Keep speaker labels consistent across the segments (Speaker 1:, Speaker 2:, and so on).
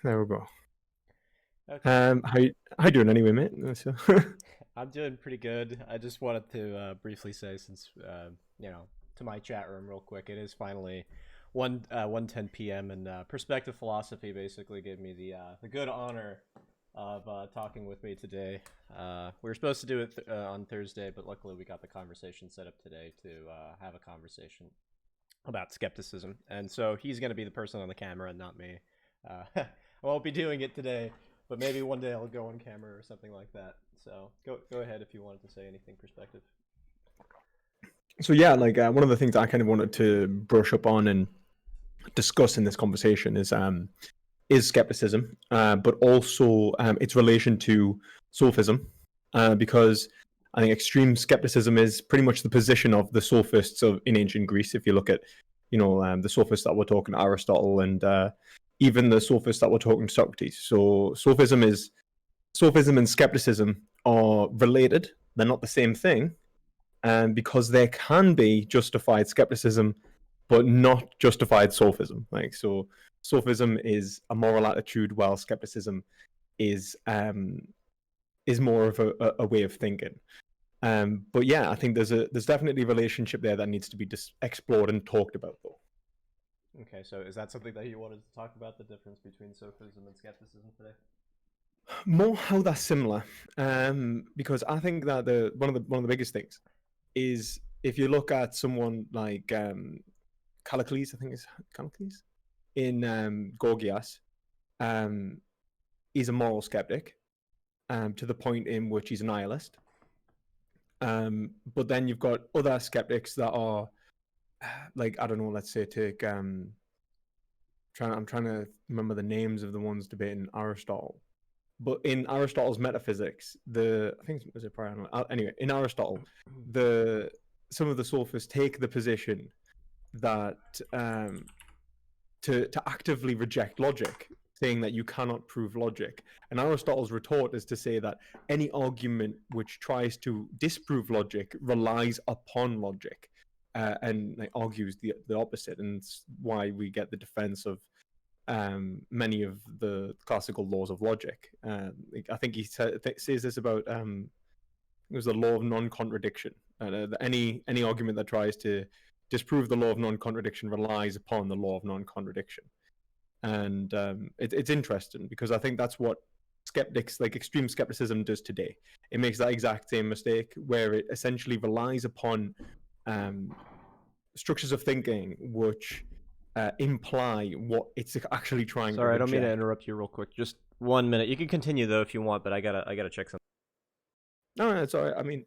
Speaker 1: There we go.
Speaker 2: Okay.
Speaker 1: How you doing anyway, mate?
Speaker 2: I'm doing pretty good. I just wanted to briefly say, since to my chat room real quick, it is finally 1:10 p.m. and Perspective Philosophy basically gave me the good honor of talking with me today. We were supposed to do it on Thursday, but luckily we got the conversation set up today to have a conversation about skepticism, and so he's going to be the person on the camera and not me. I won't be doing it today, but maybe one day I'll go on camera or something like that. So go ahead if you wanted to say anything. Perspective.
Speaker 1: So yeah, like one of the things I kind of wanted to brush up on and discuss in this conversation is skepticism, but also its relation to sophism, because I think extreme skepticism is pretty much the position of the sophists in ancient Greece. If you look at, the sophists that we're talking Aristotle and even the sophists that we're talking Socrates. So sophism and skepticism are related. They're not the same thing, because there can be justified skepticism, but not justified sophism. Like so, sophism is a moral attitude, while skepticism is more of a way of thinking. But yeah, I think there's definitely a relationship there that needs to be explored and talked about, though.
Speaker 2: Okay, so is that something that you wanted to talk about, the difference between sophism and skepticism today?
Speaker 1: More how they're similar, because I think that one of the biggest things is if you look at someone like Callicles, I think it's Callicles in Gorgias, um, he's a moral skeptic, to the point in which he's a nihilist. But then you've got other skeptics that are like, I don't know, let's say take I'm trying to remember the names of the ones debating Aristotle. But in Aristotle's metaphysics, I think it was a prior anyway, in Aristotle, some of the sophists take the position that to actively reject logic, saying that you cannot prove logic. And Aristotle's retort is to say that any argument which tries to disprove logic relies upon logic, and like, argues the opposite, and it's why we get the defense of many of the classical laws of logic. I think he says this about it was the law of non-contradiction. Any argument that tries to disprove the law of non-contradiction relies upon the law of non-contradiction. And it's interesting because I think that's what skeptics, like extreme skepticism, does today. It makes that exact same mistake where it essentially relies upon structures of thinking which imply what it's actually trying to
Speaker 2: Sorry, I don't mean to
Speaker 1: reject.
Speaker 2: interrupt you real quick. Just 1 minute. You can continue though if you want, but I gotta check something.
Speaker 1: No, it's all right. I mean,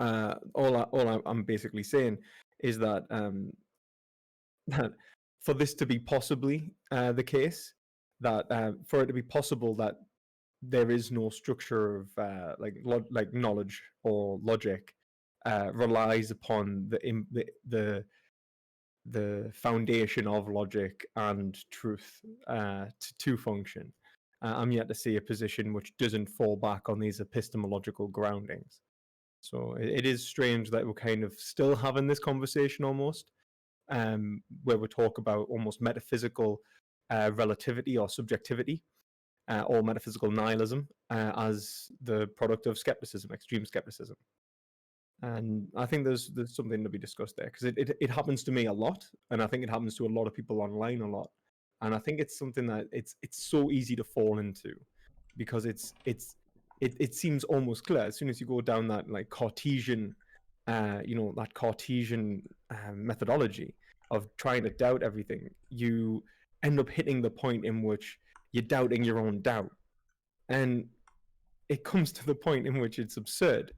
Speaker 1: I'm basically saying is that that for this to be possibly the case, that for it to be possible that there is no structure of like knowledge or logic, relies upon the foundation of logic and truth to function. I'm yet to see a position which doesn't fall back on these epistemological groundings. So it is strange that we're kind of still having this conversation almost, where we talk about almost metaphysical relativity or subjectivity, or metaphysical nihilism, as the product of skepticism, extreme skepticism. And I think there's something to be discussed there because it happens to me a lot, and I think it happens to a lot of people online a lot. And I think it's something that it's so easy to fall into because it seems almost clear as soon as you go down that like Cartesian, that Cartesian methodology of trying to doubt everything, you end up hitting the point in which you're doubting your own doubt, and it comes to the point in which it's absurd.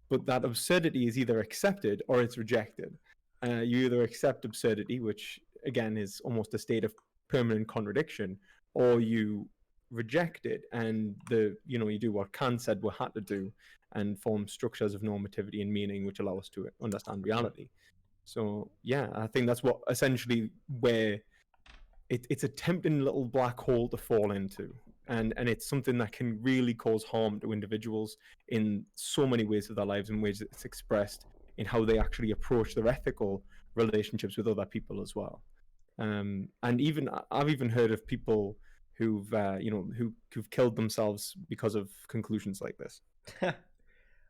Speaker 1: But that absurdity is either accepted or it's rejected. You either accept absurdity, which again is almost a state of permanent contradiction, or you reject it and you do what Kant said we had to do and form structures of normativity and meaning which allow us to understand reality. So yeah, I think that's what essentially where it's a tempting little black hole to fall into, and it's something that can really cause harm to individuals in so many ways of their lives, in ways it's expressed in how they actually approach their ethical relationships with other people as well. And even I've even heard of people who've who've killed themselves because of conclusions like this.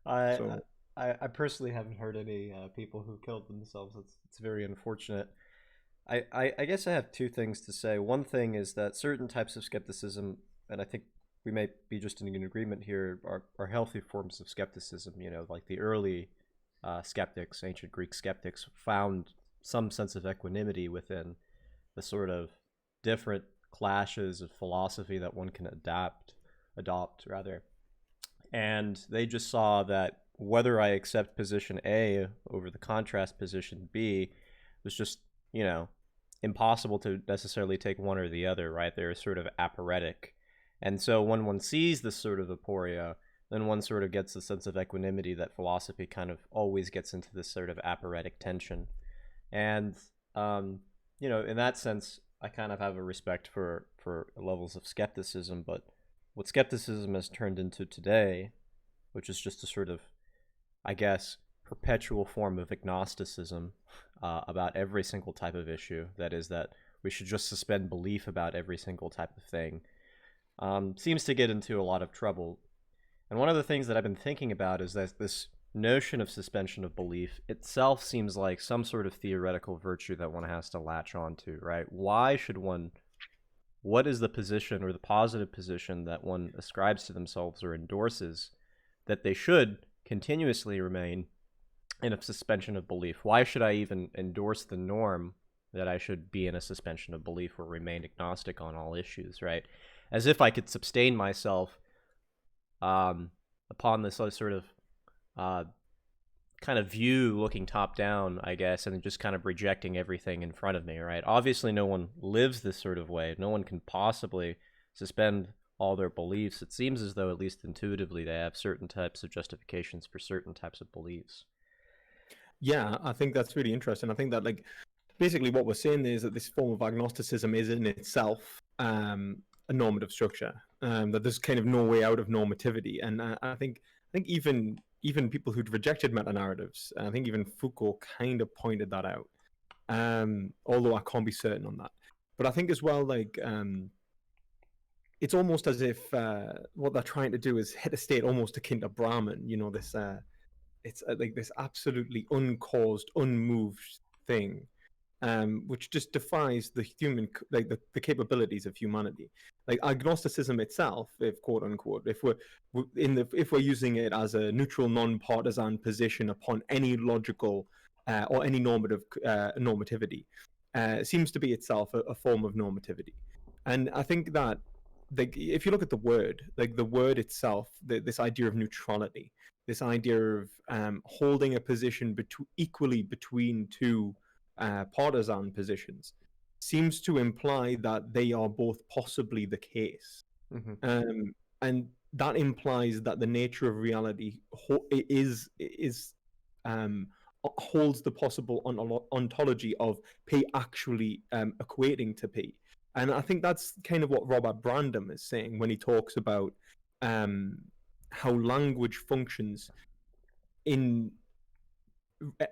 Speaker 2: I,
Speaker 1: So
Speaker 2: I personally haven't heard any people who killed themselves. It's very unfortunate. I guess I have two things to say. One thing is that certain types of skepticism, and I think we may be just in agreement here, are healthy forms of skepticism. You know, like the early skeptics, ancient Greek skeptics, found some sense of equanimity within the sort of different clashes of philosophy that one can adopt rather. And they just saw that whether I accept position A over the contrast position B was just, you know, impossible to necessarily take one or the other, right? They're sort of aphoretic. And so when one sees this sort of aporia, then one sort of gets the sense of equanimity that philosophy kind of always gets into this sort of aphoretic tension. And, you know, in that sense, I kind of have a respect for levels of skepticism, but what skepticism has turned into today, which is just a sort of, I guess, perpetual form of agnosticism about every single type of issue, that is, that we should just suspend belief about every single type of thing, seems to get into a lot of trouble. And one of the things that I've been thinking about is that this notion of suspension of belief itself seems like some sort of theoretical virtue that one has to latch onto, right? Why should one, what is the position or the positive position that one ascribes to themselves or endorses that they should continuously remain in a suspension of belief? Why should I even endorse the norm that I should be in a suspension of belief or remain agnostic on all issues, right? As if I could sustain myself upon this sort of kind of view looking top down, I guess, and just kind of rejecting everything in front of me, right? Obviously, no one lives this sort of way. No one can possibly suspend all their beliefs. It seems as though, at least intuitively, they have certain types of justifications for certain types of beliefs.
Speaker 1: yeah, I think that's really interesting. I think that, like, basically what we're saying is that this form of agnosticism is in itself a normative structure. That there's kind of no way out of normativity, and I think even people who'd rejected meta narratives, I think even Foucault kind of pointed that out. Although I can't be certain on that, but I think as well, like, it's almost as if what they're trying to do is hit a state almost akin to Brahman. You know, this it's like this absolutely uncaused, unmoved thing, which just defies the human, like the capabilities of humanity. Like agnosticism itself, if quote unquote, if we're using it as a neutral, non-partisan position upon any logical or any normativity, seems to be itself a form of normativity. And I think that, like, if you look at the word, like the word itself, this idea of neutrality, this idea of holding a position equally between two partisan positions, seems to imply that they are both possibly the case.
Speaker 2: Mm-hmm.
Speaker 1: And that implies that the nature of reality um, holds the possible ontology of P actually equating to P. And I think that's kind of what Robert Brandom is saying when he talks about how language functions in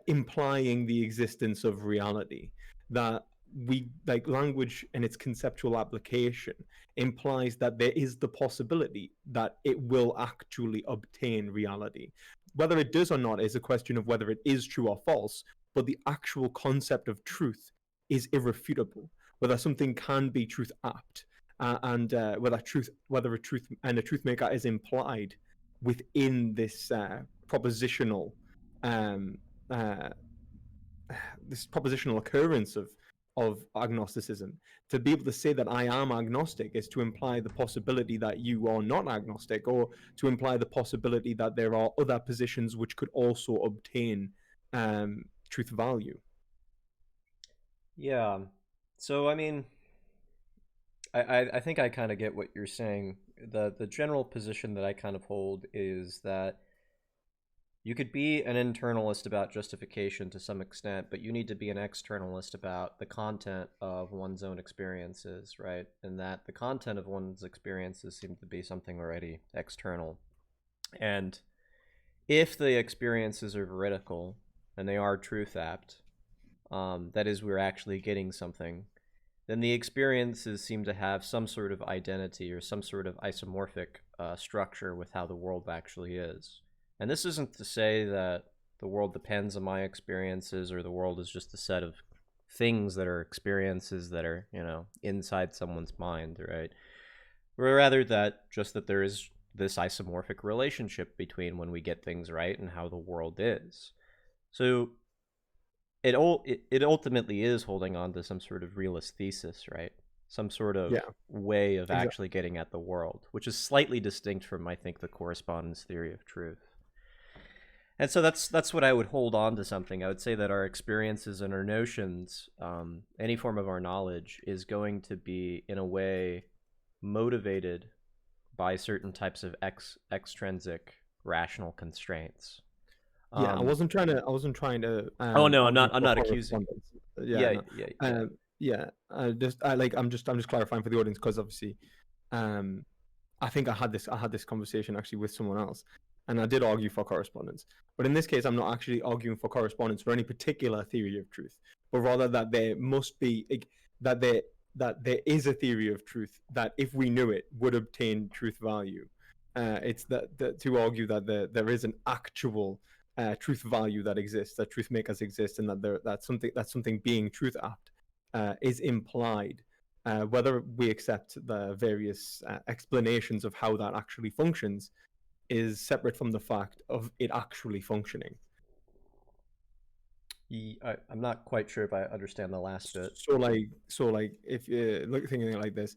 Speaker 1: implying the existence of reality. That we, like, language and its conceptual application implies that there is the possibility that it will actually obtain reality. Whether it does or not is a question of whether it is true or false, but the actual concept of truth is irrefutable. Whether something can be truth apt, and whether a truth maker is implied within this propositional um, uh, this propositional occurrence of agnosticism. To be able to say that I am agnostic is to imply the possibility that you are not agnostic, or to imply the possibility that there are other positions which could also obtain truth value.
Speaker 2: Yeah. So, I mean, I think I kind of get what you're saying. The general position that I kind of hold is that you could be an internalist about justification to some extent, but you need to be an externalist about the content of one's own experiences, right? And that the content of one's experiences seem to be something already external. And if the experiences are veridical and they are truth apt, that is, we're actually getting something, then the experiences seem to have some sort of identity or some sort of isomorphic structure with how the world actually is. And this isn't to say that the world depends on my experiences or the world is just a set of things that are experiences that are, inside someone's mind, right? Or rather that just that there is this isomorphic relationship between when we get things right and how the world is. So it ultimately is holding on to some sort of realist thesis, right? Some sort of way of actually getting at the world, which is slightly distinct from, I think, the correspondence theory of truth. And so that's what I would hold on to something. I would say that our experiences and our notions, any form of our knowledge, is going to be, in a way, motivated by certain types of extrinsic rational constraints.
Speaker 1: I wasn't trying to.
Speaker 2: Oh no, I'm not accusing.
Speaker 1: I'm just clarifying for the audience because obviously, I think I had this conversation actually with someone else, and I did argue for correspondence. But in this case, I'm not actually arguing for correspondence for any particular theory of truth, but rather that there must be that there is a theory of truth that, if we knew it, would obtain truth value. It's that to argue that there is an actual truth value that exists, that truth makers exist, and that something being truth apt is implied, whether we accept the various explanations of how that actually functions is separate from the fact of it actually functioning.
Speaker 2: I'm not quite sure if I understand the last bit.
Speaker 1: So if you look thinking like this,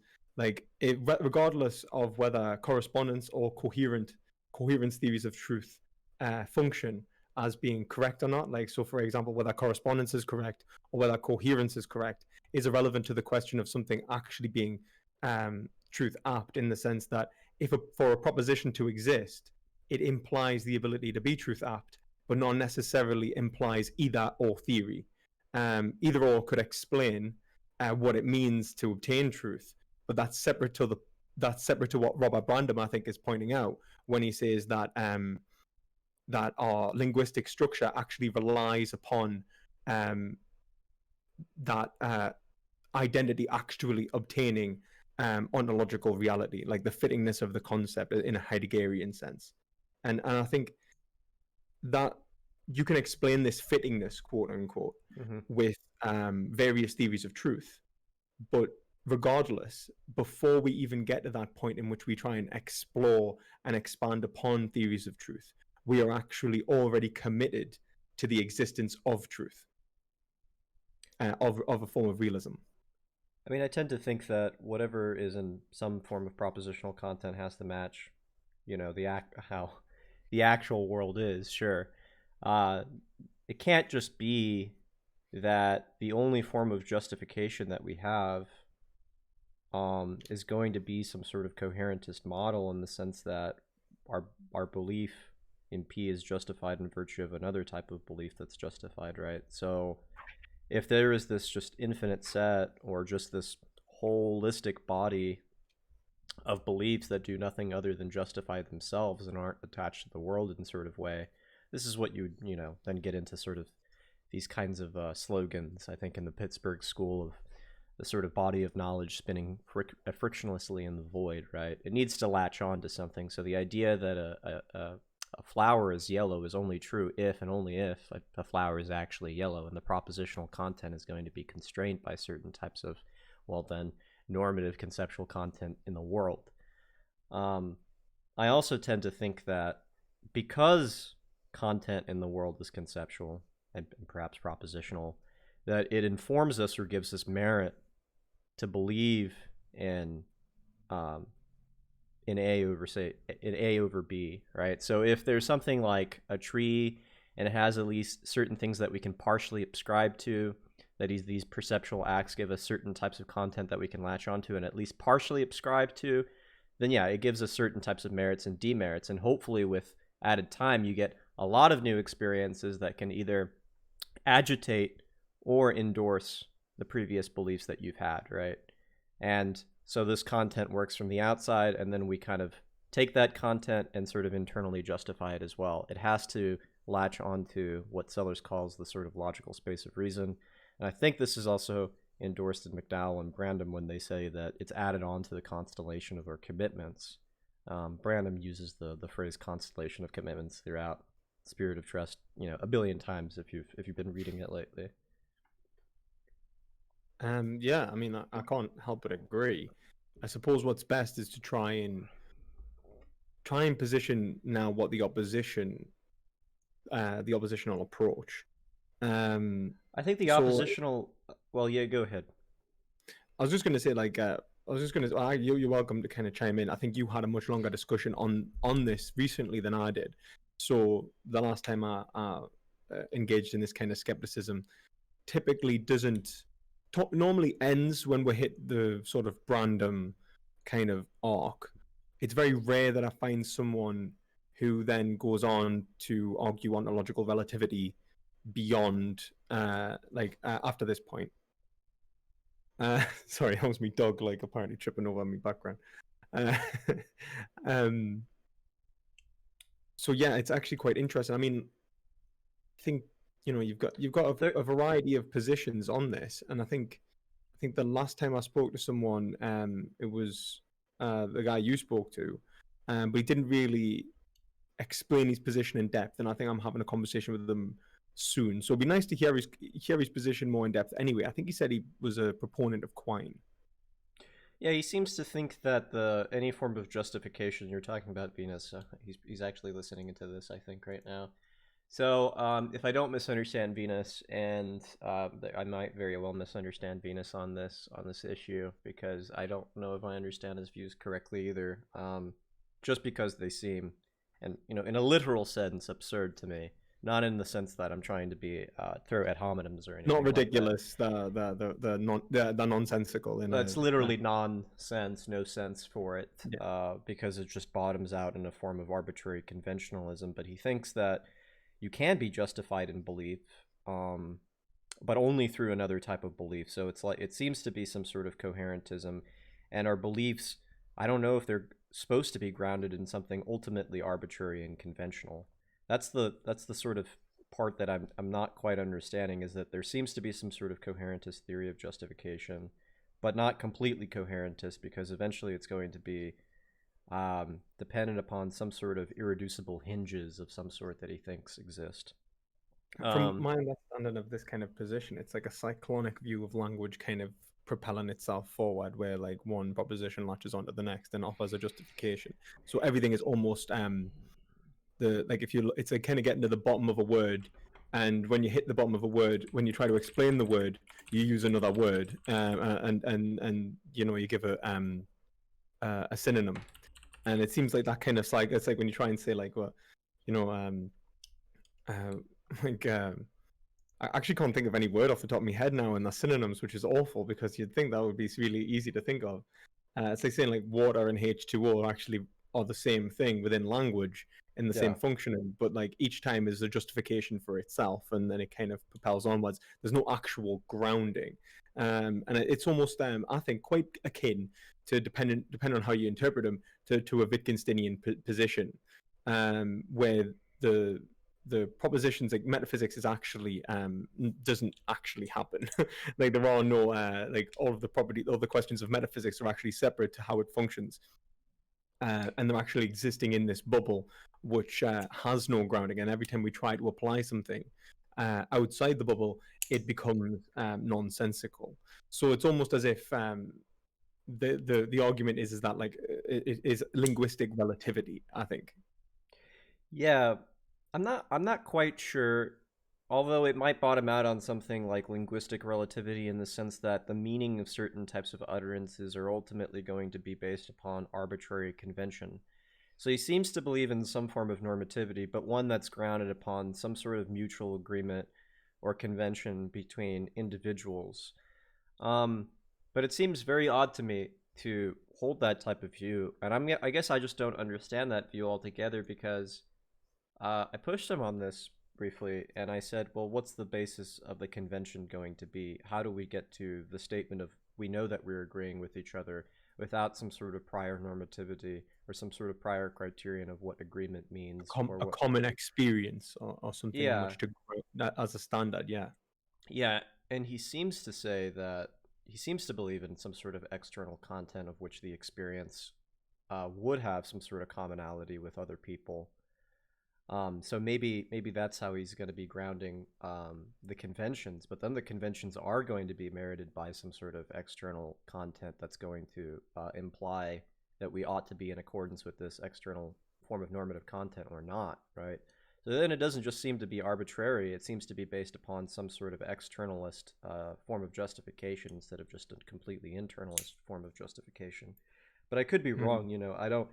Speaker 1: regardless of whether correspondence or coherence theories of truth function as being correct or not, so for example, whether correspondence is correct or whether coherence is correct is irrelevant to the question of something actually being truth apt, in the sense that for a proposition to exist, it implies the ability to be truth apt, but not necessarily implies either or theory. Either or could explain what it means to obtain truth, but that's separate to what Robert Brandom, I think, is pointing out when he says that that our linguistic structure actually relies upon that identity actually obtaining ontological reality, like the fittingness of the concept in a Heideggerian sense. And I think that you can explain this fittingness, quote unquote, with various theories of truth. But regardless, before we even get to that point in which we try and explore and expand upon theories of truth, we are actually already committed to the existence of truth, of a form of realism.
Speaker 2: I mean, I tend to think that whatever is in some form of propositional content has to match, how the actual world is. Sure, it can't just be that the only form of justification that we have is going to be some sort of coherentist model, in the sense that our belief in P is justified in virtue of another type of belief that's justified, right? So if there is this just infinite set, or just this holistic body of beliefs that do nothing other than justify themselves and aren't attached to the world in sort of way, this is what you then get into sort of these kinds of slogans, I think, in the Pittsburgh school of the sort of body of knowledge spinning frictionlessly in the void, right? It needs to latch on to something. So the idea that a flower is yellow is only true if and only if a flower is actually yellow, and the propositional content is going to be constrained by certain types of, normative conceptual content in the world. I also tend to think that because content in the world is conceptual and perhaps propositional, that it informs us or gives us merit to believe in A over B, right? So if there's something like a tree and it has at least certain things that we can partially ascribe to, that these perceptual acts give us certain types of content that we can latch onto and at least partially ascribe to, then yeah, it gives us certain types of merits and demerits. And hopefully with added time, you get a lot of new experiences that can either agitate or endorse the previous beliefs that you've had, right? And so this content works from the outside, and then we kind of take that content and sort of internally justify it as well. It has to latch onto what Sellers calls the sort of logical space of reason. And I think this is also endorsed in McDowell and Brandom when they say that it's added on to the constellation of our commitments. Brandom uses the phrase constellation of commitments throughout Spirit of Trust, a billion times if you've been reading it lately.
Speaker 1: Yeah, I mean, I can't help but agree. I suppose what's best is to try and position now what the oppositional approach.
Speaker 2: I think the
Speaker 1: so
Speaker 2: oppositional. Well, yeah, go ahead.
Speaker 1: I was just going to say, you're welcome to kind of chime in. I think you had a much longer discussion on this recently than I did. So the last time I engaged in this kind of skepticism typically normally ends when we hit the sort of Brandom kind of arc. It's very rare that I find someone who then goes on to argue ontological relativity beyond after this point. Sorry, that was me dog apparently tripping over my background. So yeah, it's actually quite interesting. I mean, I think you've got a variety of positions on this, and I think the last time I spoke to someone, it was the guy you spoke to, but he didn't really explain his position in depth, and I think I'm having a conversation with them soon. So it'd be nice to hear his position more in depth. Anyway, I think he said he was a proponent of Quine.
Speaker 2: Yeah, he seems to think that any form of justification, you're talking about Venus. He's actually listening into this, I think, right now. So if I don't misunderstand Venus, and I might very well misunderstand Venus on this issue, because I don't know if I understand his views correctly either. Just because they seem, and in a literal sense, absurd to me. Not in the sense that I'm trying to be throw ad hominems or anything.
Speaker 1: Not ridiculous. Like the nonsensical.
Speaker 2: That's literally nonsense. No sense for it. Yeah. Because it just bottoms out in a form of arbitrary conventionalism. But he thinks that you can be justified in belief, but only through another type of belief. So it's like it seems to be some sort of coherentism, and our beliefs, I don't know if they're supposed to be grounded in something ultimately arbitrary and conventional. That's the sort of part that I'm not quite understanding, is that there seems to be some sort of coherentist theory of justification, but not completely coherentist, because eventually it's going to be dependent upon some sort of irreducible hinges of some sort that he thinks exist.
Speaker 1: From my understanding of this kind of position, it's like a cyclonic view of language kind of propelling itself forward, where like one proposition latches onto the next and offers a justification. So everything is almost it's like kind of getting to the bottom of a word, and when you hit the bottom of a word, when you try to explain the word, you use another word, and you give a synonym, and it seems like that kind of it's like when you try and say like, well, I actually can't think of any word off the top of my head now in the synonyms, which is awful, because you'd think that would be really easy to think of. It's like saying like water and H2O actually are the same thing within language in the same functioning, but like each time is a justification for itself, and then it kind of propels onwards. There's no actual grounding, and it's almost I think quite akin to depending on how you interpret them to a Wittgensteinian position, where the propositions like metaphysics is actually doesn't actually happen. Like there are no like all the questions of metaphysics are actually separate to how it functions. And they're actually existing in this bubble, which has no grounding. And every time we try to apply something outside the bubble, it becomes nonsensical. So it's almost as if the argument is that like it is linguistic relativity, I think.
Speaker 2: Yeah, I'm not quite sure. Although it might bottom out on something like linguistic relativity, in the sense that the meaning of certain types of utterances are ultimately going to be based upon arbitrary convention. So he seems to believe in some form of normativity, but one that's grounded upon some sort of mutual agreement or convention between individuals. But it seems very odd to me to hold that type of view, and I guess I just don't understand that view altogether, because I pushed him on this briefly, and I said, well, what's the basis of the convention going to be? How do we get to the statement of we know that we're agreeing with each other without some sort of prior normativity or some sort of prior criterion of what agreement means?
Speaker 1: A common experience or something on which to grow, as a standard, yeah.
Speaker 2: Yeah, and he seems to say that he seems to believe in some sort of external content of which the experience would have some sort of commonality with other people. So maybe that's how he's going to be grounding the conventions, but then the conventions are going to be merited by some sort of external content that's going to imply that we ought to be in accordance with this external form of normative content or not, right? So then it doesn't just seem to be arbitrary, it seems to be based upon some sort of externalist form of justification instead of just a completely internalist form of justification. But I could be wrong, you know, I don't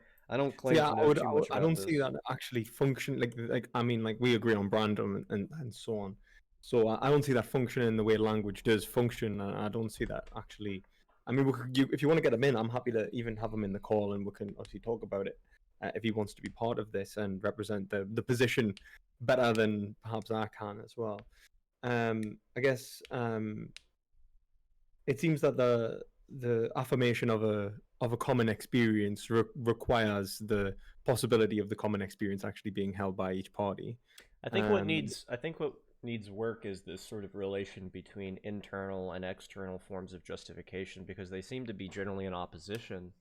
Speaker 2: claim
Speaker 1: Yeah,
Speaker 2: to know too much
Speaker 1: I
Speaker 2: about
Speaker 1: don't
Speaker 2: this.
Speaker 1: see that actually function like I mean, like we agree on Brandon and so on. So I don't see that functioning the way language does function. And I don't see that actually. I mean, if you want to get him in, I'm happy to even have him in the call, and we can obviously talk about it if he wants to be part of this and represent the position better than perhaps I can as well. I guess it seems that the affirmation of a common experience requires the possibility of the common experience actually being held by each party.
Speaker 2: I think what needs work is this sort of relation between internal and external forms of justification because they seem to be generally in opposition.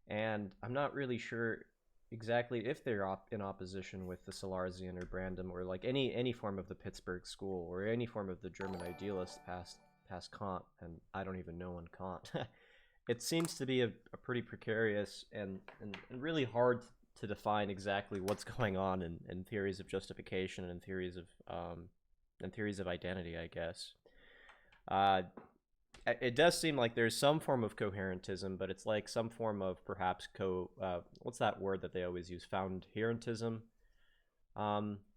Speaker 2: And I'm not really sure exactly if they're in opposition with the Salarzian or Brandom or like any form of the Pittsburgh school or any form of the German idealist past Kant, and I don't even know on Kant. It seems to be a pretty precarious and really hard to define exactly what's going on in theories of justification and theories of identity, I guess. Uh, it does seem like there's some form of coherentism, but it's like some form of perhaps what's that word that they always use? Foundherentism.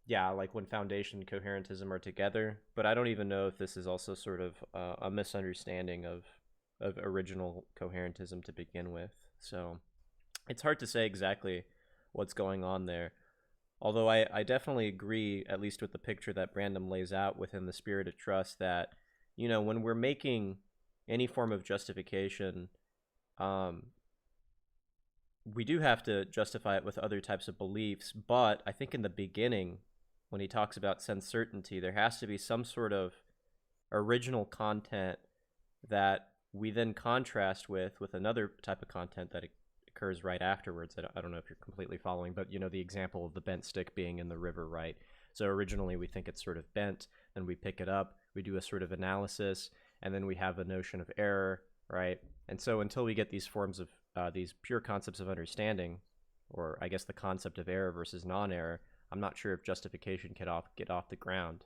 Speaker 2: Yeah, like when foundation and coherentism are together. But I don't even know if this is also sort of a misunderstanding of original coherentism to begin with. So it's hard to say exactly what's going on there. Although I definitely agree, at least with the picture that Brandom lays out within the Spirit of Trust, that, you know, when we're making any form of justification, we do have to justify it with other types of beliefs. But I think in the beginning, when he talks about sense certainty, there has to be some sort of original content that we then contrast with another type of content that occurs right afterwards. I don't know if you're completely following, but, you know, the example of the bent stick being in the river, right? So originally we think it's sort of bent, then we pick it up, we do a sort of analysis, and then we have a notion of error, right? And so until we get these forms of these pure concepts of understanding, or I guess the concept of error versus non-error, I'm not sure if justification can get off the ground.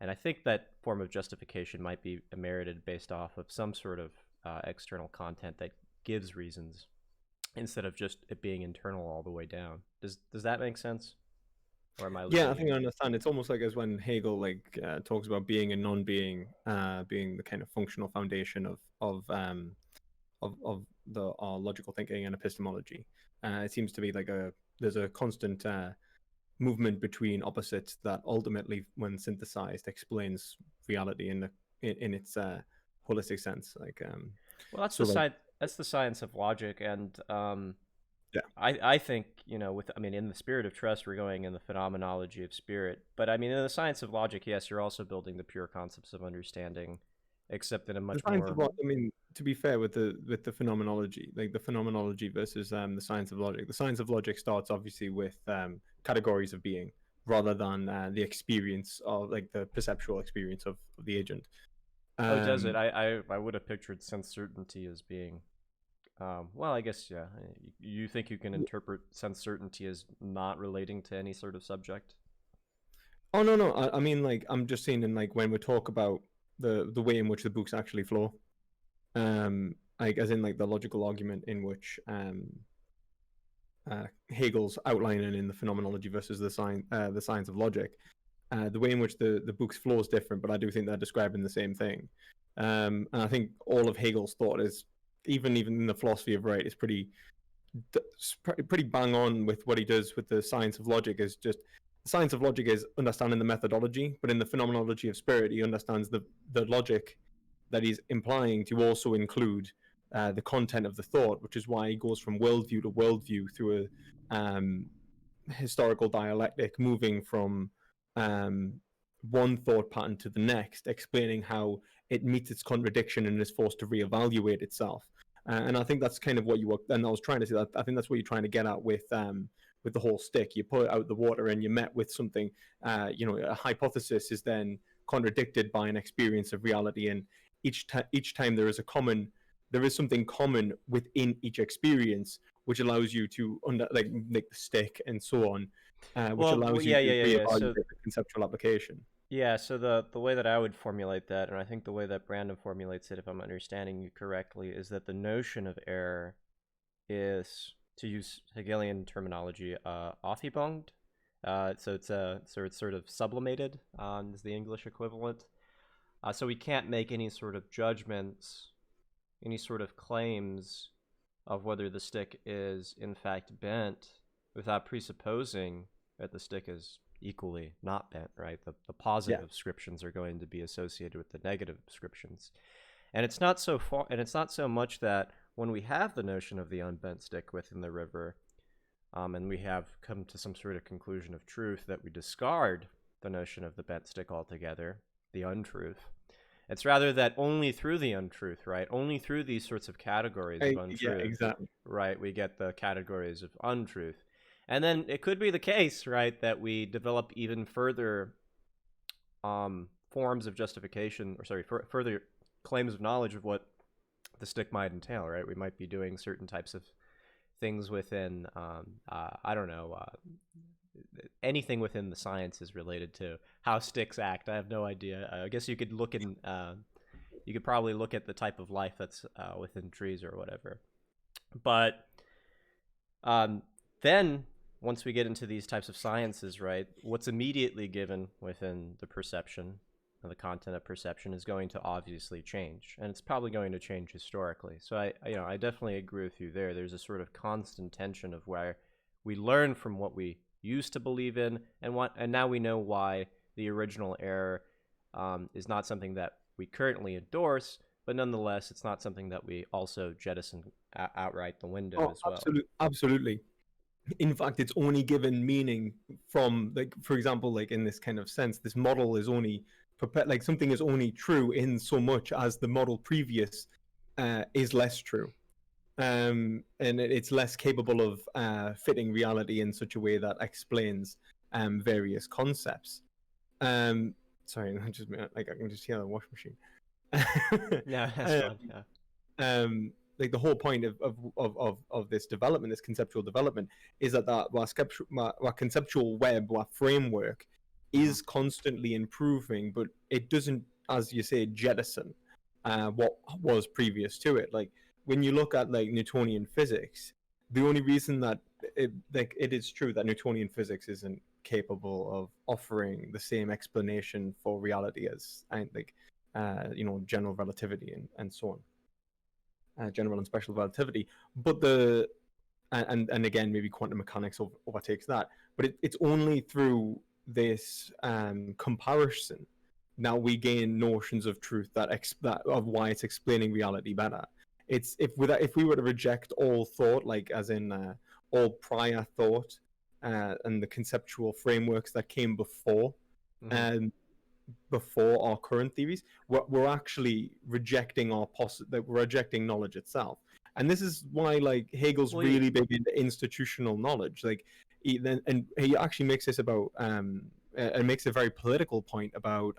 Speaker 2: And I think that form of justification might be merited based off of some sort of external content that gives reasons instead of just it being internal all the way down. Does that make sense? Or am I losing
Speaker 1: Yeah, I think I understand. It's almost like as when Hegel talks about being and non-being being the kind of functional foundation of our logical thinking and epistemology. It seems to be like there's a constant movement between opposites that ultimately, when synthesized, explains reality in its holistic sense.
Speaker 2: Well, that's
Speaker 1: so like
Speaker 2: that's the science of logic, and
Speaker 1: yeah.
Speaker 2: I think, you know, in the Spirit of Trust, we're going in the phenomenology of spirit. But I mean, in the science of logic, yes, you're also building the pure concepts of understanding, except in a
Speaker 1: The
Speaker 2: much
Speaker 1: science of
Speaker 2: more.
Speaker 1: I mean, to be fair with the phenomenology, like the phenomenology versus the science of logic. The science of logic starts obviously with categories of being rather than the experience of like the perceptual experience of the agent.
Speaker 2: Oh, does it?
Speaker 1: Um,
Speaker 2: I would have pictured sense certainty as being. Well, I guess, yeah. You think you can interpret sense certainty as not relating to any sort of subject?
Speaker 1: oh no, no. I mean, like I'm just saying, in like when we talk about the way in which the books actually flow, like as in like the logical argument in which Hegel's outlining in the phenomenology versus the science of logic. The way in which the book's flow is different, but I do think they're describing the same thing. And I think all of Hegel's thought is, even in the philosophy of right, is pretty bang on with what he does with the science of logic. Is just the science of logic is understanding the methodology, but in the phenomenology of spirit, he understands the logic that he's implying to also include the content of the thought, which is why he goes from worldview to worldview through a historical dialectic, moving from um, one thought pattern to the next, explaining how it meets its contradiction and is forced to reevaluate itself. And I think that's kind of what you were, and I was trying to say that, I think that's what you're trying to get at with the whole stick. You put it out the water and you met with something, a hypothesis is then contradicted by an experience of reality. And each time there is something common within each experience, which allows you to like the stick and so on, which allows you to reevaluate
Speaker 2: so,
Speaker 1: the conceptual application.
Speaker 2: Yeah, so the way that I would formulate that, and I think the way that Brandon formulates it, if I'm understanding you correctly, is that the notion of error is, to use Hegelian terminology, aufhebung. So it's sort of sublimated, is the English equivalent. So we can't make any sort of judgments, any sort of claims of whether the stick is in fact bent without presupposing that the stick is equally not bent, right? The positive descriptions are going to be associated with the negative descriptions. And it's not so far, and it's not so much that when we have the notion of the unbent stick within the river, and we have come to some sort of conclusion of truth, that we discard the notion of the bent stick altogether, the untruth. It's rather that only through the untruth, right? Only through these sorts of categories of untruth,
Speaker 1: exactly.
Speaker 2: Right? We get the categories of untruth. And then it could be the case, right, that we develop even further forms of justification, further claims of knowledge of what the stick might entail, right? We might be doing certain types of things within, I don't know, anything within the sciences related to how sticks act. I have no idea. I guess you could you could probably look at the type of life that's within trees or whatever. But then once we get into these types of sciences, right, what's immediately given within the perception and the content of perception is going to obviously change, and it's probably going to change historically. So I definitely agree with you there. There's a sort of constant tension of where we learn from what we used to believe in, and now we know why the original error is not something that we currently endorse, but nonetheless, it's not something that we also jettison outright the window as well.
Speaker 1: Absolutely. In fact, it's only given meaning from, like, for example, like in this kind of sense, this model is only like something is only true in so much as the model previous is less true, and it's less capable of fitting reality in such a way that explains various concepts. Sorry, I just like I can just hear the wash machine.
Speaker 2: Yeah, that's fun. Yeah.
Speaker 1: Like the whole point of this development, this conceptual development, is that conceptual web, our framework, is constantly improving, but it doesn't, as you say, jettison what was previous to it. Like when you look at like Newtonian physics, the only reason that it is true that Newtonian physics isn't capable of offering the same explanation for reality as general relativity and so on. General and special relativity, but and again maybe quantum mechanics overtakes that, but it's only through this comparison now we gain notions of truth that of why it's explaining reality better. It's if we were to reject all thought, like as in all prior thought and the conceptual frameworks that came before before our current theories, we're actually rejecting we're rejecting knowledge itself. And this is why like Hegel's really big into institutional knowledge. Like he actually makes this about and makes a very political point about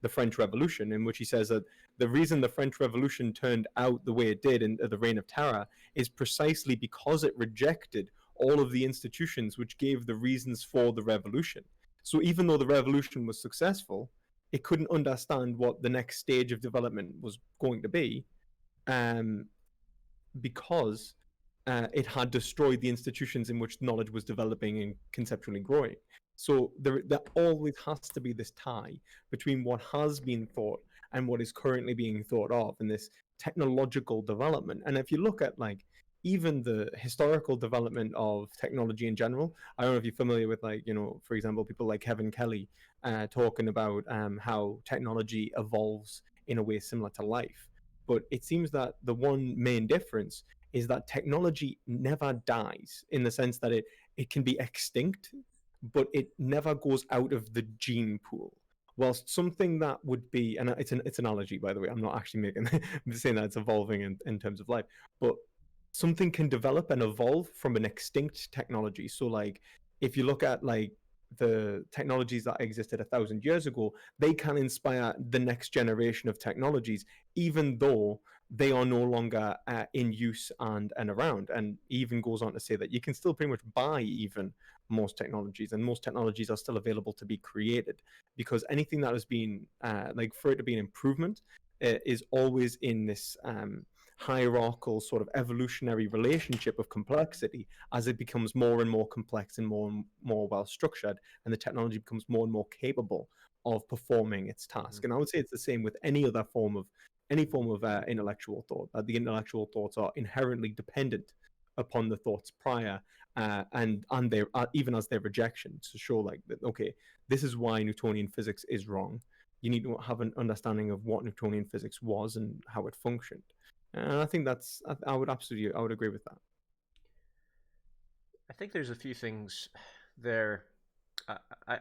Speaker 1: the French Revolution, in which he says that the reason the French Revolution turned out the way it did in the Reign of Terror is precisely because it rejected all of the institutions which gave the reasons for the revolution. So even though the revolution was successful, it couldn't understand what the next stage of development was going to be, because it had destroyed the institutions in which knowledge was developing and conceptually growing. So there always has to be this tie between what has been thought and what is currently being thought of in this technological development. And if you look at like even the historical development of technology in general, I don't know if you're familiar with, like, for example, people like Kevin Kelly talking about how technology evolves in a way similar to life. But it seems that the one main difference is that technology never dies, in the sense that it can be extinct, but it never goes out of the gene pool. whilst something that would be, and it's analogy, by the way, I'm not actually making I'm saying that it's evolving in terms of life, but something can develop and evolve from an extinct technology. So like if you look at like the technologies that existed 1,000 years ago, they can inspire the next generation of technologies, even though they are no longer in use and around. And even goes on to say that you can still pretty much buy even most technologies, and most technologies are still available to be created, because anything that has been like for it to be an improvement is always in this hierarchical sort of evolutionary relationship of complexity. As it becomes more and more complex and more well structured, and the technology becomes more and more capable of performing its task. And I would say it's the same with any form of intellectual thought. That the intellectual thoughts are inherently dependent upon the thoughts prior, and their even as their rejection, to show like that, okay, this is why Newtonian physics is wrong. You need to have an understanding of what Newtonian physics was and how it functioned. And I think I would agree with that.
Speaker 2: I think there's a few things there.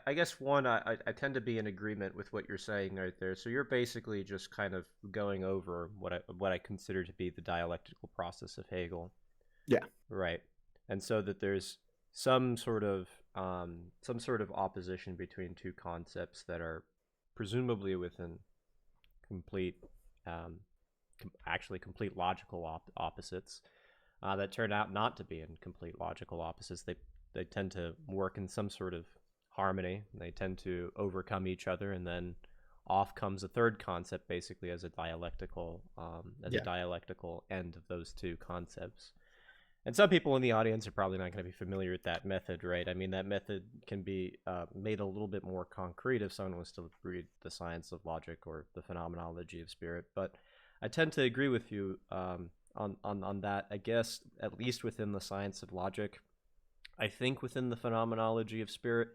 Speaker 2: I guess one, I tend to be in agreement with what you're saying right there. So you're basically just kind of going over what I consider to be the dialectical process of Hegel.
Speaker 1: Yeah.
Speaker 2: Right. And so that there's some sort of opposition between two concepts that are presumably within complete complete logical opposites, that turn out not to be in complete logical opposites. They tend to work in some sort of harmony. They tend to overcome each other, and then off comes a third concept, basically as a dialectical end of those two concepts. And some people in the audience are probably not going to be familiar with that method, right? I mean, that method can be made a little bit more concrete if someone was to read The Science of Logic or The Phenomenology of Spirit. But I tend to agree with you on that. I guess at least within The Science of Logic, I think within The Phenomenology of Spirit,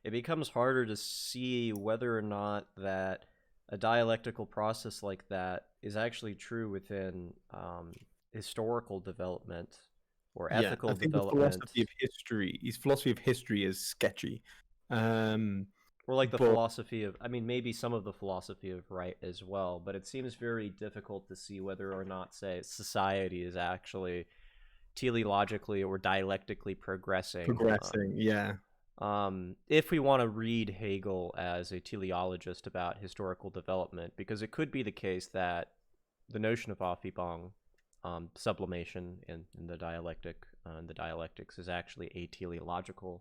Speaker 2: it becomes harder to see whether or not that a dialectical process like that is actually true within historical development or ethical development.
Speaker 1: His philosophy of history is sketchy.
Speaker 2: Or like the philosophy of, I mean, maybe some of the philosophy of right as well, but it seems very difficult to see whether or not, say, society is actually teleologically or dialectically progressing.
Speaker 1: Yeah.
Speaker 2: If we want to read Hegel as a teleologist about historical development, because it could be the case that the notion of Aufhebung, sublimation in the dialectic, the dialectics, is actually ateleological,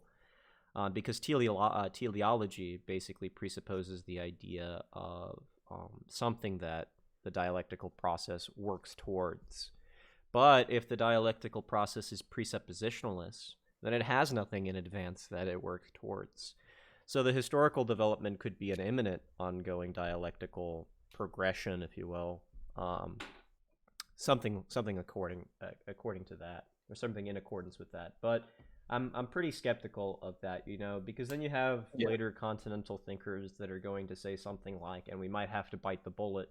Speaker 2: because teleology basically presupposes the idea of something that the dialectical process works towards. But if the dialectical process is presuppositionalist, then it has nothing in advance that it works towards. So the historical development could be an imminent, ongoing dialectical progression, if you will, something according to that, or something in accordance with that. But I'm pretty skeptical of that, because then you have later continental thinkers that are going to say something like, and we might have to bite the bullet.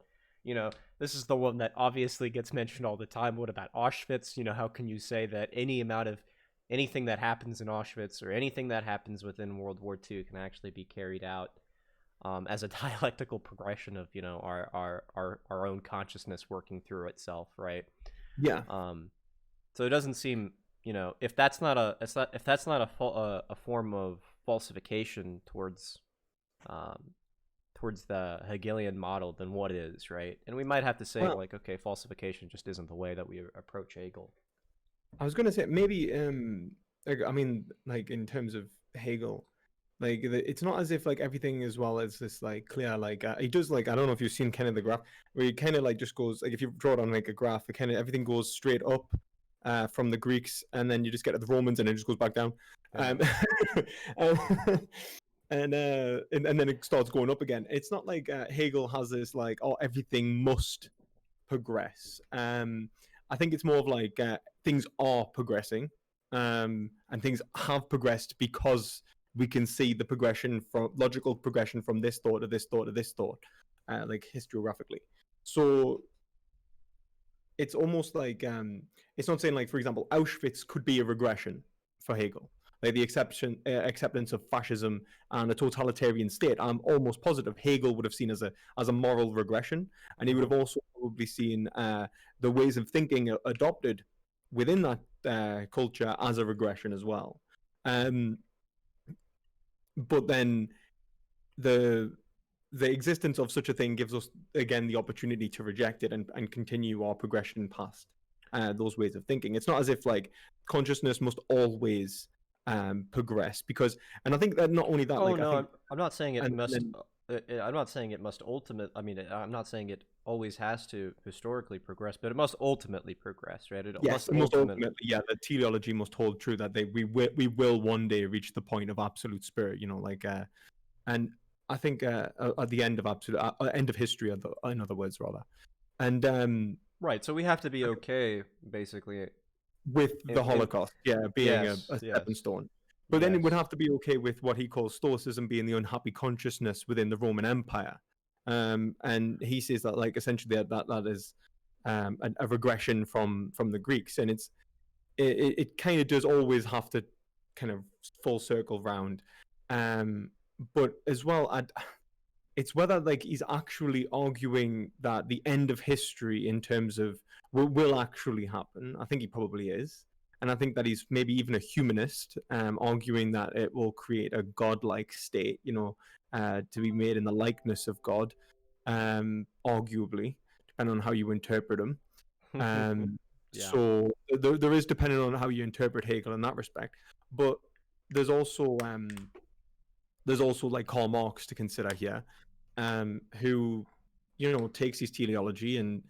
Speaker 2: This is the one that obviously gets mentioned all the time. What about Auschwitz? How can you say that anything that happens in Auschwitz or anything that happens within World War II can actually be carried out as a dialectical progression of our own consciousness working through itself, right?
Speaker 1: Yeah.
Speaker 2: So it doesn't seem, if that's not a form of falsification towards the Hegelian model, then what is, right? And we might have to say, okay, falsification just isn't the way that we approach Hegel.
Speaker 1: I was going to say maybe, in terms of Hegel, it's not as if everything as well as this clear, he does I don't know if you've seen kind of the graph where he kind of just goes, if you draw it on a graph, it kind of everything goes straight up from the Greeks, and then you just get to the Romans and it just goes back down. And then it starts going up again. It's not like Hegel has this everything must progress. I think it's more of things are progressing, and things have progressed because we can see the progression from logical progression from this thought to this thought to this thought, historiographically. So it's almost it's not saying for example, Auschwitz could be a regression for Hegel. like the acceptance of fascism and a totalitarian state, I'm almost positive Hegel would have seen as a moral regression, and he would have also probably seen the ways of thinking adopted within that culture as a regression as well. But then the existence of such a thing gives us again the opportunity to reject it and continue our progression past those ways of thinking. It's not as if like consciousness must always progress, because, and I think that not only that.
Speaker 2: I'm not saying it must. I'm not saying it must I'm not saying it always has to historically progress, but it must ultimately progress, right? It must ultimately,
Speaker 1: yeah, the teleology must hold true that we will one day reach the point of absolute spirit, and I think at the end of end of history, in other words, rather, and
Speaker 2: right. So we have to be okay, basically,
Speaker 1: with the Holocaust, being a stepping stone. But then it would have to be okay with what he calls Stoicism being the unhappy consciousness within the Roman Empire. And he says that, like, essentially that is a regression from the Greeks, and it kind of does always have to kind of full circle round. But as well, it's whether like he's actually arguing that the end of history in terms of will actually happen. I think he probably is. And I think that he's maybe even a humanist, arguing that it will create a godlike state, to be made in the likeness of God, arguably, depending on how you interpret him. So there is, depending on how you interpret Hegel in that respect. But there's also like Karl Marx to consider here, who, takes his teleology and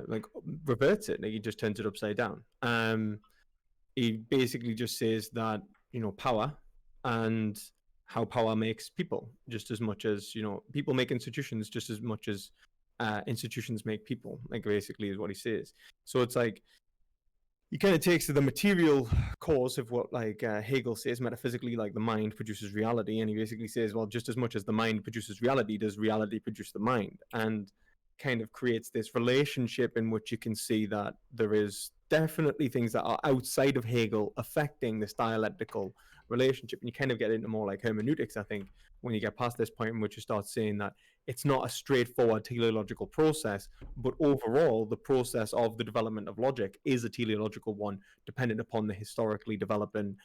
Speaker 1: like reverts it. Like he just turns it upside down. He basically just says that power and how power makes people just as much as people make institutions just as much as institutions make people. Like basically is what he says. So it's like he kind of takes the material cause of what like Hegel says metaphysically, like the mind produces reality, and he basically says, well, just as much as the mind produces reality, does reality produce the mind? And kind of creates this relationship in which you can see that there is definitely things that are outside of Hegel affecting this dialectical relationship. And you kind of get into more like hermeneutics, I think, when you get past this point in which you start saying that it's not a straightforward teleological process, but overall the process of the development of logic is a teleological one, dependent upon the historically developing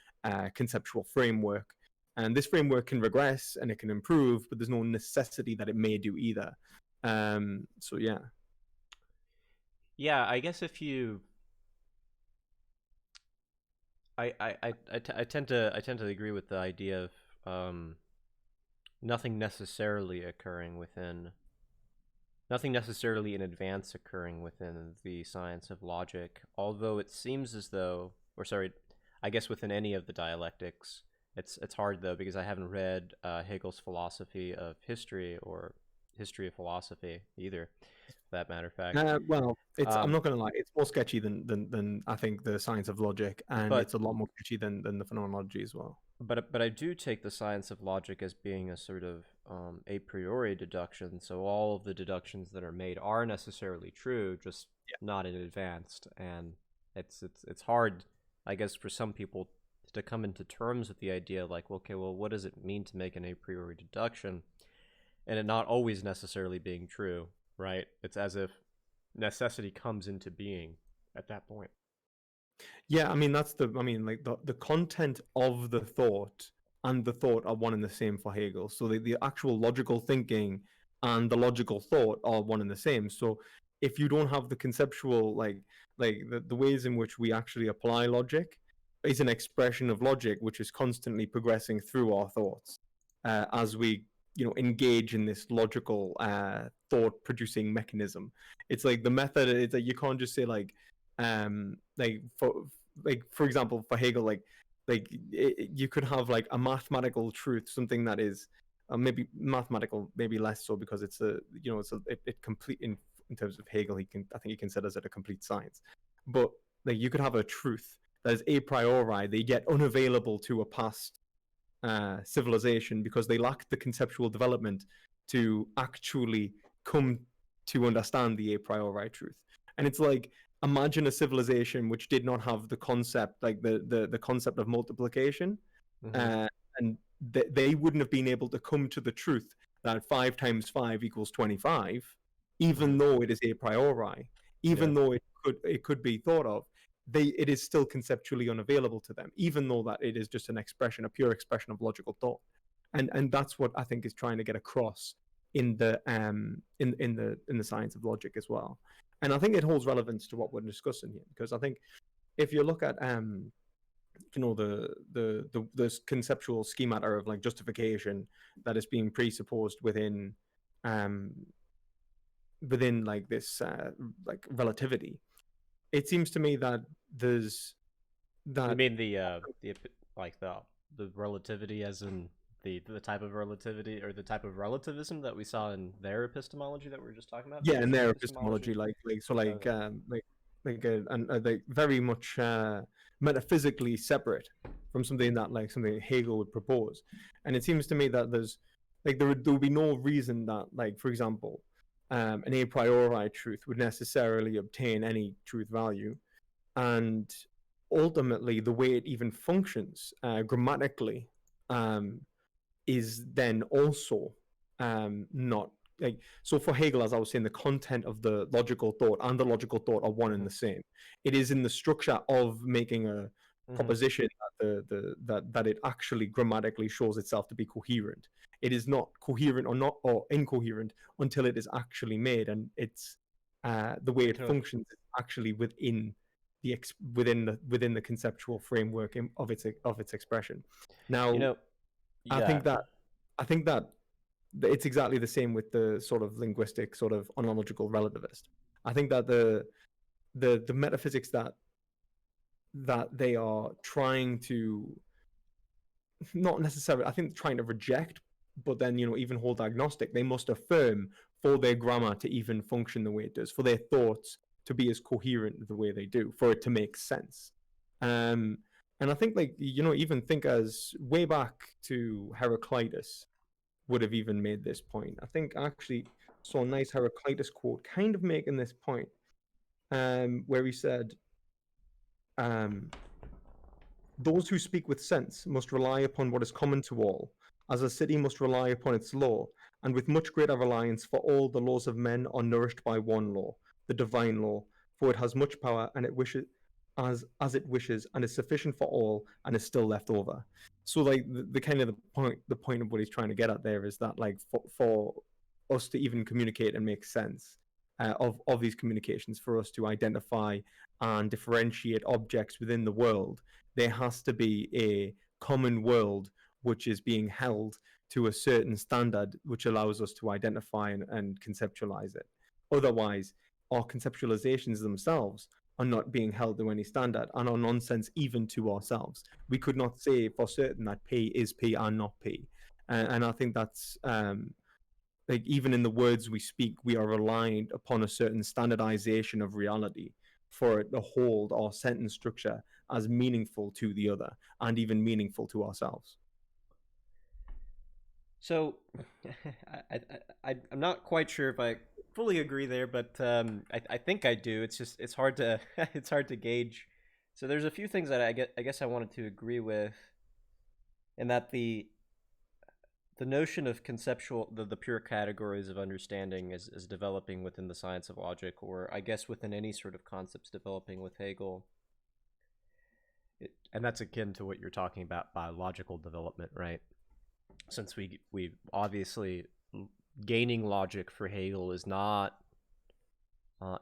Speaker 1: conceptual framework. And this framework can regress and it can improve, but there's no necessity that it may do either. So yeah.
Speaker 2: Yeah, I guess if you, I tend to agree with the idea of nothing necessarily in advance occurring within the science of logic, although it seems as though, I guess within any of the dialectics, it's hard though, because I haven't read Hegel's philosophy of history or history of philosophy either, for that matter of fact.
Speaker 1: Well, I'm not going to lie, it's more sketchy than I think the science of logic, and it's a lot more sketchy than the phenomenology as well.
Speaker 2: But I do take the science of logic as being a sort of a priori deduction, so all of the deductions that are made are necessarily true, just not in advance. And it's hard, I guess, for some people to come into terms with the idea like, okay, well, what does it mean to make an a priori deduction? And it not always necessarily being true, right? It's as if necessity comes into being at that point.
Speaker 1: Yeah, I mean the content of the thought and the thought are one and the same for Hegel. So the actual logical thinking and the logical thought are one and the same. So if you don't have the conceptual like the ways in which we actually apply logic is an expression of logic which is constantly progressing through our thoughts as we engage in this logical thought producing mechanism. It's like the method is that you can't just say for example, for Hegel, you could have like a mathematical truth, something that is maybe mathematical, maybe less so, because it's it complete in terms of Hegel. I think he considers it a complete science. But like you could have a truth that is a priori, they get unavailable to a past civilization because they lack the conceptual development to actually come to understand the a priori truth. And it's like imagine a civilization which did not have the concept, like the concept of multiplication,
Speaker 2: Mm-hmm.
Speaker 1: and they wouldn't have been able to come to the truth that 5 times 5 equals 25, even
Speaker 2: Mm-hmm.
Speaker 1: though it is a priori,
Speaker 2: Yeah.
Speaker 1: even though it could be thought of. It is still conceptually unavailable to them, even though that it is just an expression, a pure expression of logical thought. And that's what I think is trying to get across in the in the science of logic as well. And I think it holds relevance to what we're discussing here, because I think if you look at the conceptual schemata of like justification that is being presupposed within um like this like relativity, it seems to me that there's
Speaker 2: You
Speaker 1: that
Speaker 2: mean the like the relativity, as in the type of relativity or the type of relativism that we saw in their epistemology that we were just talking about, the
Speaker 1: yeah, in
Speaker 2: notion of
Speaker 1: their
Speaker 2: epistemology?
Speaker 1: epistemology, like so
Speaker 2: Okay.
Speaker 1: like very much metaphysically separate from something that like something Hegel would propose. And it seems to me that there's like there would be no reason that, like, for example, an a priori truth would necessarily obtain any truth value. And ultimately the way it even functions grammatically um, is then also not like, so for Hegel, as I was saying, the content of the logical thought and the logical thought are one and
Speaker 2: Mm-hmm.
Speaker 1: the same. It is in the structure of making a
Speaker 2: Mm-hmm.
Speaker 1: proposition that that it actually grammatically shows itself to be coherent. It is not coherent or not or incoherent until it is actually made, and it's the way it
Speaker 2: Until
Speaker 1: functions is actually within within the conceptual framework of its expression.
Speaker 2: you
Speaker 1: Now,
Speaker 2: know,
Speaker 1: I
Speaker 2: yeah.
Speaker 1: think that I think that it's exactly the same with the sort of linguistic sort of ontological relativist. I think that the metaphysics that they are trying to, not necessarily, I think, trying to reject, but then, even hold agnostic, they must affirm for their grammar to even function the way it does, for their thoughts to be as coherent the way they do, for it to make sense. Um, and I think, like, even think as way back to Heraclitus would have even made this point. I think I actually saw a nice Heraclitus quote kind of making this point, where he said, um, those who speak with sense must rely upon what is common to all, as a city must rely upon its law, and with much greater reliance, for all the laws of men are nourished by one law, the divine law, for it has much power, and it wishes as it wishes, and is sufficient for all, and is still left over. So, like, the kind of the point of what he's trying to get at there is that, like, for us to even communicate and make sense of these communications, for us to identify and differentiate objects within the world, there has to be a common world which is being held to a certain standard which allows us to identify and conceptualize it. Otherwise, our conceptualizations themselves are not being held to any standard and are nonsense even to ourselves. We could not say for certain that P is P and not P. And I think that's like, even in the words we speak, we are relying upon a certain standardization of reality for it to hold our sentence structure as meaningful to the other and even meaningful to ourselves.
Speaker 2: So, I'm not quite sure if I fully agree there, but I think I do. It's just it's hard to it's hard to gauge. So there's a few things that I guess I wanted to agree with, in that the notion of conceptual, the pure categories of understanding is developing within the science of logic, or I guess within any sort of concepts developing with Hegel. And that's akin to what you're talking about by logical development, right? Since we obviously, gaining logic for Hegel is not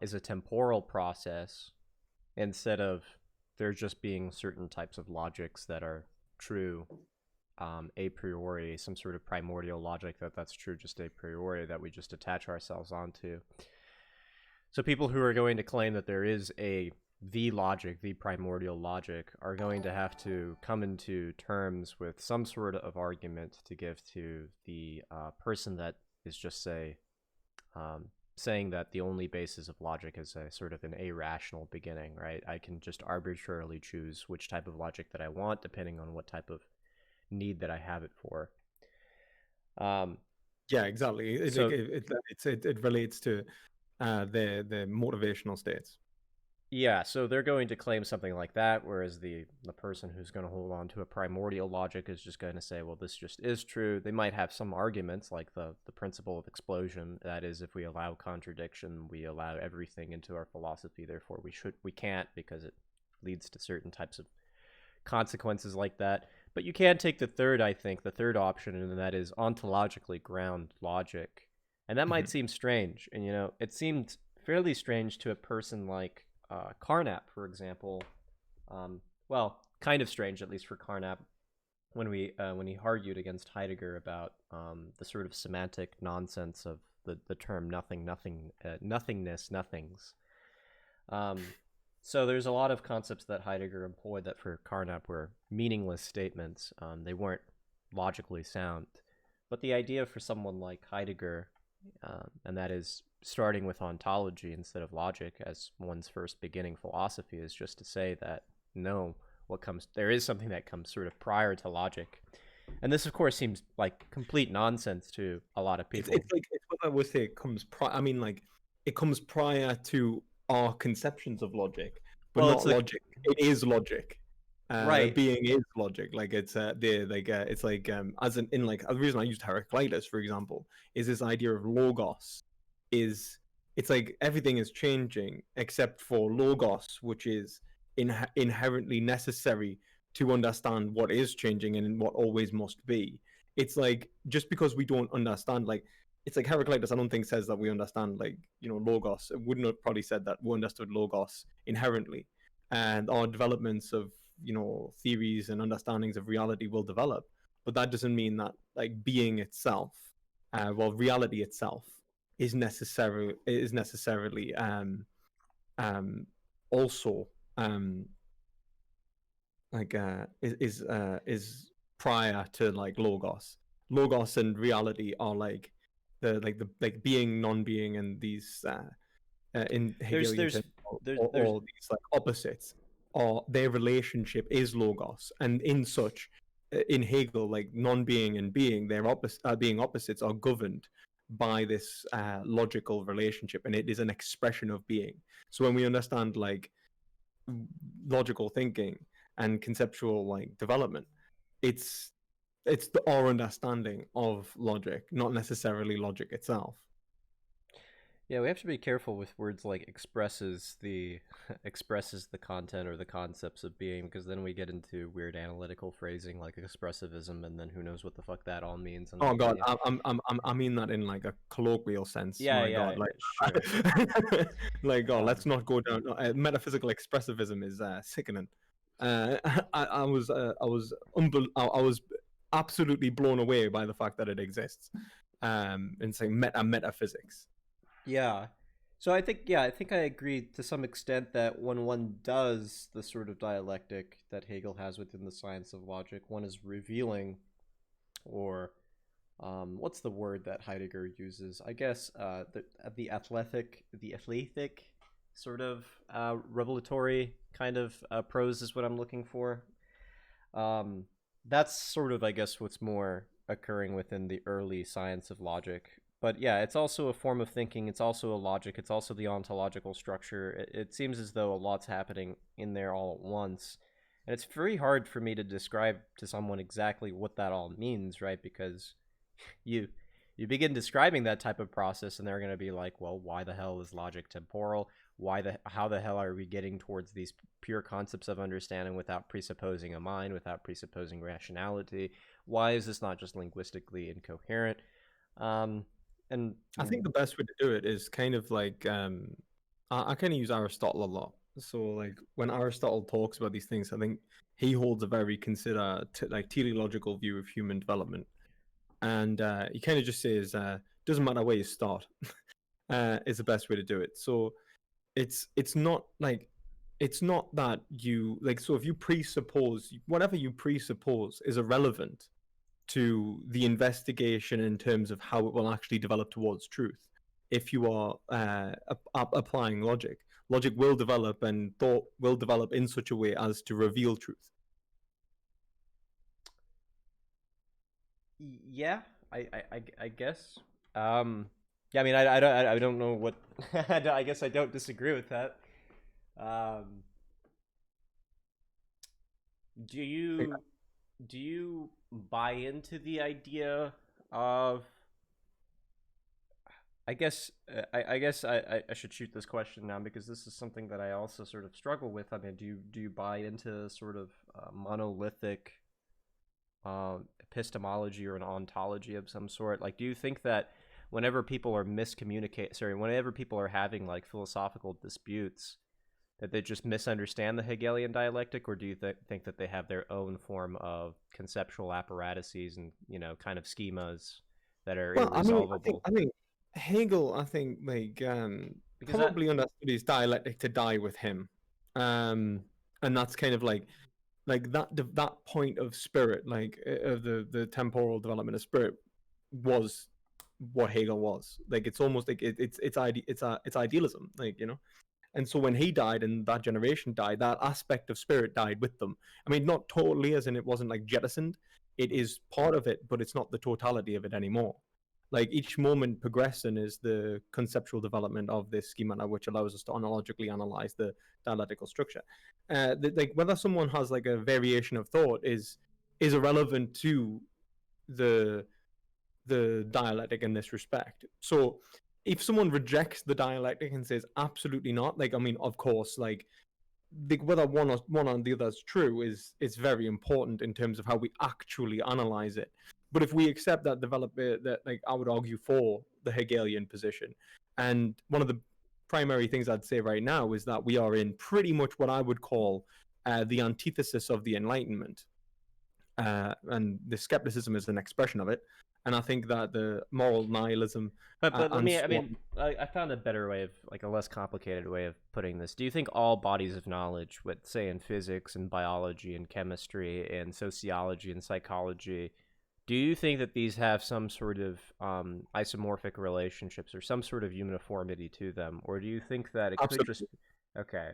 Speaker 2: is a temporal process, instead of there just being certain types of logics that are true a priori, some sort of primordial logic that's true just a priori, that we just attach ourselves onto. So people who are going to claim that there is the logic, the primordial logic, are going to have to come into terms with some sort of argument to give to the person that is just saying that the only basis of logic is a sort of an irrational beginning, right? I can just arbitrarily choose which type of logic that I want depending on what type of need that I have it for.
Speaker 1: Yeah, exactly.
Speaker 2: So
Speaker 1: It relates to the motivational states.
Speaker 2: Yeah, so they're going to claim something like that, whereas the person who's going to hold on to a primordial logic is just going to say, well, this just is true. They might have some arguments, like the principle of explosion. That is, if we allow contradiction, we allow everything into our philosophy. Therefore, we can't, because it leads to certain types of consequences like that. But you can take the third option, and that is ontologically ground logic. And that might seem strange. And, it seemed fairly strange to a person like Carnap, for example. Well, kind of strange, at least for Carnap, when he argued against Heidegger about the sort of semantic nonsense of the term nothingness, nothings. So there's a lot of concepts that Heidegger employed that for Carnap were meaningless statements. They weren't logically sound. But the idea for someone like Heidegger, and that is starting with ontology instead of logic as one's first beginning philosophy, is just to say that no, there is something that comes sort of prior to logic. And this, of course, seems like complete nonsense to a lot of people.
Speaker 1: It's what I would say. It comes prior to our conceptions of logic, but not logic. It is logic.
Speaker 2: Right.
Speaker 1: Being is logic. Like it's it's like as in like the reason I used Heraclitus, for example, is this idea of logos. It's like everything is changing except for logos, which is inherently necessary to understand what is changing and what always must be. It's like, just because we don't understand, like, it's like Heraclitus, I don't think, says that we understand, like, logos. It wouldn't have probably said that we understood logos inherently. And our developments of, theories and understandings of reality will develop. But that doesn't mean that, like, being itself, reality itself is necessarily also is prior to like logos. Logos and reality are like the being, non-being, and these in Hegelian terms, or these like opposites, or their relationship is logos, and in such in Hegel, like non-being and being, being opposites, are governed by this logical relationship, and it is an expression of being. So when we understand like logical thinking and conceptual like development, it's our understanding of logic, not necessarily logic itself.
Speaker 2: Yeah, we have to be careful with words like expresses the content or the concepts of being, because then we get into weird analytical phrasing like expressivism, and then who knows what the fuck that all means.
Speaker 1: Oh God, I mean that in like a colloquial sense.
Speaker 2: Yeah,
Speaker 1: My God, like,
Speaker 2: sure.
Speaker 1: like God, let's not go down. Metaphysical expressivism is sickening. I was absolutely blown away by the fact that it exists. In saying metaphysics.
Speaker 2: Yeah. So I think I agree to some extent that when one does the sort of dialectic that Hegel has within the science of logic, one is revealing, or what's the word that Heidegger uses? I guess the athletic sort of revelatory kind of prose is what I'm looking for. That's sort of, I guess, what's more occurring within the early science of logic. But yeah, it's also a form of thinking. It's also a logic. It's also the ontological structure. It seems as though a lot's happening in there all at once. And it's very hard for me to describe to someone exactly what that all means, right? Because you begin describing that type of process and they're going to be like, well, why the hell is logic temporal? How the hell are we getting towards these pure concepts of understanding without presupposing a mind, without presupposing rationality? Why is this not just linguistically incoherent? And
Speaker 1: I think the best way to do it is kind of like I kind of use Aristotle a lot. So like when Aristotle talks about these things, I think he holds a very teleological view of human development, and he kind of just says doesn't matter where you start is the best way to do it. So it's not that you like, so if you presuppose, whatever you presuppose is irrelevant to the investigation in terms of how it will actually develop towards truth. If you are applying logic will develop, and thought will develop in such a way as to reveal truth.
Speaker 2: Yeah, I guess. Yeah, I mean, I don't know what. I guess I don't disagree with that. Um, do you buy into the idea of I guess I should shoot this question now because this is something that I also sort of struggle with. I mean, do you buy into sort of monolithic epistemology or an ontology of some sort? Like, do you think that whenever people are having like philosophical disputes, that they just misunderstand the Hegelian dialectic, or do you think that they have their own form of conceptual apparatuses and kind of schemas that are
Speaker 1: Well,
Speaker 2: irresolvable?
Speaker 1: I think Hegel, I think, like,
Speaker 2: Because that
Speaker 1: probably understood his dialectic to die with him, um, and that's kind of like that point of spirit, like of the temporal development of spirit, was what Hegel was. Like, it's almost like it's idealism, like, And so when he died and that generation died, that aspect of spirit died with them. I mean, not totally, as in it wasn't like jettisoned. It is part of it, but it's not the totality of it anymore. Like, each moment progressing is the conceptual development of this schema, which allows us to analogically analyze the dialectical structure. Like, whether someone has like a variation of thought is irrelevant to the the dialectic in this respect. So if someone rejects the dialectic and says absolutely not, like, I mean, of course, like, whether one or the other is true is very important in terms of how we actually analyze it. But if we accept that that, like, I would argue for the Hegelian position, and one of the primary things I'd say right now is that we are in pretty much what I would call the antithesis of the Enlightenment, and the skepticism is an expression of it. And I think that the moral nihilism
Speaker 2: But let
Speaker 1: and
Speaker 2: me.
Speaker 1: so
Speaker 2: I mean,
Speaker 1: on.
Speaker 2: I found a better way of like a less complicated way of putting this. Do you think all bodies of knowledge, with say in physics and biology and chemistry and sociology and psychology, do you think that these have some sort of isomorphic relationships or some sort of uniformity to them, or do you think that it could just
Speaker 1: Absolutely.
Speaker 2: okay?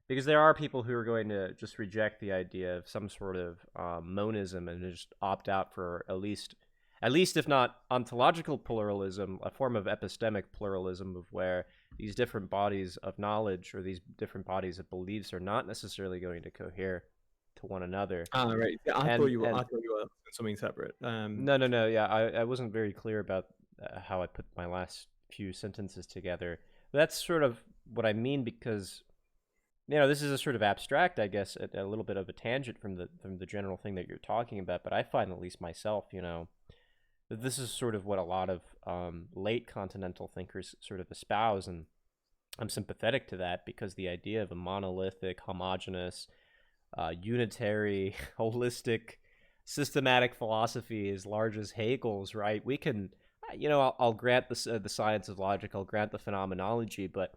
Speaker 2: Because there are people who are going to just reject the idea of some sort of monism and just opt out for at least if not ontological pluralism, a form of epistemic pluralism of where these different bodies of knowledge or these different bodies of beliefs are not necessarily going to cohere to one another.
Speaker 1: Ah, right. Yeah, I
Speaker 2: And
Speaker 1: thought you were something separate.
Speaker 2: no, no, no, yeah, I wasn't very clear about how I put my last few sentences together. That's sort of what I mean because this is a sort of abstract, I guess, a little bit of a tangent from the general thing that you're talking about. But I find, at least myself, that this is sort of what a lot of late continental thinkers sort of espouse, and I'm sympathetic to that because the idea of a monolithic, homogeneous, unitary, holistic, systematic philosophy as large as Hegel's, right? We can, I'll grant the science of logic, I'll grant the phenomenology, but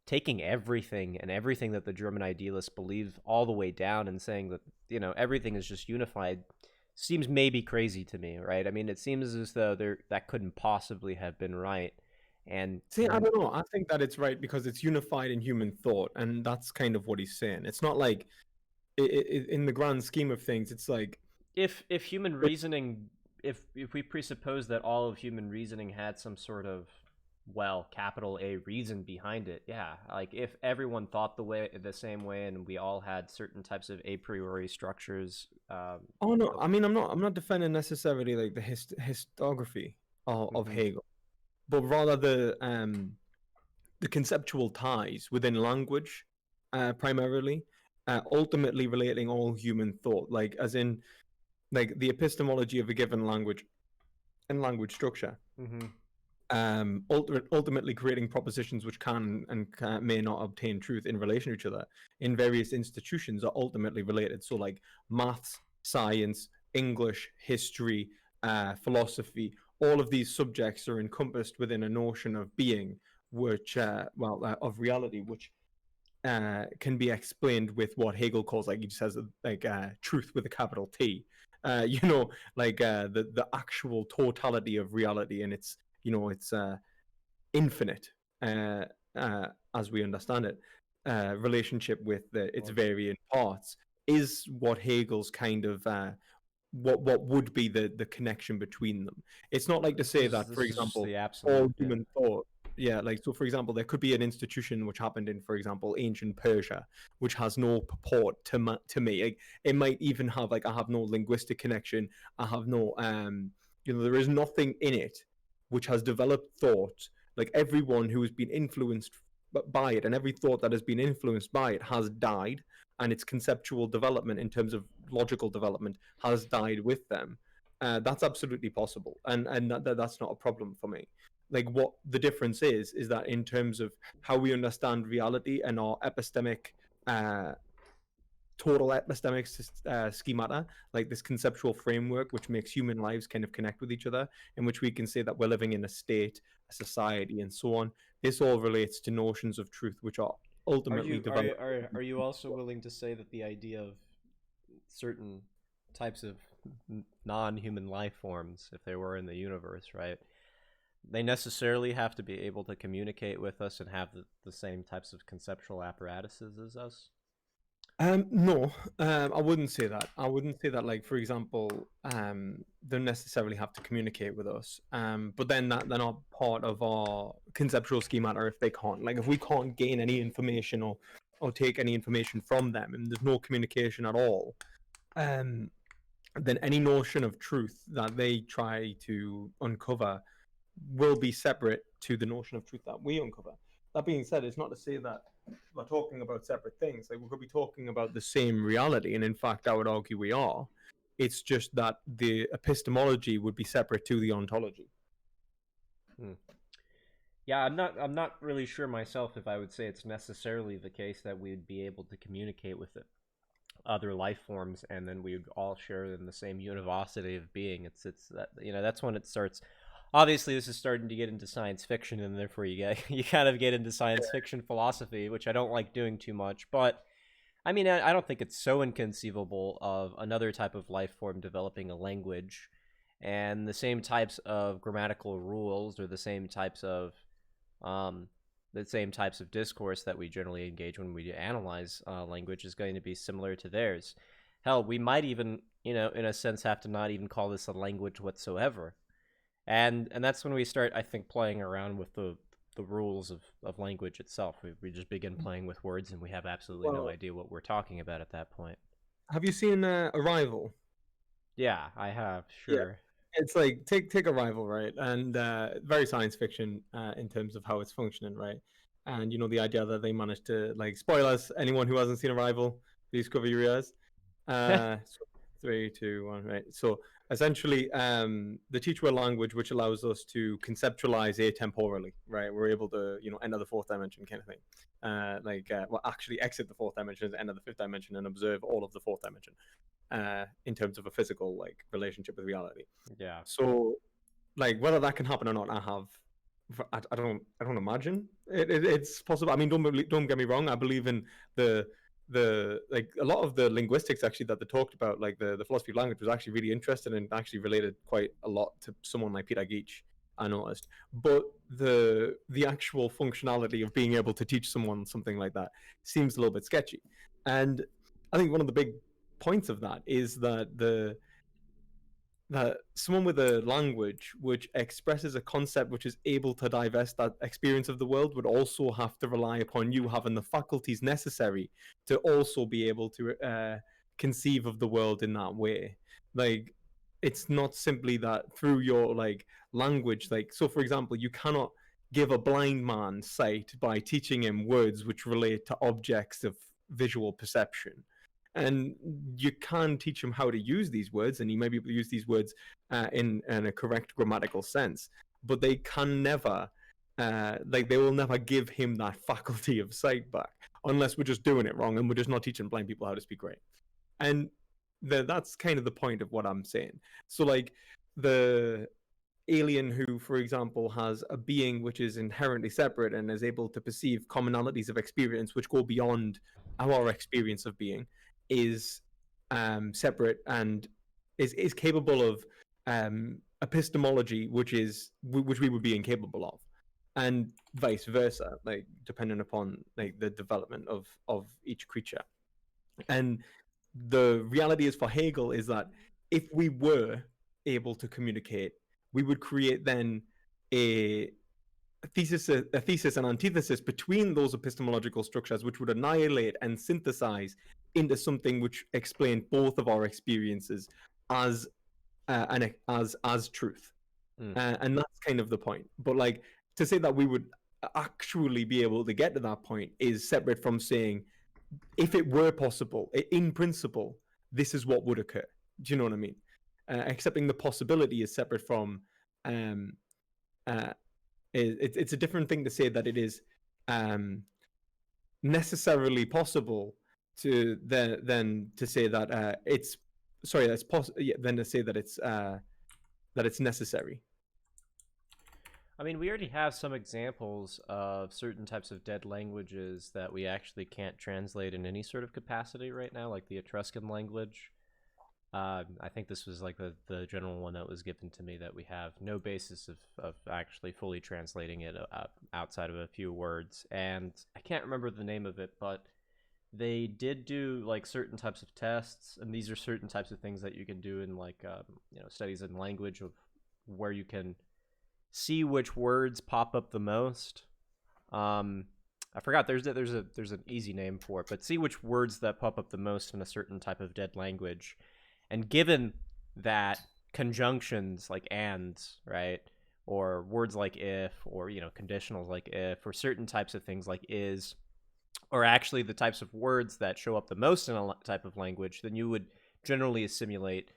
Speaker 2: taking everything and everything that the German idealists believe all the way down and saying that everything is just unified seems maybe crazy to me, right? I mean, it seems as though that couldn't possibly have been right. And
Speaker 1: See, I don't know. I think that it's right because it's unified in human thought, and that's kind of what he's saying. It's not like in the grand scheme of things, it's like
Speaker 2: if human reasoning, if we presuppose that all of human reasoning had some sort of capital A reason behind it, yeah, like if everyone thought the same way and we all had certain types of a priori structures.
Speaker 1: oh no, I mean, I'm not defending necessarily like the historiography of
Speaker 2: Mhm.
Speaker 1: Hegel, but rather the conceptual ties within language, primarily, ultimately relating all human thought, like as in like the epistemology of a given language and language structure,
Speaker 2: Mhm.
Speaker 1: ultimately creating propositions which may not obtain truth in relation to each other in various institutions are ultimately related. So like maths, science, English, history, philosophy, all of these subjects are encompassed within a notion of being, which of reality, which can be explained with what Hegel calls, like, he just says, like, truth with a capital T. Like, the actual totality of reality, and it's infinite, uh, as we understand it. Relationship with its
Speaker 2: Well,
Speaker 1: varying parts is what Hegel's kind of what would be the connection between them. It's not like to
Speaker 2: this
Speaker 1: say
Speaker 2: is
Speaker 1: that, for
Speaker 2: this is just
Speaker 1: example,
Speaker 2: the
Speaker 1: all
Speaker 2: absolute, yeah.
Speaker 1: human thought Yeah, like, so for example, there could be an institution which happened in, for example, ancient Persia, which has no purport to me. Like, it might even have, like, I have no linguistic connection. I have no there is nothing in it which has developed thought. Like, everyone who has been influenced by it, and every thought that has been influenced by it has died, and its conceptual development in terms of logical development has died with them. That's absolutely possible, and that's not a problem for me. Like, what the difference is that in terms of how we understand reality and our epistemic total epistemic schemata, like this conceptual framework which makes human lives kind of connect with each other, in which we can say that we're living in a state, a society, and so on. This all relates to notions of truth which are
Speaker 2: Are
Speaker 1: ultimately
Speaker 2: you
Speaker 1: developed.
Speaker 2: are you also willing to say that the idea of certain types of non-human life forms, if they were in the universe, right? They necessarily have to be able to communicate with us and have the same types of conceptual apparatuses as us?
Speaker 1: No, I wouldn't say that. I wouldn't say that, like, for example, they don't necessarily have to communicate with us. But then that they're not part of our conceptual schemata if they can't. Like, if we can't gain any information or take any information from them, and there's no communication at all, then any notion of truth that they try to uncover will be separate to the notion of truth that we uncover. That being said, it's not to say that we're talking about separate things. Like, we could be talking about the same reality, and in fact, I would argue we are. It's just that the epistemology would be separate to the ontology.
Speaker 2: Hmm. Yeah, I'm not really sure myself if I would say it's necessarily the case that we'd be able to communicate with it, other life forms, and then we would all share in the same univocity of being. It's that, that's when it starts. Obviously, this is starting to get into science fiction, and therefore you kind of get into science fiction philosophy, which I don't like doing too much. But I mean, I don't think it's so inconceivable of another type of life form developing a language, and the same types of grammatical rules or um, the same types of discourse that we generally engage when we analyze language is going to be similar to theirs. Hell, we might even, in a sense, have to not even call this a language whatsoever. And that's when we start, I think, playing around with the rules of language itself. We just begin playing with words, and we have absolutely no
Speaker 1: Well,
Speaker 2: idea what we're talking about at that point.
Speaker 1: have you seen Arrival?
Speaker 2: Yeah, I have,
Speaker 1: Yeah,
Speaker 2: sure.
Speaker 1: it's like, take Arrival, right? And very science fiction in terms of how it's functioning, right? And the idea that they managed to, like, spoilers, anyone who hasn't seen Arrival, please cover your ears. So 3, 2, 1, right? So essentially, they teach a language which allows us to conceptualize atemporally, right? We're able to, enter the fourth dimension, kind of thing. Well, actually exit the fourth dimension, enter the fifth dimension, and observe all of the fourth dimension in terms of a physical, like, relationship with reality.
Speaker 2: Yeah.
Speaker 1: So, like, whether that can happen or not, I don't imagine it's possible. I mean, don't get me wrong. I believe in the like, a lot of the linguistics actually that they talked about, like the philosophy of language, was actually really interesting and actually related quite a lot to someone like Peter Geach, I noticed. But the actual functionality of being able to teach someone something like that seems a little bit sketchy. And I think one of the big points of that is that someone with a language which expresses a concept which is able to divest that experience of the world would also have to rely upon you having the faculties necessary to also be able to conceive of the world in that way. Like, it's not simply that through your, like, language. Like, so for example, you cannot give a blind man sight by teaching him words which relate to objects of visual perception. And you can teach him how to use these words, and he may be able to use these words in a correct grammatical sense, but they can never they will never give him that faculty of sight back, unless we're just doing it wrong and we're just not teaching blind people how to speak right. And that's kind of the point of what I'm saying. So, like, the alien who, for example, has a being which is inherently separate and is able to perceive commonalities of experience which go beyond our experience of being, is separate and is capable of epistemology which we would be incapable of, and vice versa, like, depending upon, like, the development of each creature. And the reality is, for Hegel, is that if we were able to communicate, we would create then a thesis and antithesis between those epistemological structures, which would annihilate and synthesize into something which explained both of our experiences as as truth. And that's kind of the point. But like, to say that we would actually be able to get to that point is separate from saying, if it were possible, in principle, this is what would occur. Do you know what I mean? Accepting the possibility is separate from. It's a different thing to say that it is necessarily possible to than to say that it's sorry that's than to say that it's necessary.
Speaker 2: I mean, we already have some examples of certain types of dead languages that we actually can't translate in any sort of capacity right now, like the Etruscan language. I think this was like the general one that was given to me, that we have no basis of actually fully translating it outside of a few words. And I can't remember the name of it, but they did do like certain types of tests, and these are certain types of things that you can do in like studies in language, of where you can see which words pop up the most. I forgot there's an easy name for it, but see which words that pop up the most in a certain type of dead language. And given that conjunctions like ands, right, or words like if, or conditionals like if, or certain types of things like is, are actually the types of words that show up the most in a type of language, then you would generally assimilate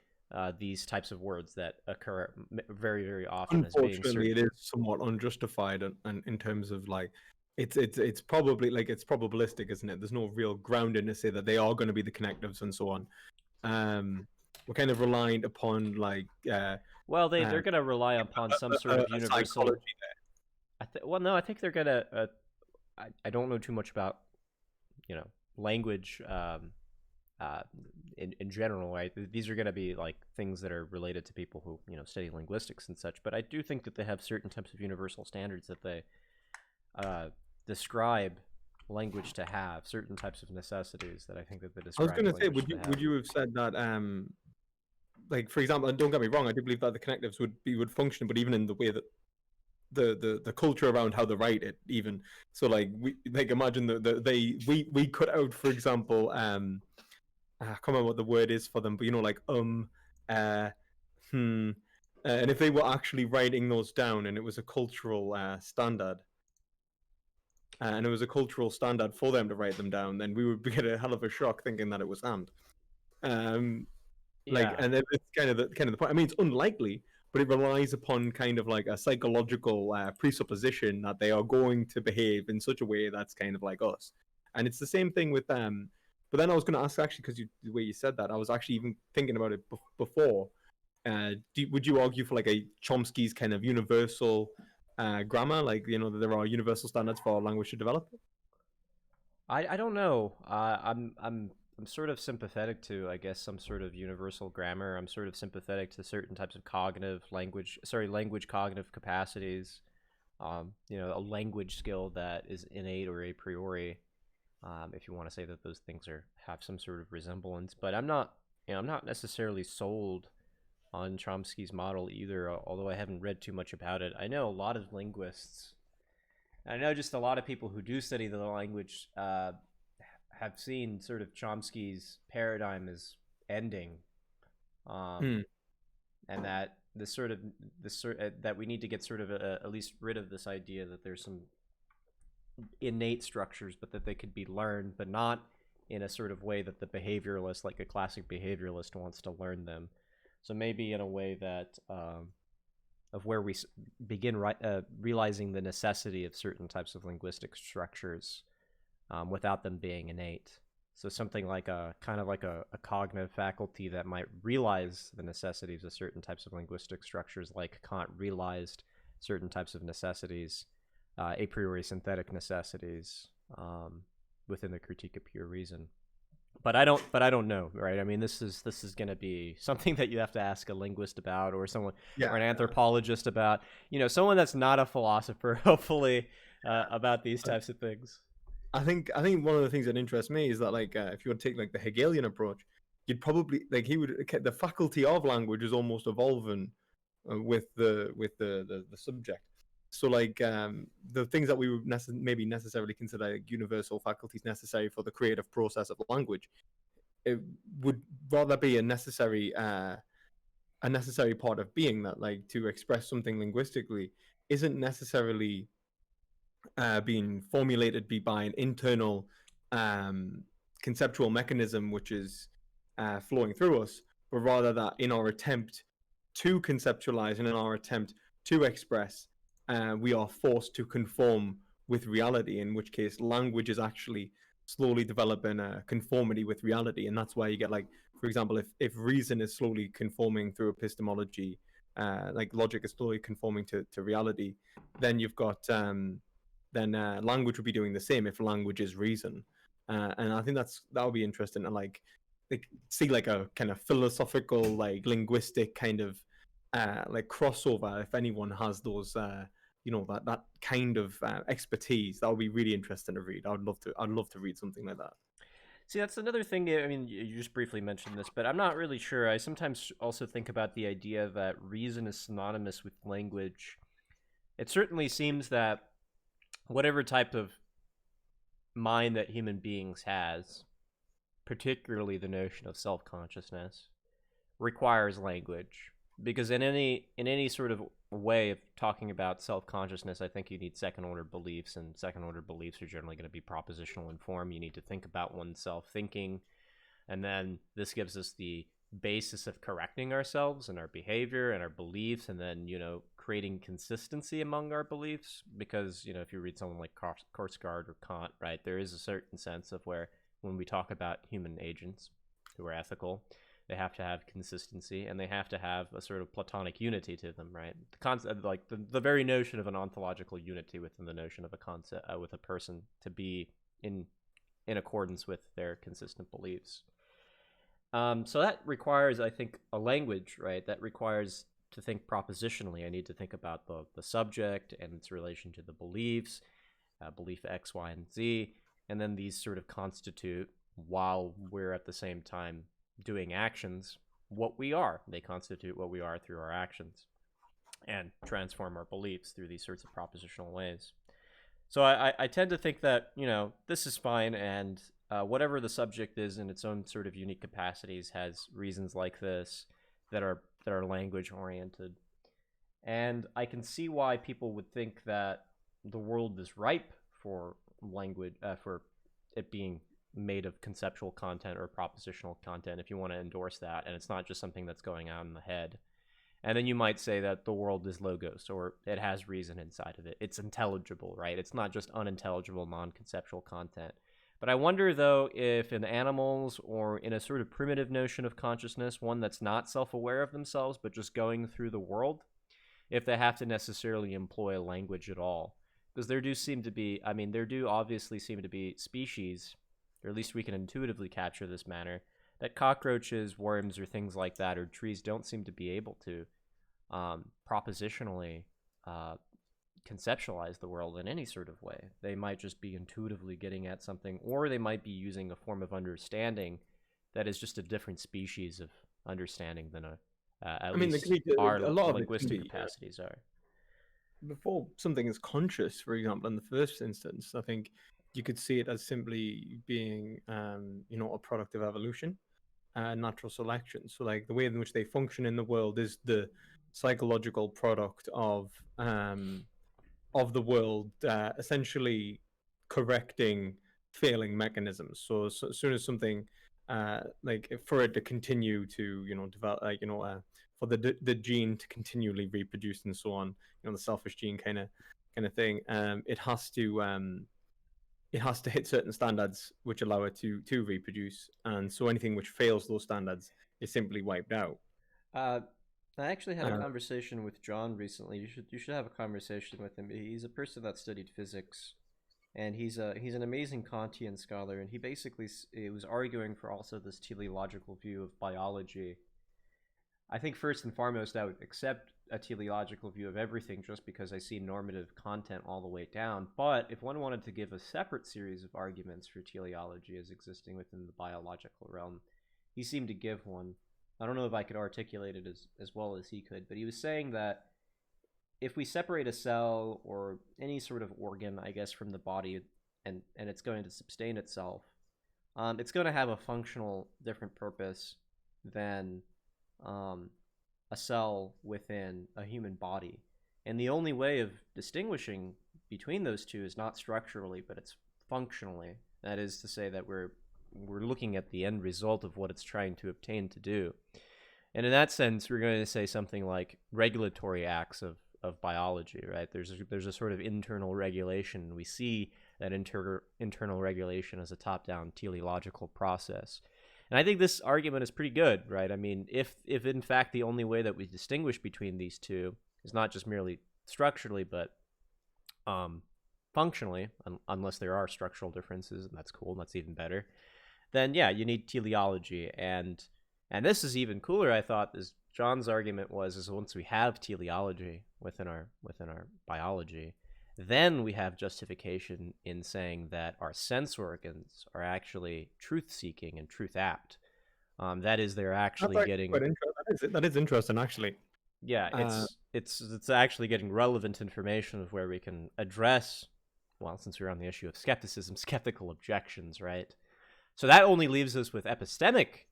Speaker 2: these types of words that occur very, very often as being certain.
Speaker 1: Unfortunately, it is somewhat unjustified, and in terms of like, it's probably like, it's probabilistic, isn't it? There's no real grounding to say that they are going to be the connectives and so on. We're kind of relying upon like
Speaker 2: well, they're going to rely upon some sort of universal. I think they're going to. I don't know too much about language in general, right? These are going to be like things that are related to people who study linguistics and such. But I do think that they have certain types of universal standards that they describe language to have, certain types of necessities that I think that they describe.
Speaker 1: I was going to say, would you have said that like, for example, and don't get me wrong, I do believe that the connectives would function, but even in the way that the culture around how they write it, even so, like imagine we cut out, for example, I can't remember what the word is for them, but like and if they were actually writing those down, and it was a cultural standard. And it was a cultural standard for them to write them down, then we would get a hell of a shock thinking that it was and. And it's kind of the point. I mean, it's unlikely, but it relies upon kind of like a psychological presupposition that they are going to behave in such a way that's kind of like us. And it's the same thing with them. But then I was going to ask, actually, because the way you said that, I was actually even thinking about it before. Would you argue for like a Chomsky's kind of universal grammar, like that there are universal standards for language to develop?
Speaker 2: I don't know. I'm sort of sympathetic to, I guess, some sort of universal grammar. I'm sort of sympathetic to certain types of language cognitive capacities. A language skill that is innate or a priori, if you want to say that those things have some sort of resemblance. But I'm not necessarily sold on Chomsky's model either, although I haven't read too much about it. I know a lot of linguists, I know just a lot of people who do study the language have seen sort of Chomsky's paradigm as ending, and that that we need to get sort of at least rid of this idea that there's some innate structures, but that they could be learned, but not in a sort of way that the behavioralist, like a classic behavioralist, wants to learn them. So maybe in a way that of where we begin realizing the necessity of certain types of linguistic structures without them being innate. So something like a cognitive faculty that might realize the necessities of certain types of linguistic structures, like Kant realized certain types of necessities, a priori synthetic necessities, within the Critique of Pure Reason. But I don't know, right? I mean, this is going to be something that you have to ask a linguist about, or someone, or an anthropologist about, someone that's not a philosopher, hopefully, about these types of things.
Speaker 1: I think one of the things that interests me is that, like, if you would take like the Hegelian approach, you'd probably the faculty of language is almost evolving with the subject. So like the things that we would maybe necessarily consider like universal faculties necessary for the creative process of language, it would rather be a necessary part of being, that like to express something linguistically isn't necessarily being formulated by an internal conceptual mechanism which is flowing through us, but rather that in our attempt to conceptualize and in our attempt to express, we are forced to conform with reality, in which case language is actually slowly developing a conformity with reality. And that's why you get, like, for example, if reason is slowly conforming through epistemology, like logic is slowly conforming to reality, then you've got then language would be doing the same if language is reason. And I think that would be interesting to like see like a kind of philosophical, like linguistic kind of like crossover. If anyone has those that kind of expertise, that would be really interesting to read. I'd love to read something like that.
Speaker 2: See, that's another thing. I mean, you just briefly mentioned this, but I'm not really sure. I sometimes also think about the idea that reason is synonymous with language. It certainly seems that whatever type of mind that human beings has, particularly the notion of self-consciousness, requires language. Because in any sort of way of talking about self-consciousness, I think you need second-order beliefs, and second-order beliefs are generally going to be propositional in form. You need to think about oneself thinking, and then this gives us the basis of correcting ourselves and our behavior and our beliefs, and then, creating consistency among our beliefs. Because, if you read someone like Kierkegaard or Kant, right, there is a certain sense of where when we talk about human agents who are ethical, they have to have consistency, and they have to have a sort of Platonic unity to them, right? The concept, like the very notion of an ontological unity within the notion of a concept with a person to be in accordance with their consistent beliefs. So that requires, I think, a language, right? That requires to think propositionally. I need to think about the subject and its relation to the beliefs, belief X, Y, and Z, and then these sort of constitute, while we're at the same time doing actions, what we are. They constitute what we are through our actions and transform our beliefs through these sorts of propositional ways. So I tend to think that, this is fine, and whatever the subject is in its own sort of unique capacities has reasons like this that are language oriented. And I can see why people would think that the world is ripe for language, for it being made of conceptual content or propositional content, if you want to endorse that, and it's not just something that's going on in the head. And then you might say that the world is logos, or it has reason inside of it. It's intelligible, right? It's not just unintelligible, non-conceptual content. But I wonder, though, if in animals or in a sort of primitive notion of consciousness, one that's not self-aware of themselves but just going through the world, if they have to necessarily employ a language at all. Because there do obviously seem to be species, or at least we can intuitively capture this manner, that cockroaches, worms, or things like that, or trees don't seem to be able to propositionally conceptualize the world in any sort of way. They might just be intuitively getting at something, or they might be using a form of understanding that is just a different species of understanding than our linguistic capacities are.
Speaker 1: Before something is conscious, for example, in the first instance, I think you could see it as simply being, a product of evolution, natural selection. So, like, the way in which they function in the world is the psychological product of the world essentially correcting failing mechanisms. So as soon as something like for it to continue to develop, for the gene to continually reproduce and so on, the selfish gene kind of thing, it has to hit certain standards which allow it to reproduce, and so anything which fails those standards is simply wiped out.
Speaker 2: I actually had a conversation with John recently. You should have a conversation with him. He's a person that studied physics, and he's an amazing Kantian scholar. And he was arguing for also this teleological view of biology. I think first and foremost, I would accept a teleological view of everything just because I see normative content all the way down. But if one wanted to give a separate series of arguments for teleology as existing within the biological realm, he seemed to give one. I don't know if I could articulate it as well as he could, but he was saying that if we separate a cell or any sort of organ, I guess, from the body, and it's going to sustain itself, it's going to have a functional different purpose than a cell within a human body. And the only way of distinguishing between those two is not structurally, but it's functionally. That is to say that we're looking at the end result of what it's trying to obtain to do. And in that sense, we're going to say something like regulatory acts of biology, right? There's a sort of internal regulation. We see that internal regulation as a top-down teleological process. And I think this argument is pretty good, right? I mean, if in fact the only way that we distinguish between these two is not just merely structurally, but functionally, unless there are structural differences, and that's cool, and that's even better, then yeah, you need teleology. And this is even cooler, I thought, as John's argument is once we have teleology within our biology, then we have justification in saying that our sense organs are actually truth-seeking and truth-apt. That is, they're actually getting...
Speaker 1: That is interesting, actually.
Speaker 2: Yeah, it's actually getting relevant information of where we can address, well, since we're on the issue of skepticism, skeptical objections, right? So that only leaves us with epistemic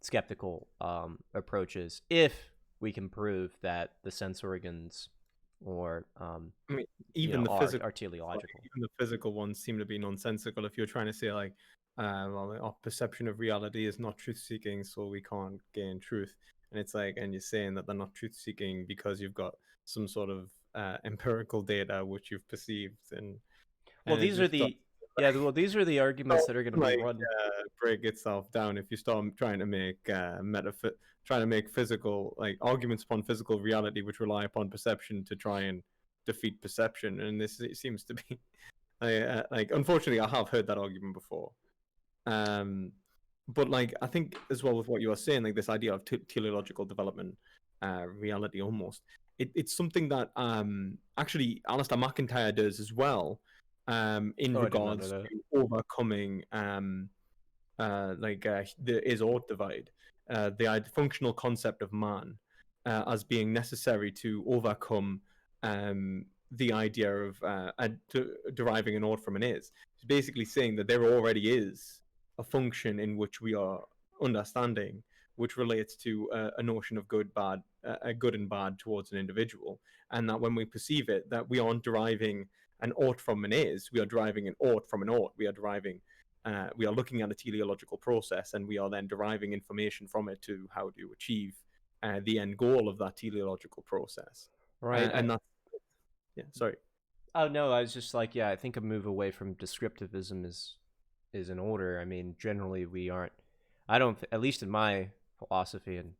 Speaker 2: skeptical approaches if we can prove that the sense organs or
Speaker 1: even the physical
Speaker 2: are teleological.
Speaker 1: Even the physical ones seem to be nonsensical. If you're trying to say like, well, our perception of reality is not truth-seeking, so we can't gain truth. And it's like, and you're saying that they're not truth-seeking because you've got some sort of empirical data which you've perceived. And
Speaker 2: well, these are the these are the arguments that are going to be run.
Speaker 1: Break itself down if you start trying to make physical, like, arguments upon physical reality which rely upon perception to try and defeat perception. And this seems to be like, unfortunately, I have heard that argument before. But like, I think as well with what you are saying, like this idea of teleological development, reality almost, it's something that actually Alistair McIntyre does as well, in regards to overcoming the is-ought divide, the functional concept of man as being necessary to overcome the idea of deriving an ought from an is. It's basically saying that there already is a function in which we are understanding, which relates to a notion of good and bad towards an individual, and that when we perceive it, that we aren't deriving an ought from an is, we are deriving an ought from an ought. We are looking at a teleological process, and we are then deriving information from it to how to achieve the end goal of that teleological process.
Speaker 2: Right.
Speaker 1: And that's, yeah, sorry.
Speaker 2: Oh no, I was just like, yeah, I think a move away from descriptivism is in order. I mean, generally we aren't. I don't, at least in my philosophy, and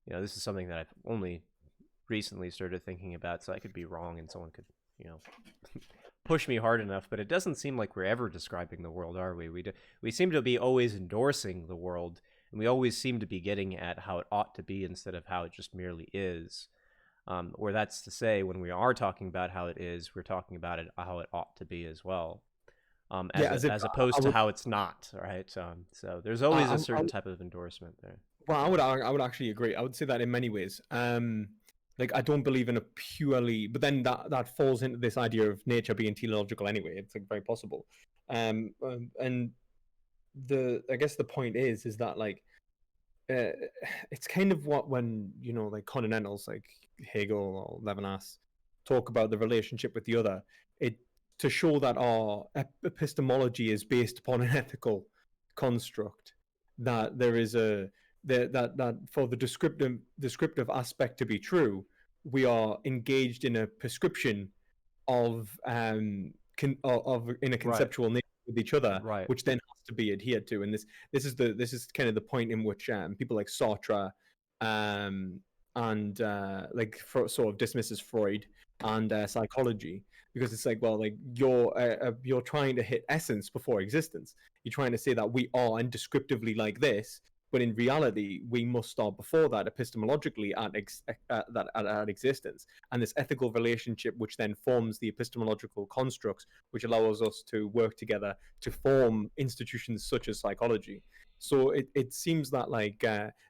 Speaker 2: this is something that I've only recently started thinking about, so I could be wrong, and someone could, push me hard enough. But it doesn't seem like we're ever describing the world, are we? We seem to be always endorsing the world, and we always seem to be getting at how it ought to be instead of how it just merely is. Or that's to say, when we are talking about how it is, we're talking about it how it ought to be as well. As opposed to how it's not, right? So there's always a certain type of endorsement there.
Speaker 1: Well, I would actually agree. I would say that in many ways. Like, I don't believe in a purely, but then that falls into this idea of nature being teleological anyway. It's like very possible. And I guess the point is that like, it's kind of what when like continentals like Hegel or Levinas talk about the relationship with the other, to show that our epistemology is based upon an ethical construct, that there is that for the descriptive aspect to be true, we are engaged in a prescription of in a conceptual nature with each other,
Speaker 2: right,
Speaker 1: which then has to be adhered to. And this is kind of the point in which people like Sartre and sort of dismisses Freud and psychology, because it's like, well, like you're trying to hit essence before existence. You're trying to say that we are indescriptively like this, but in reality, we must start before that epistemologically at existence, and this ethical relationship, which then forms the epistemological constructs, which allows us to work together to form institutions such as psychology. So it seems that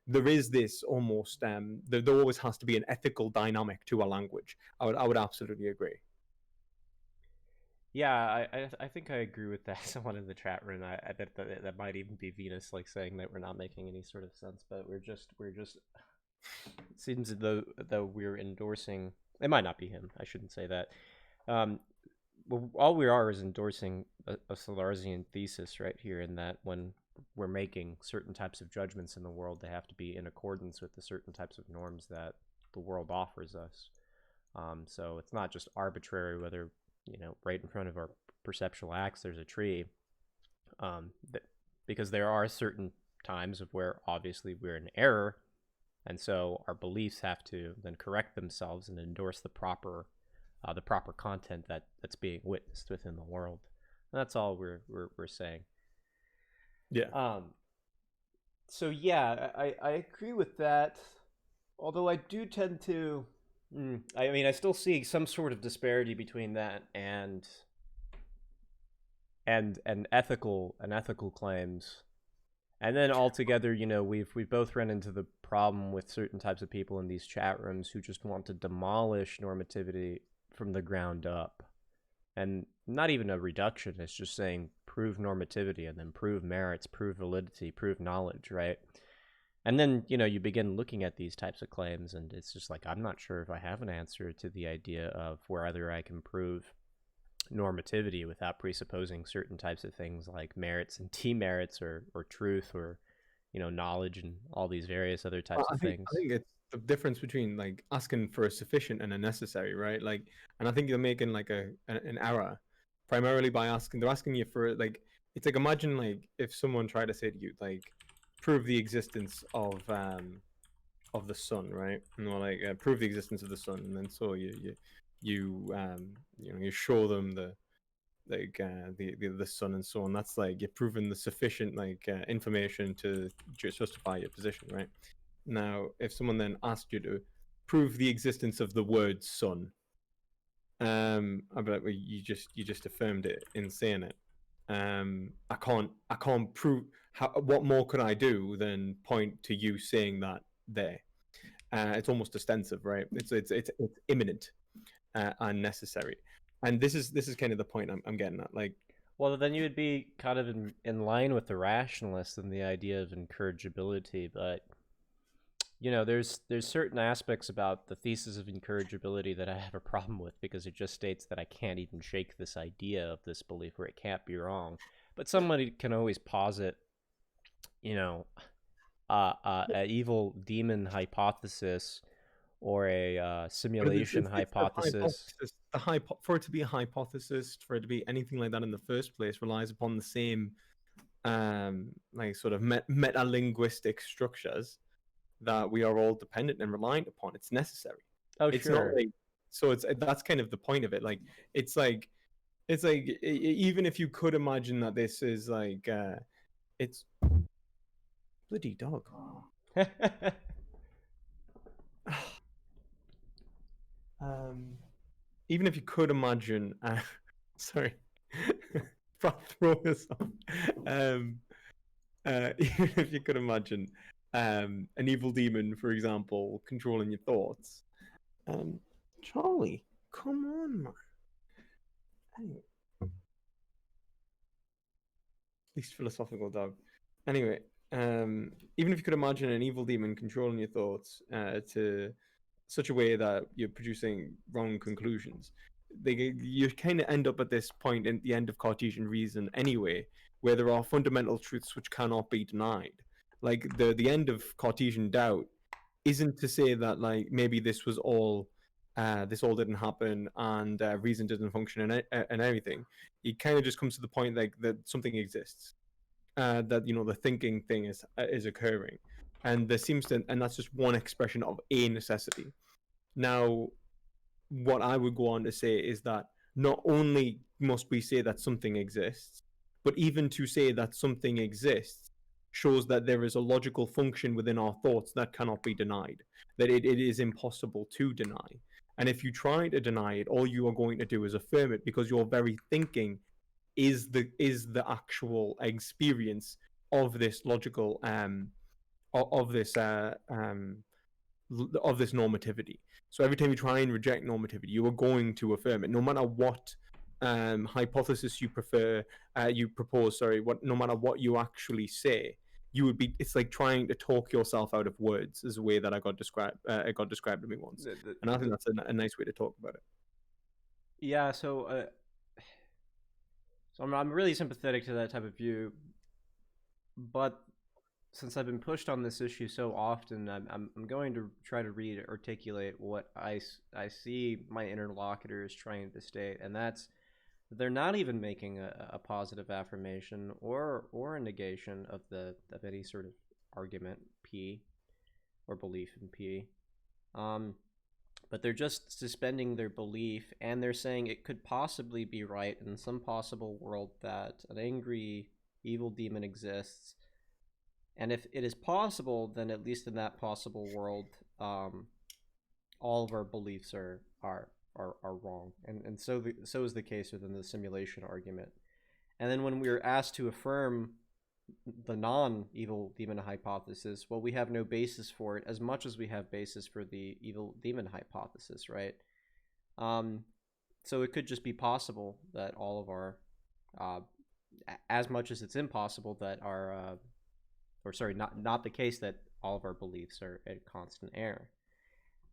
Speaker 1: there is this almost there always has to be an ethical dynamic to a language. I would absolutely agree.
Speaker 2: Yeah, I think I agree with that. Someone in the chat room, I bet that might even be Venus, like saying that we're not making any sort of sense, but we're just it seems as though we're endorsing. It might not be him. I shouldn't say that. Well, all we are is endorsing a Salarzian thesis right here, in that when we're making certain types of judgments in the world, they have to be in accordance with the certain types of norms that the world offers us. So it's not just arbitrary whether, right in front of our perceptual acts there's a tree, because there are certain times of where obviously we're in error, and so our beliefs have to then correct themselves and endorse the proper content that's being witnessed within the world. And that's all we're saying.
Speaker 1: Yeah.
Speaker 2: So yeah, I agree with that. Although I do tend to, I mean, I still see some sort of disparity between that and ethical claims. And then altogether, we've both run into the problem with certain types of people in these chat rooms who just want to demolish normativity from the ground up. And not even a reduction, it's just saying prove normativity and then prove merits, prove validity, prove knowledge, right? And then, you begin looking at these types of claims, and it's just like, I'm not sure if I have an answer to the idea of whether I can prove normativity without presupposing certain types of things like merits and demerits, or truth, or, knowledge, and all these various other types of things.
Speaker 1: I think it's the difference between asking for a sufficient and a necessary, right? And I think you're making an error primarily by they're asking you for it's like, imagine if someone tried to say to you prove the existence of the sun, right? And they're prove the existence of the sun, and then so you show them the sun and so on. That's you're proving the sufficient information to justify your position, right? Now, if someone then asked you to prove the existence of the word sun, I'd be like, well, you just affirmed it in saying it. I can't prove what more could I do than point to you saying that there. It's almost ostensive, right? It's imminent and necessary. And this is kind of the point I'm getting at.
Speaker 2: Well, then you would be kind of in line with the rationalist and the idea of incorrigibility, but there's certain aspects about the thesis of incorrigibility that I have a problem with, because it just states that I can't even shake this idea of this belief, where it can't be wrong. But somebody can always posit, an evil demon hypothesis, or a simulation hypothesis.
Speaker 1: For it to be a hypothesis, for it to be anything like that in the first place, relies upon the same sort of meta-linguistic structures that we are all dependent and reliant upon. It's necessary.
Speaker 2: Oh,
Speaker 1: it's
Speaker 2: sure.
Speaker 1: Not that's kind of the point of it. It's like even if you could imagine that this is it's bloody dog. Even if you could imagine, sorry, throw this off. Even if you could imagine an evil demon, for example, controlling your thoughts. Charlie, come on, man. Anyway. Least philosophical dog. Anyway, even if you could imagine an evil demon controlling your thoughts to such a way that you're producing wrong conclusions, you kind of end up at this point in the end of Cartesian reason anyway, where there are fundamental truths which cannot be denied. The end of Cartesian doubt isn't to say that maybe this all didn't happen and reason didn't function and everything. It kind of just comes to the point that something exists, that the thinking thing is occurring, and there seems to, and that's just one expression of a necessity. Now, what I would go on to say is that not only must we say that something exists, but even to say that something exists shows that there is a logical function within our thoughts that cannot be denied, that it is impossible to deny. And if you try to deny it, all you are going to do is affirm it, because your very thinking is the actual experience of this logical of this of this normativity. So every time you try and reject normativity, you are going to affirm it, no matter what hypothesis you propose. No matter what you actually say, you would be. It's like trying to talk yourself out of words, is a way that I got described. It got described to me once, and I think that's a nice way to talk about it.
Speaker 2: Yeah. So I'm really sympathetic to that type of view, but since I've been pushed on this issue so often, I'm going to try to articulate what I see my interlocutors trying to state, and that's they're not even making a positive affirmation or a negation of any sort of argument P or belief in P, but they're just suspending their belief, and they're saying it could possibly be right in some possible world that an angry evil demon exists. And if it is possible, then at least in that possible world, all of our beliefs are wrong, and so is the case within the simulation argument. And then when we're asked to affirm the non-evil demon hypothesis, well, we have no basis for it as much as we have basis for the evil demon hypothesis, right? So it could just be possible that all of our, as much as it's impossible that our not the case that all of our beliefs are at constant error.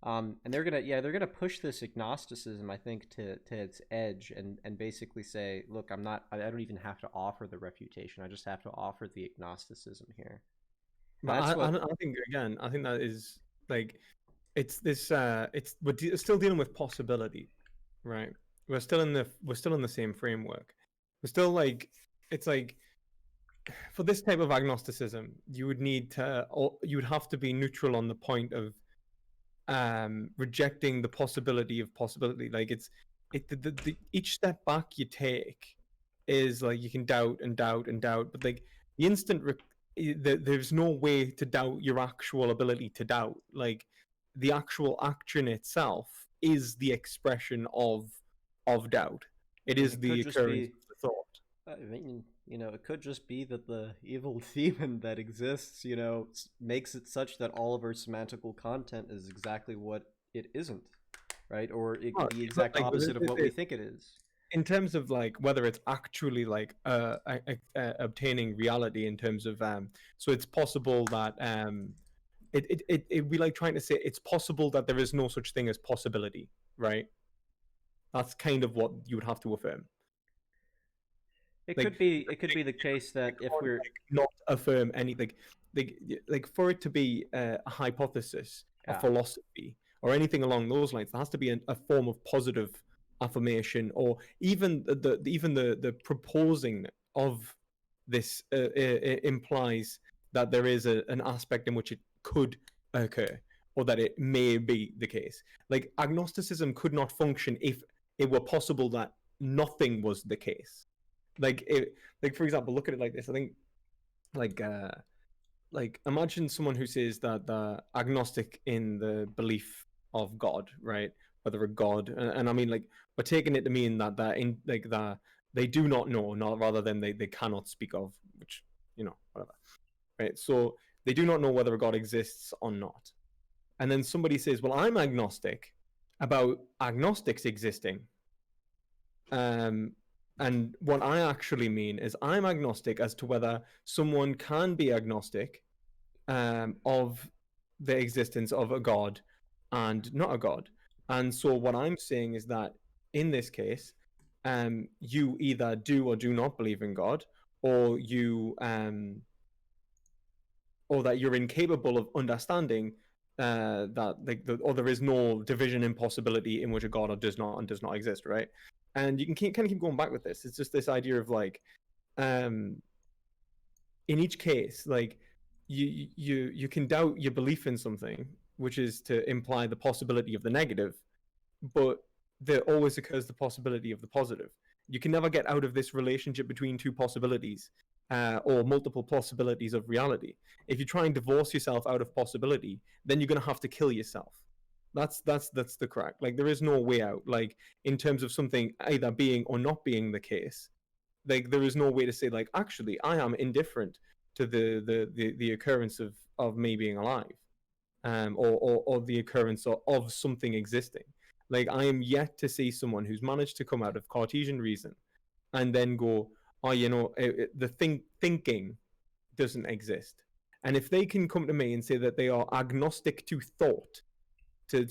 Speaker 2: And they're gonna push this agnosticism, I think, to its edge, and basically say, look, I don't even have to offer the refutation. I just have to offer the agnosticism here.
Speaker 1: But I think that is like, it's this we're still dealing with possibility, right? We're still in the same framework. We're still like, it's like, for this type of agnosticism, you would have to be neutral on the point of rejecting the possibility of possibility. Like each step back you take is like, you can doubt and doubt and doubt, but like the instant there's no way to doubt your actual ability to doubt. Like the actual action itself is the expression of doubt. It is the occurrence of the thought.
Speaker 2: I mean, it could just be that the evil demon that exists, makes it such that all of our semantical content is exactly what it isn't, right? Or it could be exact opposite of what we think it is.
Speaker 1: In terms of like whether it's actually like obtaining reality, in terms of so it's possible that it'd be like trying to say it's possible that there is no such thing as possibility, right? That's kind of what you would have to affirm.
Speaker 2: It could be the case that if we're
Speaker 1: not affirm anything, like for it to be a hypothesis, a philosophy, or anything along those lines, there has to be a form of positive affirmation, or even the proposing of this implies that there is an aspect in which it could occur, or that it may be the case. Like agnosticism could not function if it were possible that nothing was the case. Like for example, look at it like this. I think like imagine someone who says that they're agnostic in the belief of God, right? Whether a God, and I mean, like, we're taking it to mean that they do not know, not rather than they cannot speak of, which, whatever, right? So they do not know whether a God exists or not. And then somebody says, well, I'm agnostic about agnostics existing. And what I actually mean is I'm agnostic as to whether someone can be agnostic of the existence of a God and not a God. And so what I'm saying is that in this case, you either do or do not believe in God, or you or that you're incapable of understanding that or there is no division in possibility in which a God does not exist, right? And you can kind of keep going back with this. It's just this idea of like, in each case, like you can doubt your belief in something, which is to imply the possibility of the negative, but there always occurs the possibility of the positive. You can never get out of this relationship between two possibilities, or multiple possibilities of reality. If you try and divorce yourself out of possibility, then you're going to have to kill yourself. That's the crack. Like there is no way out. Like in terms of something either being or not being the case, like there is no way to say like, actually I am indifferent to the occurrence of me being alive, or the occurrence of something existing. Like, I am yet to see someone who's managed to come out of Cartesian reason and then go, oh, the thinking doesn't exist. And if they can come to me and say that they are agnostic to thought, to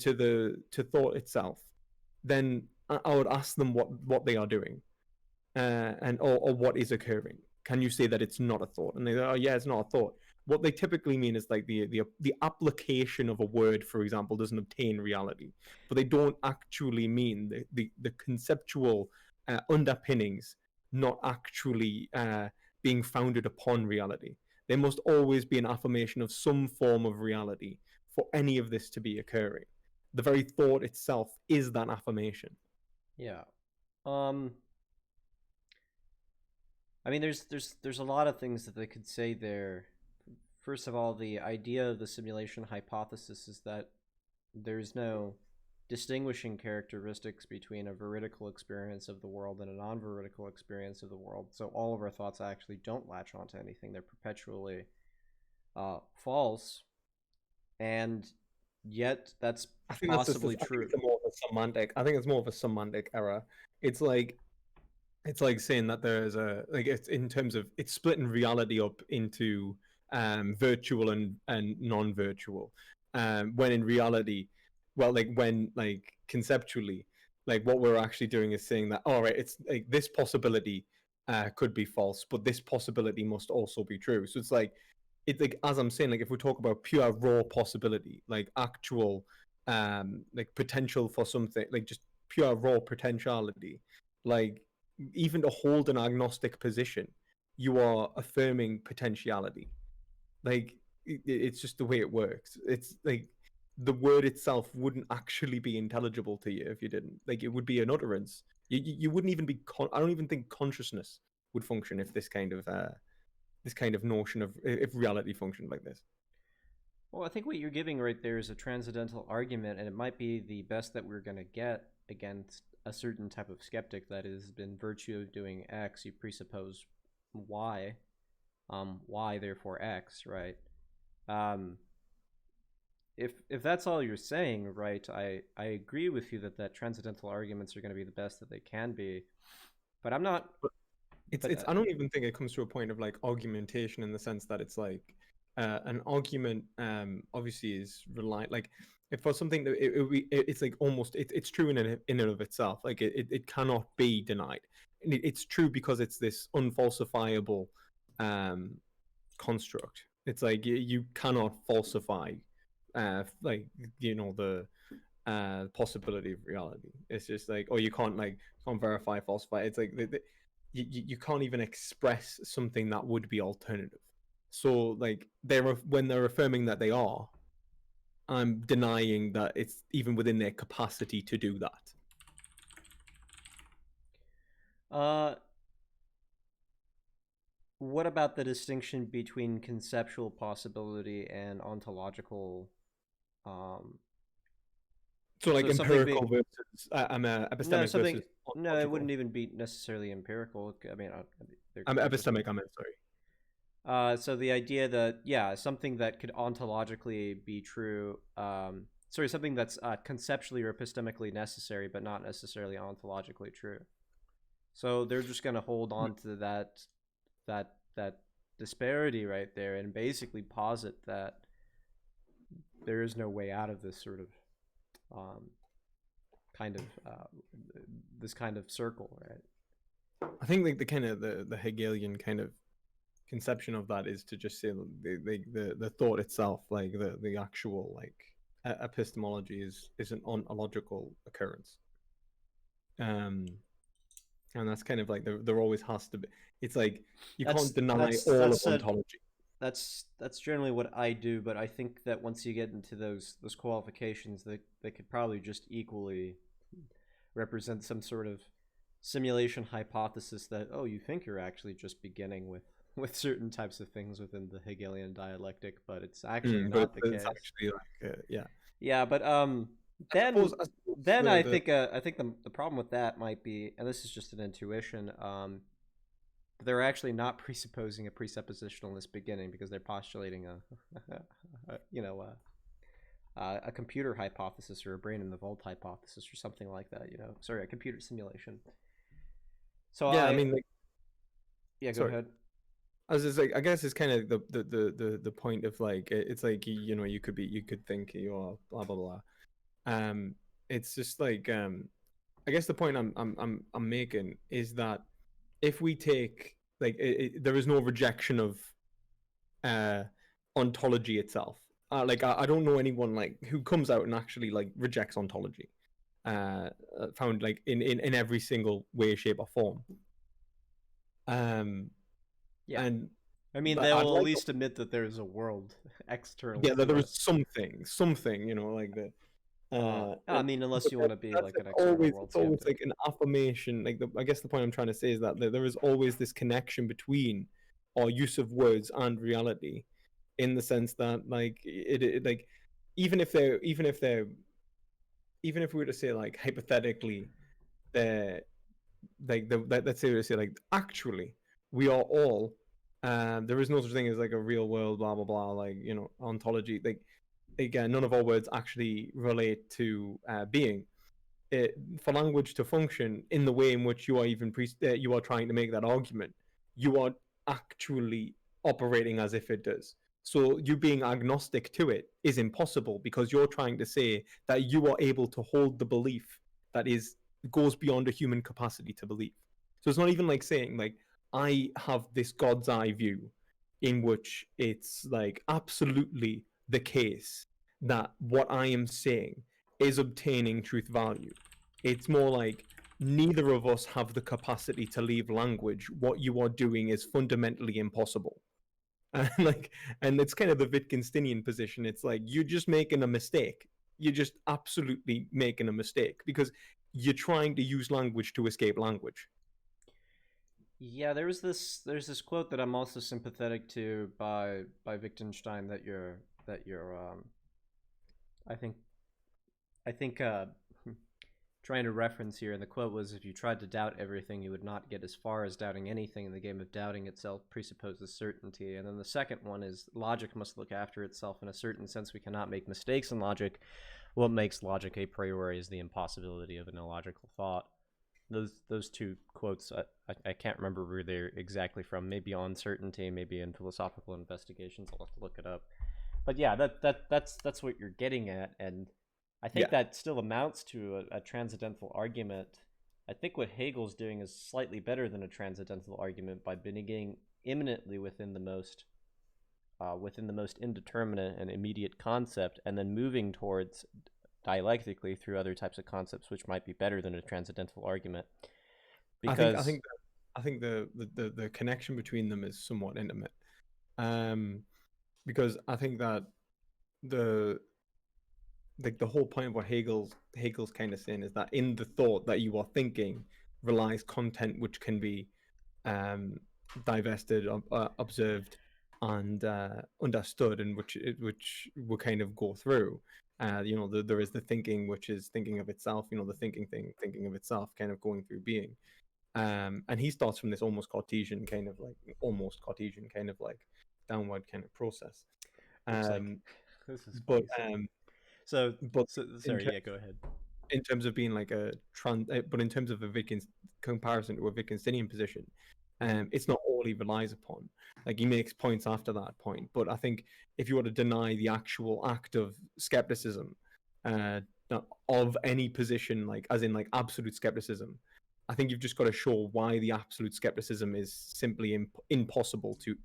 Speaker 1: thought itself, then I would ask them what they are doing, or what is occurring. Can you say that it's not a thought? And they go, oh yeah, it's not a thought. What they typically mean is like the application of a word, for example, doesn't obtain reality, but they don't actually mean the conceptual underpinnings not actually being founded upon reality. There must always be an affirmation of some form of reality for any of this to be occurring. The very thought itself is that affirmation.
Speaker 2: Yeah. I mean, there's a lot of things that they could say there. First of all, the idea of the simulation hypothesis is that there's no distinguishing characteristics between a veridical experience of the world and a non-veridical experience of the world. So all of our thoughts actually don't latch onto anything. They're perpetually false, and yet that's possibly true.
Speaker 1: I think it's more of a semantic error. It's like saying that there's it's in terms of it's splitting reality up into virtual and non-virtual, when in reality, well, when conceptually, what we're actually doing is saying that, all right, it's like this possibility could be false, but this possibility must also be true. So it's like as I'm saying, if we talk about pure raw possibility, actual potential for something, just pure raw potentiality, even to hold an agnostic position, you are affirming potentiality. It's just the way it works. It's the word itself wouldn't actually be intelligible to you if you didn't. It would be an utterance. You wouldn't even be. I don't even think consciousness would function if this kind of notion of if reality functioned like this.
Speaker 2: Well, I think what you're giving right there is a transcendental argument, and it might be the best that we're going to get against a certain type of skeptic that is, in virtue of doing X, you presuppose Y, Y therefore X, right? If that's all you're saying, right, I agree with you that transcendental arguments are going to be the best that they can be, but I'm not.
Speaker 1: I don't even think it comes to a point of argumentation in the sense that it's an argument obviously is reliant, if for something that it's almost it's true in and of itself, it cannot be denied, and it's true because it's this unfalsifiable construct. It's you cannot falsify the possibility of reality. It's just you can't verify, falsify. It's you can't even express something that would be alternative. So when they're affirming that they are, I'm denying that it's even within their capacity to do that.
Speaker 2: What about the distinction between conceptual possibility and ontological?
Speaker 1: So empirical versus epistemic versus.
Speaker 2: No, it wouldn't even be necessarily empirical. I mean,
Speaker 1: epistemic. I meant, sorry.
Speaker 2: So the idea that something that could ontologically be true, something that's conceptually or epistemically necessary, but not necessarily ontologically true. So they're just going to hold on to that disparity right there, and basically posit that there is no way out of this sort of this kind of circle, right?
Speaker 1: I think the kind of the Hegelian kind of conception of that is to just say the thought itself, the actual epistemology is an ontological occurrence, and that's kind of there always has to be. It's you can't deny all of ontology.
Speaker 2: That's generally what I do, but I think that once you get into those qualifications, they could probably just equally represent some sort of simulation hypothesis that, oh, you think you're actually just beginning with certain types of things within the Hegelian dialectic, but it's actually not the case.
Speaker 1: Actually
Speaker 2: yeah, but then I think the problem with that might be, and this is just an intuition, they're actually not presupposing a presuppositionalist beginning because they're postulating a computer hypothesis or a brain in the vault hypothesis or something like that. Sorry, a computer simulation. So
Speaker 1: yeah, I mean, like,
Speaker 2: yeah, go
Speaker 1: sorry.
Speaker 2: ahead.
Speaker 1: I was just like, I guess it's kind of the point of like, it's like, you could think you're blah blah blah. It's just like, I guess the point I'm making is that if we take like, there is no rejection of ontology itself. Like, I don't know anyone like who comes out and actually like rejects ontology, found like in every single way, shape, or form.
Speaker 2: Yeah.
Speaker 1: And
Speaker 2: I mean, they will at least admit that there's a world external.
Speaker 1: Yeah, that there
Speaker 2: us.
Speaker 1: is something, like the.
Speaker 2: I mean, unless you want to be like an external world.
Speaker 1: It's always like an affirmation. Like, I guess the point I'm trying to say is that there is always this connection between our use of words and reality, in the sense that like it like even if we were to say like hypothetically they're like let's say like actually we are all there is no such thing as like a real world blah blah blah, like ontology, like again none of our words actually relate to being. For language to function in the way in which you are you are trying to make that argument, you are actually operating as if it does. So you being agnostic to it is impossible, because you're trying to say that you are able to hold the belief that goes beyond a human capacity to believe. So it's not even like saying like I have this God's eye view in which it's like absolutely the case that what I am saying is obtaining truth value. It's more like neither of us have the capacity to leave language. What you are doing is fundamentally impossible. And it's kind of the Wittgensteinian position. It's like you're just making a mistake. You're just absolutely making a mistake because you're trying to use language to escape language.
Speaker 2: Yeah, there's this quote that I'm also sympathetic to by Wittgenstein that you're I think trying to reference here, and the quote was, if you tried to doubt everything, you would not get as far as doubting anything, and the game of doubting itself presupposes certainty. And then the second one is, logic must look after itself. In a certain sense, we cannot make mistakes in logic. What makes logic a priori is the impossibility of an illogical thought. Those two quotes, I can't remember where they're exactly from. Maybe on certainty, maybe in philosophical investigations. I'll have to look it up. But yeah, that's what you're getting at, and I think that still amounts to a transcendental argument. I think what Hegel's doing is slightly better than a transcendental argument by beginning imminently within the most indeterminate and immediate concept, and then moving towards dialectically through other types of concepts, which might be better than a transcendental argument. Because
Speaker 1: I think the connection between them is somewhat intimate, because I think that the whole point of what Hegel's kind of saying is that in the thought that you are thinking relies content which can be divested, observed, and understood, and which will kind of go through. There is the thinking which is thinking of itself. The thinking of itself, kind of going through being. And he starts from this almost Cartesian kind of like downward kind of process.
Speaker 2: This is but sorry, yeah, go ahead.
Speaker 1: In terms of being like but in terms of a comparison to a Wittgensteinian position, it's not all he relies upon. Like, he makes points after that point, but I think if you were to deny the actual act of skepticism of any position, like as in like absolute skepticism, I think you've just got to show why the absolute skepticism is simply impossible to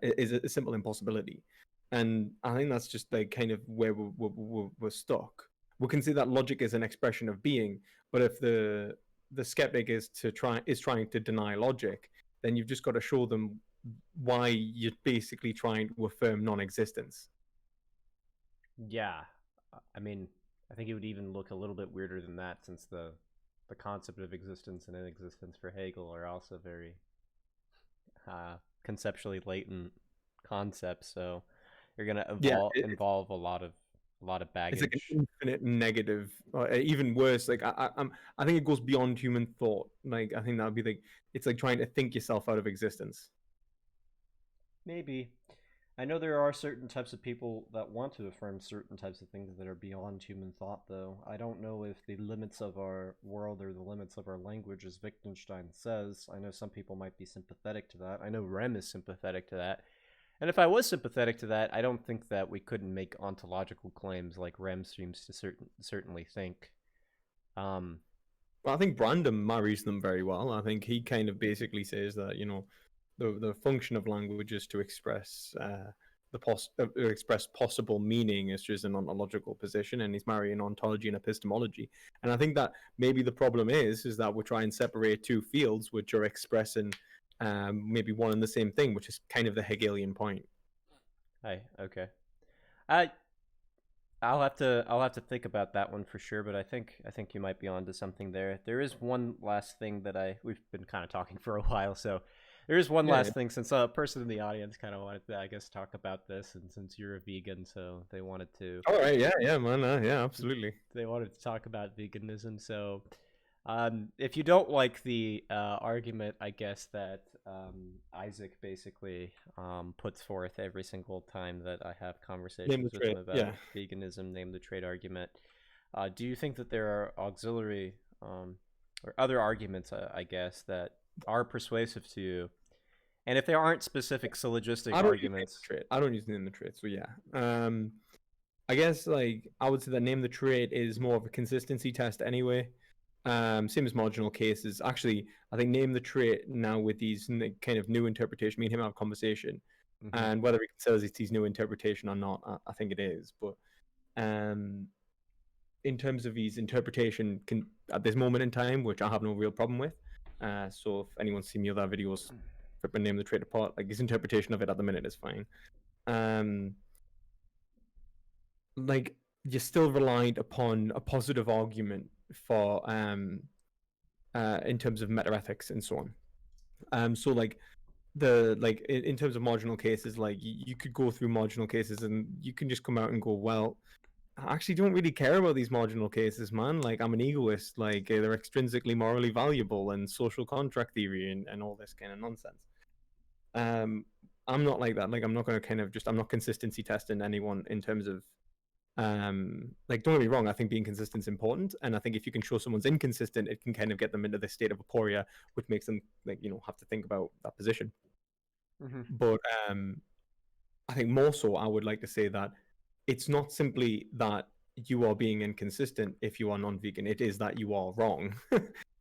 Speaker 1: is a simple impossibility. And I think that's just like kind of where we're stuck. We can see that logic is an expression of being, but if the skeptic is trying to deny logic, then you've just got to show them why you're basically trying to affirm non-existence.
Speaker 2: Yeah, I mean, I think it would even look a little bit weirder than that, since the concept of existence and inexistence for Hegel are also very conceptually latent concepts. So you're going to involve a lot of a lot of
Speaker 1: It's like
Speaker 2: baggage.
Speaker 1: an infinite negative, or even worse. Like I think it goes beyond human thought. Like I think that would be like it's like trying to think yourself out of existence.
Speaker 2: Maybe. I know there are certain types of people that want to affirm certain types of things that are beyond human thought, though. I don't know if the limits of our world or the limits of our language, as Wittgenstein says. I know some people might be sympathetic to that. I know Rem is sympathetic to that. And if I was sympathetic to that, I don't think that we couldn't make ontological claims like Rem seems to certainly think. Um,
Speaker 1: Well, I think Brandon marries them very well. I think he kind of basically says that the function of language is to express express possible meaning as just an ontological position, and he's marrying ontology and epistemology. And I think that maybe the problem is that we're trying to separate two fields which are expressing maybe one and the same thing, which is kind of the Hegelian point.
Speaker 2: okay. I I'll have to think about that one for sure, but I think you might be onto something there. There is one last thing that we've been kind of talking for a while, so there is one
Speaker 1: Yeah.
Speaker 2: last thing since a person in the audience kind of wanted to, I guess, talk about this, and since you're a vegan, so they wanted to
Speaker 1: All right. Yeah. Yeah, man. Yeah. Absolutely.
Speaker 2: talk about veganism. So, if you don't like the argument, I guess that Isaac basically puts forth every single time that I have
Speaker 1: Name the
Speaker 2: conversations with him
Speaker 1: trade.
Speaker 2: about
Speaker 1: Yeah.
Speaker 2: veganism, name the trade argument. Do you think that there are auxiliary or other arguments, I guess, that are persuasive to you? And if there aren't specific syllogistic
Speaker 1: I don't use name the
Speaker 2: arguments,
Speaker 1: trade. I don't use name the trade. So yeah. I guess like I would say that name the trait is more of a consistency test anyway. Same as marginal cases. Actually, I think name the trait now with these kind of new interpretation. Me and him have a conversation,
Speaker 2: mm-hmm.
Speaker 1: and whether he considers it's his new interpretation or not, I think it is. But um, in terms of his interpretation, at this moment in time, which I have no real problem with. So if anyone's seen the other videos, flipping name the trait apart, like his interpretation of it at the minute is fine. Um, like you're still reliant upon a positive argument for in terms of metaethics and so on. So like in terms of marginal cases, like you could go through marginal cases and you can just come out and go, well, I actually don't really care about these marginal cases, man. Like I'm an egoist. Like they're extrinsically morally valuable and social contract theory and all this kind of nonsense. Um, I'm not like that. Like I'm not going to I'm not consistency testing anyone in terms of like don't get me wrong, I think being consistent is important, and I think if you can show someone's inconsistent, it can kind of get them into this state of aporia, which makes them like have to think about that position.
Speaker 2: Mm-hmm.
Speaker 1: But I think more so I would like to say that it's not simply that you are being inconsistent if you are non-vegan, it is that you are wrong.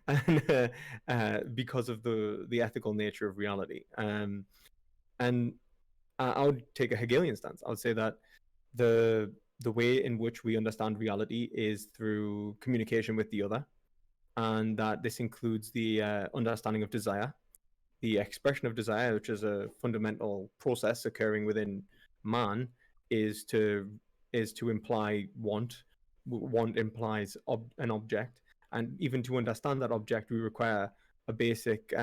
Speaker 1: And because of the ethical nature of reality. And I would take a Hegelian stance. I would say that the way in which we understand reality is through communication with the other, and that this includes the understanding of desire, the expression of desire, which is a fundamental process occurring within man, is to imply want. Want implies an object, and even to understand that object, we require a basic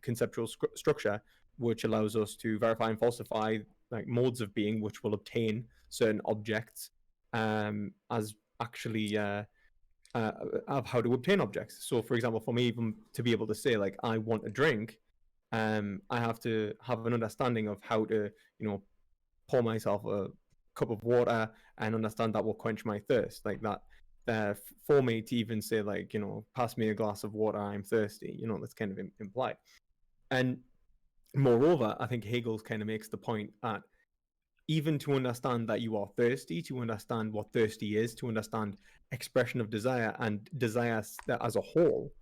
Speaker 1: conceptual structure, which allows us to verify and falsify like modes of being, which will obtain certain objects as actually of how to obtain objects. So, for example, for me, even to be able to say like I want a drink, I have to have an understanding of how to, pour myself a cup of water and understand that will quench my thirst. Like that, for me to even say like, pass me a glass of water, I'm thirsty. That's kind of implied. And moreover, I think Hegel kind of makes the point that even to understand that you are thirsty, to understand what thirsty is, to understand expression of desire and desire as a whole,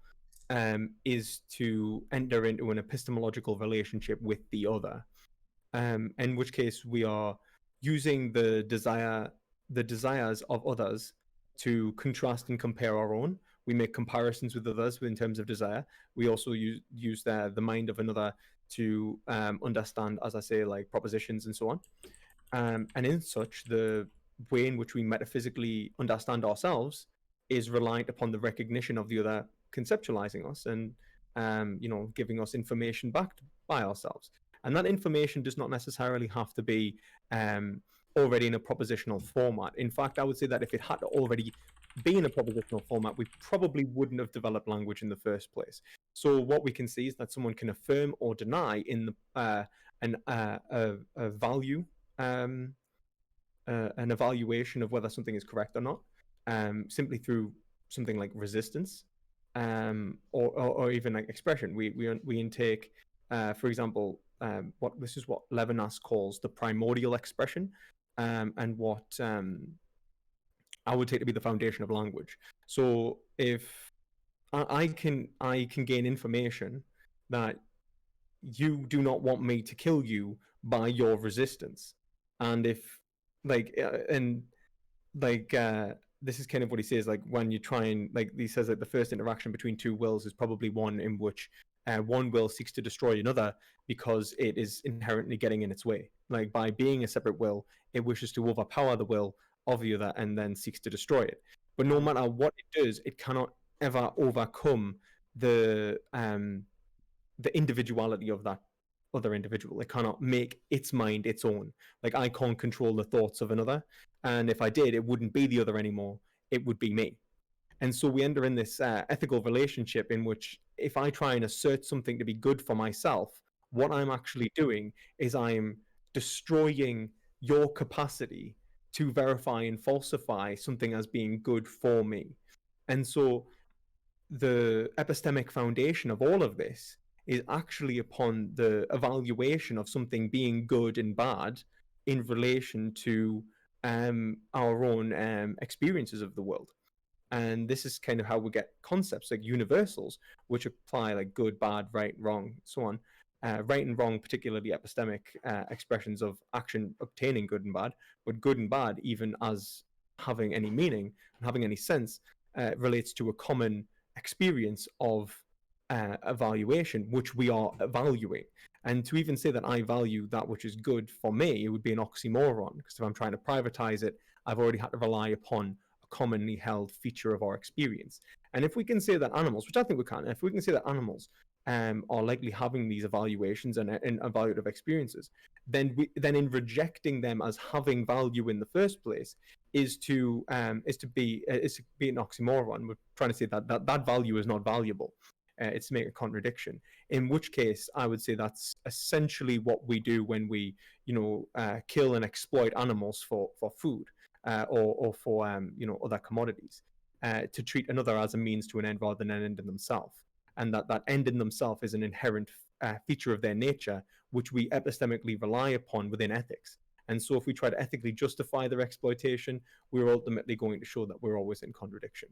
Speaker 1: is to enter into an epistemological relationship with the other. In which case we are using the desires of others to contrast and compare our own. We make comparisons with others in terms of desire. We also use the mind of another to understand, as I say, like propositions and so on. And in such, the way in which we metaphysically understand ourselves is reliant upon the recognition of the other conceptualizing us and giving us information backed by ourselves. And that information does not necessarily have to be already in a propositional format. In fact, I would say that if it had to already be in a propositional format, we probably wouldn't have developed language in the first place. So what we can see is that someone can affirm or deny in the a value, an evaluation of whether something is correct or not, simply through something like resistance, or even like expression. We intake, for example, what Levinas calls the primordial expression, and what I would take to be the foundation of language. So if I can gain information that you do not want me to kill you by your resistance, and if like and like this is kind of what he says, like when you try and like he says that the first interaction between two wills is probably one in which one will seeks to destroy another because it is inherently getting in its way. Like by being a separate will, it wishes to overpower the will of the other and then seeks to destroy it. But no matter what it does, it cannot ever overcome the individuality of that other individual. It cannot make its mind its own. Like I can't control the thoughts of another, and if I did, it wouldn't be the other anymore. It would be me. And so we enter in this ethical relationship in which if I try and assert something to be good for myself, what I'm actually doing is I'm destroying your capacity to verify and falsify something as being good for me. And so the epistemic foundation of all of this is actually upon the evaluation of something being good and bad in relation to our own experiences of the world. And this is kind of how we get concepts like universals, which apply like good, bad, right, wrong, so on. Right and wrong, particularly epistemic expressions of action obtaining good and bad, but good and bad, even as having any meaning and having any sense, relates to a common experience of evaluation, which we are valuing. And to even say that I value that which is good for me, it would be an oxymoron, because if I'm trying to privatize it, I've already had to rely upon a commonly held feature of our experience. And if we can say that animals, which I think we can, if we can say that animals are likely having these evaluations and evaluative experiences, then in rejecting them as having value in the first place is to be an oxymoron. We're trying to say that value is not valuable. It's to make a contradiction. In which case, I would say that's essentially what we do when we, kill and exploit animals for food or for other commodities, to treat another as a means to an end rather than an end in themselves, and that end in themselves is an inherent feature of their nature, which we epistemically rely upon within ethics. And so, if we try to ethically justify their exploitation, we're ultimately going to show that we're always in contradiction.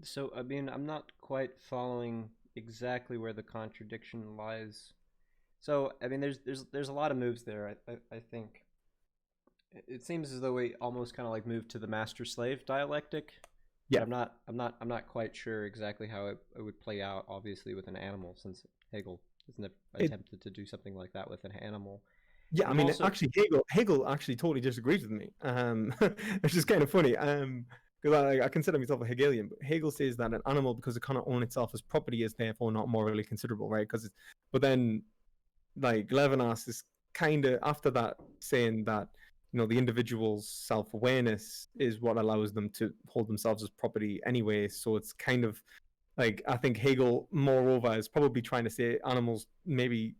Speaker 2: So, I mean, I'm not quite following exactly where the contradiction lies. So, I mean, there's a lot of moves there. I think it seems as though we almost kind of like moved to the master-slave dialectic.
Speaker 1: Yeah,
Speaker 2: I'm not quite sure exactly how it would play out. Obviously, with an animal, since Hegel hasn't attempted to do something like that with an animal.
Speaker 1: Yeah,
Speaker 2: And
Speaker 1: I mean,
Speaker 2: also,
Speaker 1: actually, Hegel actually totally disagrees with me, which is kind of funny. Because I consider myself a Hegelian, but Hegel says that an animal, because it cannot own itself as property, is therefore not morally considerable, right? But then, like Levinas is kind of after that saying that the individual's self-awareness is what allows them to hold themselves as property anyway. So it's kind of like I think Hegel, moreover, is probably trying to say animals maybe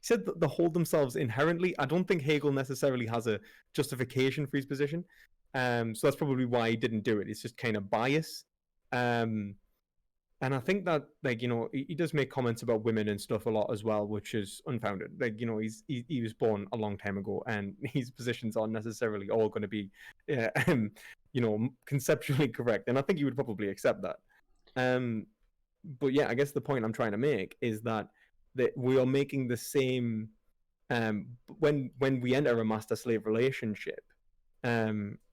Speaker 1: said that they hold themselves inherently. I don't think Hegel necessarily has a justification for his position. So that's probably why he didn't do it. It's just kind of bias. And I think that, like, he does make comments about women and stuff a lot as well, which is unfounded. Like, he was born a long time ago, and his positions aren't necessarily all going to be, conceptually correct. And I think he would probably accept that. But yeah, I guess the point I'm trying to make is that we are making the same when we enter a master-slave relationship.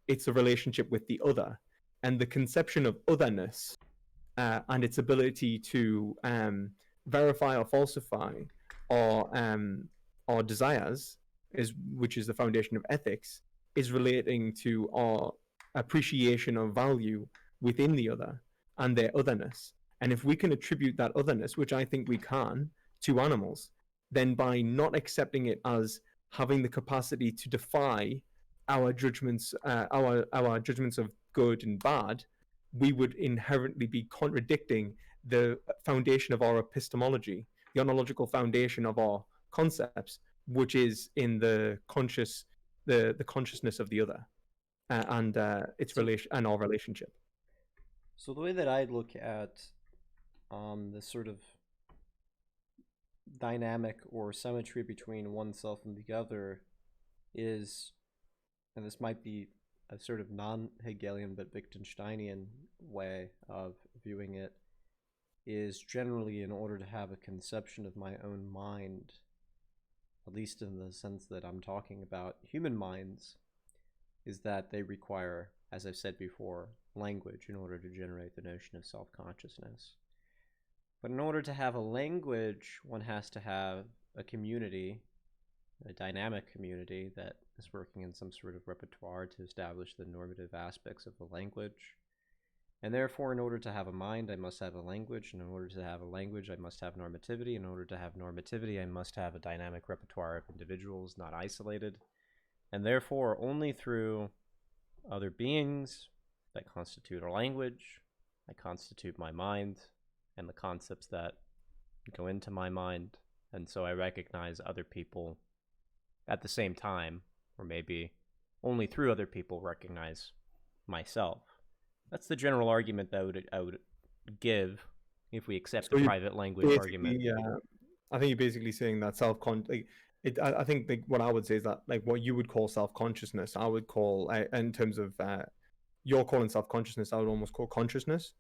Speaker 1: It's a relationship with the other, and the conception of otherness and its ability to verify or falsify our desires, which is the foundation of ethics, is relating to our appreciation of value within the other and their otherness. And if we can attribute that otherness, which I think we can, to animals, then by not accepting it as having the capacity to defy our judgments, our judgments of good and bad, we would inherently be contradicting the foundation of our epistemology, the ontological foundation of our concepts, which is in the consciousness of the other, and its relation and our relationship.
Speaker 2: So the way that I look at this sort of dynamic or symmetry between oneself and the other is, and this might be a sort of non-Hegelian but Wittgensteinian way of viewing it, is generally in order to have a conception of my own mind, at least in the sense that I'm talking about human minds, is that they require, as I've said before, language in order to generate the notion of self-consciousness. But in order to have a language, one has to have a community, a dynamic community that is working in some sort of repertoire to establish the normative aspects of the language. And therefore, in order to have a mind, I must have a language. And in order to have a language, I must have normativity. In order to have normativity, I must have a dynamic repertoire of individuals, not isolated. And therefore, only through other beings that constitute a language, I constitute my mind and the concepts that go into my mind. And so I recognize other people at the same time, or maybe only through other people recognize myself. That's the general argument that I would give if we accept the private language argument.
Speaker 1: Yeah, I think you're basically saying that I think what I would say is that like what you would call self-consciousness, I would call in terms of you're calling self-consciousness, I would almost call consciousness.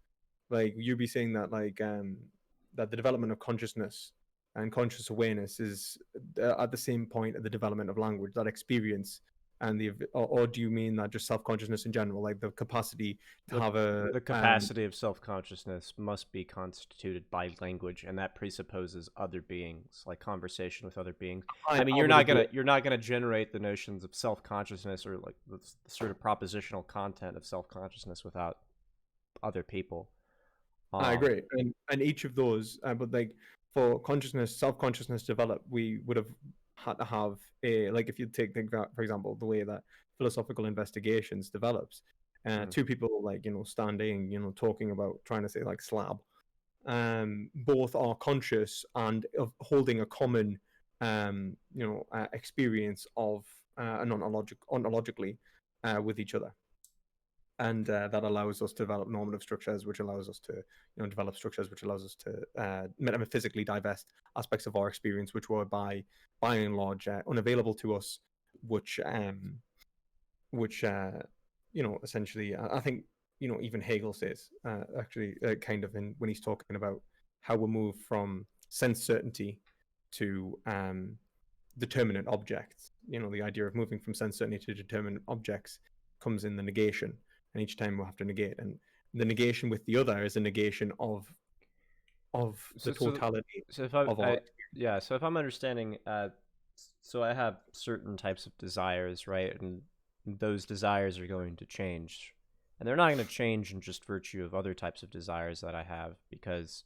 Speaker 1: Like you'd be saying that like that the development of consciousness and conscious awareness is at the same point at the development of language, that experience. And or do you mean that just self-consciousness in general, like the capacity to have
Speaker 2: the capacity of self-consciousness must be constituted by language, and that presupposes other beings, like conversation with other beings. I mean, you're not gonna generate the notions of self-consciousness or like the sort of propositional content of self-consciousness without other people.
Speaker 1: I agree, and each of those, but like for self-consciousness develop, we would have had to have like if you take for example the way that philosophical investigations develops, two people like standing talking about trying to say like slab, both are conscious and of holding a common experience of ontologically with each other. And that allows us to develop normative structures, which allows us to, develop structures, which allows us to metaphysically divest aspects of our experience, which were by and large unavailable to us. Which essentially, I think, even Hegel says actually, kind of when he's talking about how we move from sense certainty to determinate objects. The idea of moving from sense certainty to determinate objects comes in the negation. And each time we'll have to negate, and the negation with the other is a negation of the totality of our experience.
Speaker 2: So if I'm understanding, so I have certain types of desires, right, and those desires are going to change, and they're not going to change in just virtue of other types of desires that I have, because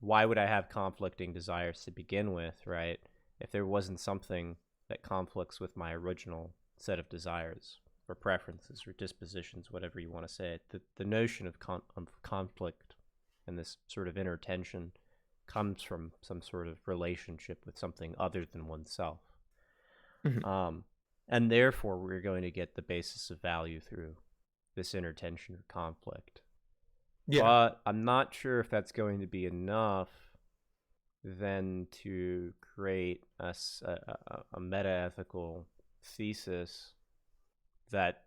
Speaker 2: why would I have conflicting desires to begin with, right, if there wasn't something that conflicts with my original set of desires or preferences or dispositions, whatever you want to say it. The notion of conflict and this sort of inner tension comes from some sort of relationship with something other than oneself. Mm-hmm. And therefore, we're going to get the basis of value through this inner tension or conflict. Yeah. But I'm not sure if that's going to be enough then to create a meta-ethical thesis that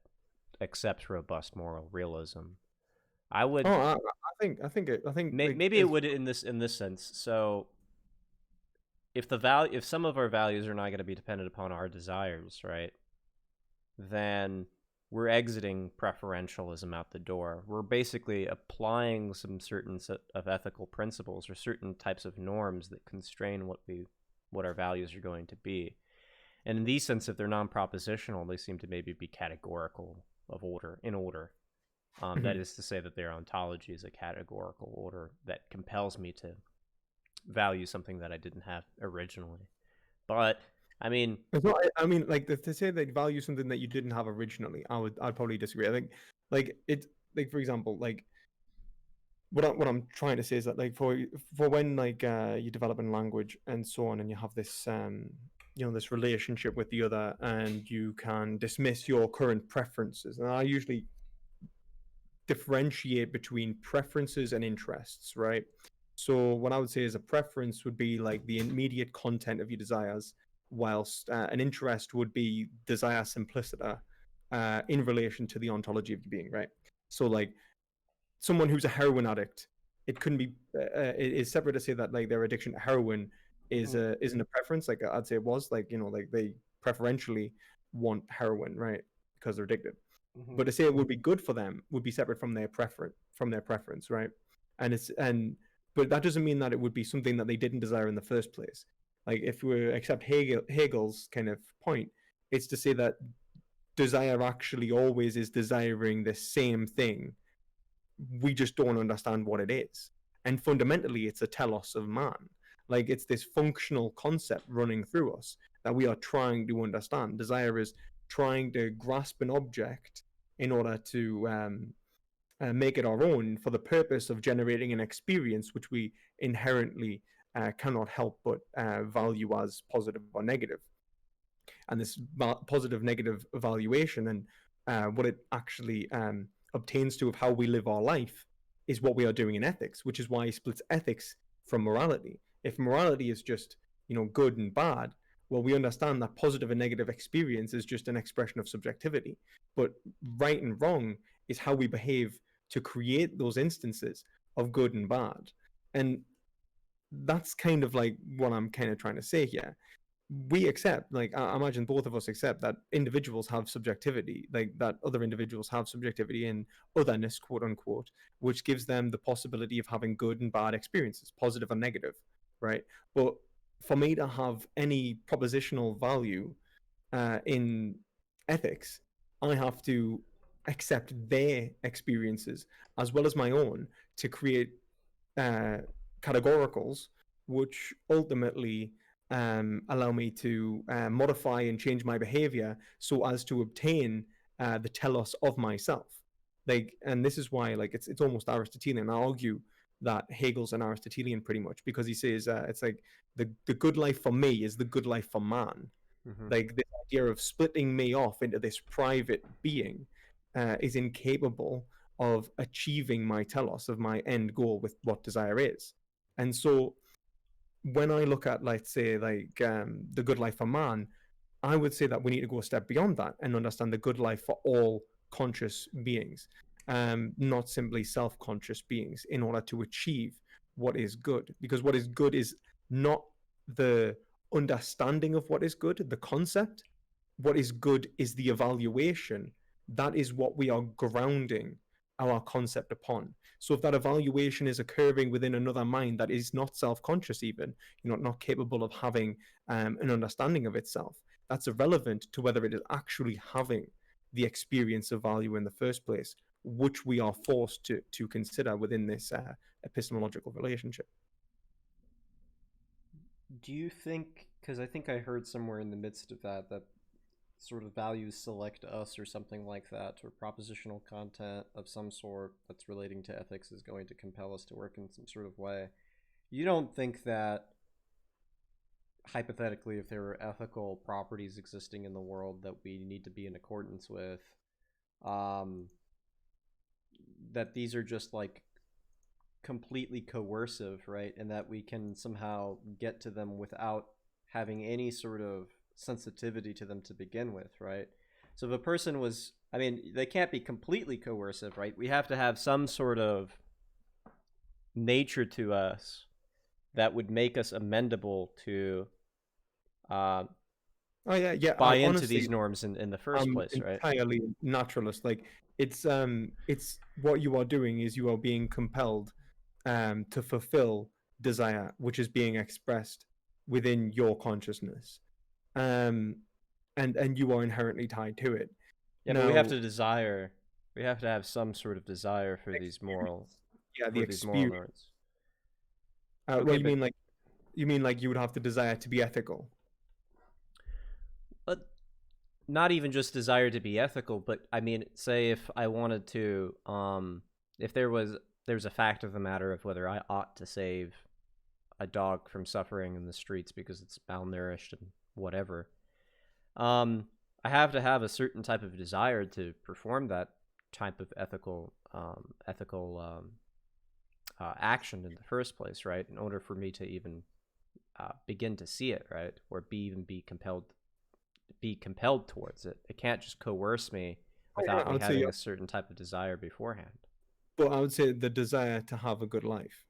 Speaker 2: accepts robust moral realism. I would.
Speaker 1: I think
Speaker 2: maybe it would in this sense. So, if some of our values are not going to be dependent upon our desires, right? Then we're exiting preferentialism out the door. We're basically applying some certain set of ethical principles or certain types of norms that constrain what our values are going to be. And in these sense, if they're non-propositional, they seem to maybe be categorical in order. That is to say that their ontology is a categorical order that compels me to value something that I didn't have originally. But I mean,
Speaker 1: It's not, I mean, like to say that you value something that you didn't have originally, I'd probably disagree. I think, like it, like for example, like what I'm trying to say is that like for when like you develop a language and so on, and you have this you know, this relationship with the other, and you can dismiss your current preferences. And I usually differentiate between preferences and interests, right? So what I would say is a preference would be like the immediate content of your desires, whilst an interest would be desire simpliciter in relation to the ontology of your being, right? So like someone who's a heroin addict, it couldn't be it is separate to say that like their addiction to heroin is isn't a preference. Like I'd say it was like, you know, like they preferentially want heroin, right? Because they're addicted. But to say it would be good for them would be separate from their preference, right? And it's and but that doesn't mean that it would be something that they didn't desire in the first place. Like if we accept Hegel's kind of point, it's to say that desire actually always is desiring the same thing. We just don't understand what it is. And fundamentally, it's a telos of man. Like it's this functional concept running through us that we are trying to understand. Desire is trying to grasp an object in order to make it our own for the purpose of generating an experience which we inherently cannot help but value as positive or negative. And this positive negative evaluation and what it actually obtains to of how we live our life is what we are doing in ethics, which is why he splits ethics from morality. If morality is just, you know, good and bad, well, we understand that positive and negative experience is just an expression of subjectivity. But right and wrong is how we behave to create those instances of good and bad. And that's kind of like what I'm kind of trying to say here. We accept, like I imagine both of us accept that individuals have subjectivity, like that other individuals have subjectivity and otherness, quote unquote, which gives them the possibility of having good and bad experiences, positive and negative, right? But for me to have any propositional value in ethics, I have to accept their experiences as well as my own to create categoricals, which ultimately allow me to modify and change my behavior so as to obtain the telos of myself. Like, and this is why, like, it's almost Aristotelian. I argue that Hegel's an Aristotelian pretty much because he says it's like the good life for me is the good life for man. Like this idea of splitting me off into this private being is incapable of achieving my telos of my end goal with what desire is. And so when I look at, let's say, like the good life for man, I would say that we need to go a step beyond that and understand the good life for all conscious beings, not simply self-conscious beings, in order to achieve what is good. Because what is good is not the understanding of what is good, the concept. What is good is the evaluation. That is what we are grounding our concept upon. So if that evaluation is occurring within another mind that is not self-conscious, even, you know, not capable of having an understanding of itself, that's irrelevant to whether it is actually having the experience of value in the first place, which we are forced to consider within this epistemological relationship.
Speaker 2: Do you think, because I think I heard somewhere in the midst of that sort of values select us or something like that, or propositional content of some sort that's relating to ethics is going to compel us to work in some sort of way. You don't think that, hypothetically, if there were ethical properties existing in the world that we need to be in accordance with, um, that these are just like completely coercive, right? And that we can somehow get to them without having any sort of sensitivity to them to begin with, right? So if a person was, I mean, they can't be completely coercive, right? We have to have some sort of nature to us that would make us amendable to
Speaker 1: Oh yeah.
Speaker 2: buy into
Speaker 1: Honestly,
Speaker 2: these norms in the first place, right?
Speaker 1: entirely naturalist. Like it's what you are doing is you are being compelled to fulfill desire, which is being expressed within your consciousness, um, and you are inherently tied to it.
Speaker 2: Yeah, but we have
Speaker 1: Now,
Speaker 2: to desire. We have to have some sort of desire for these moral,
Speaker 1: the
Speaker 2: for these moral
Speaker 1: experience.
Speaker 2: norms.
Speaker 1: Well,
Speaker 2: Okay, but
Speaker 1: you mean like you would have to desire to be ethical.
Speaker 2: not even just desire to be ethical, but I mean, say if I wanted to, if there's a fact of the matter of whether I ought to save a dog from suffering in the streets because it's malnourished and whatever, I have to have a certain type of desire to perform that type of ethical action in the first place, right? In order for me to even begin to see it, right, or be compelled towards it. It can't just coerce me without me having a certain type of desire beforehand.
Speaker 1: But I would say the desire to have a good life,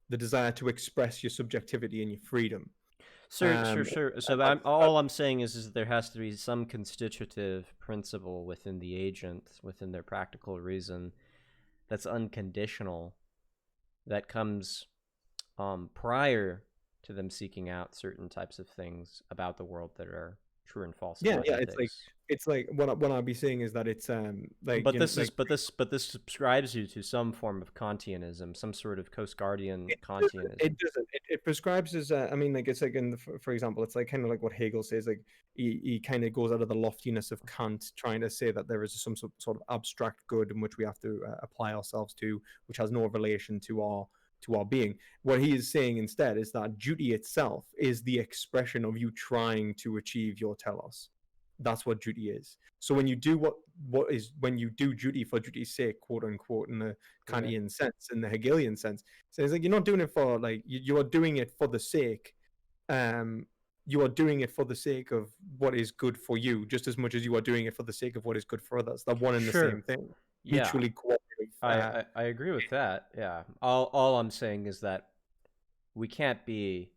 Speaker 1: the desire to express your subjectivity and your freedom.
Speaker 2: Sure. So all I'm saying is there has to be some constitutive principle within the agent, within their practical reason, that's unconditional, that comes prior to them seeking out certain types of things about the world that are true and false.
Speaker 1: Yeah. It's like what I'll be saying is that it's like.
Speaker 2: But this subscribes you to some form of Kantianism, some sort of Coast-Guardian Kantianism.
Speaker 1: It doesn't. It prescribes as I mean, like it's like for example, it's like kind of like what Hegel says. Like he kind of goes out of the loftiness of Kant, trying to say that there is some sort of abstract good in which we have to apply ourselves to, which has no relation to our being. What he is saying instead is that duty itself is the expression of you trying to achieve your telos. That's what duty is. So when you do when you do duty for duty's sake, quote unquote, in the Kantian sense, in the Hegelian sense, so it's like you're not doing it for like you are doing it for the sake. You are doing it for the sake of what is good for you, just as much as you are doing it for the sake of what is good for others. They're one and the same thing.
Speaker 2: Yeah.
Speaker 1: Mutually cooperative.
Speaker 2: I agree with that. Yeah. All I'm saying is that we can't be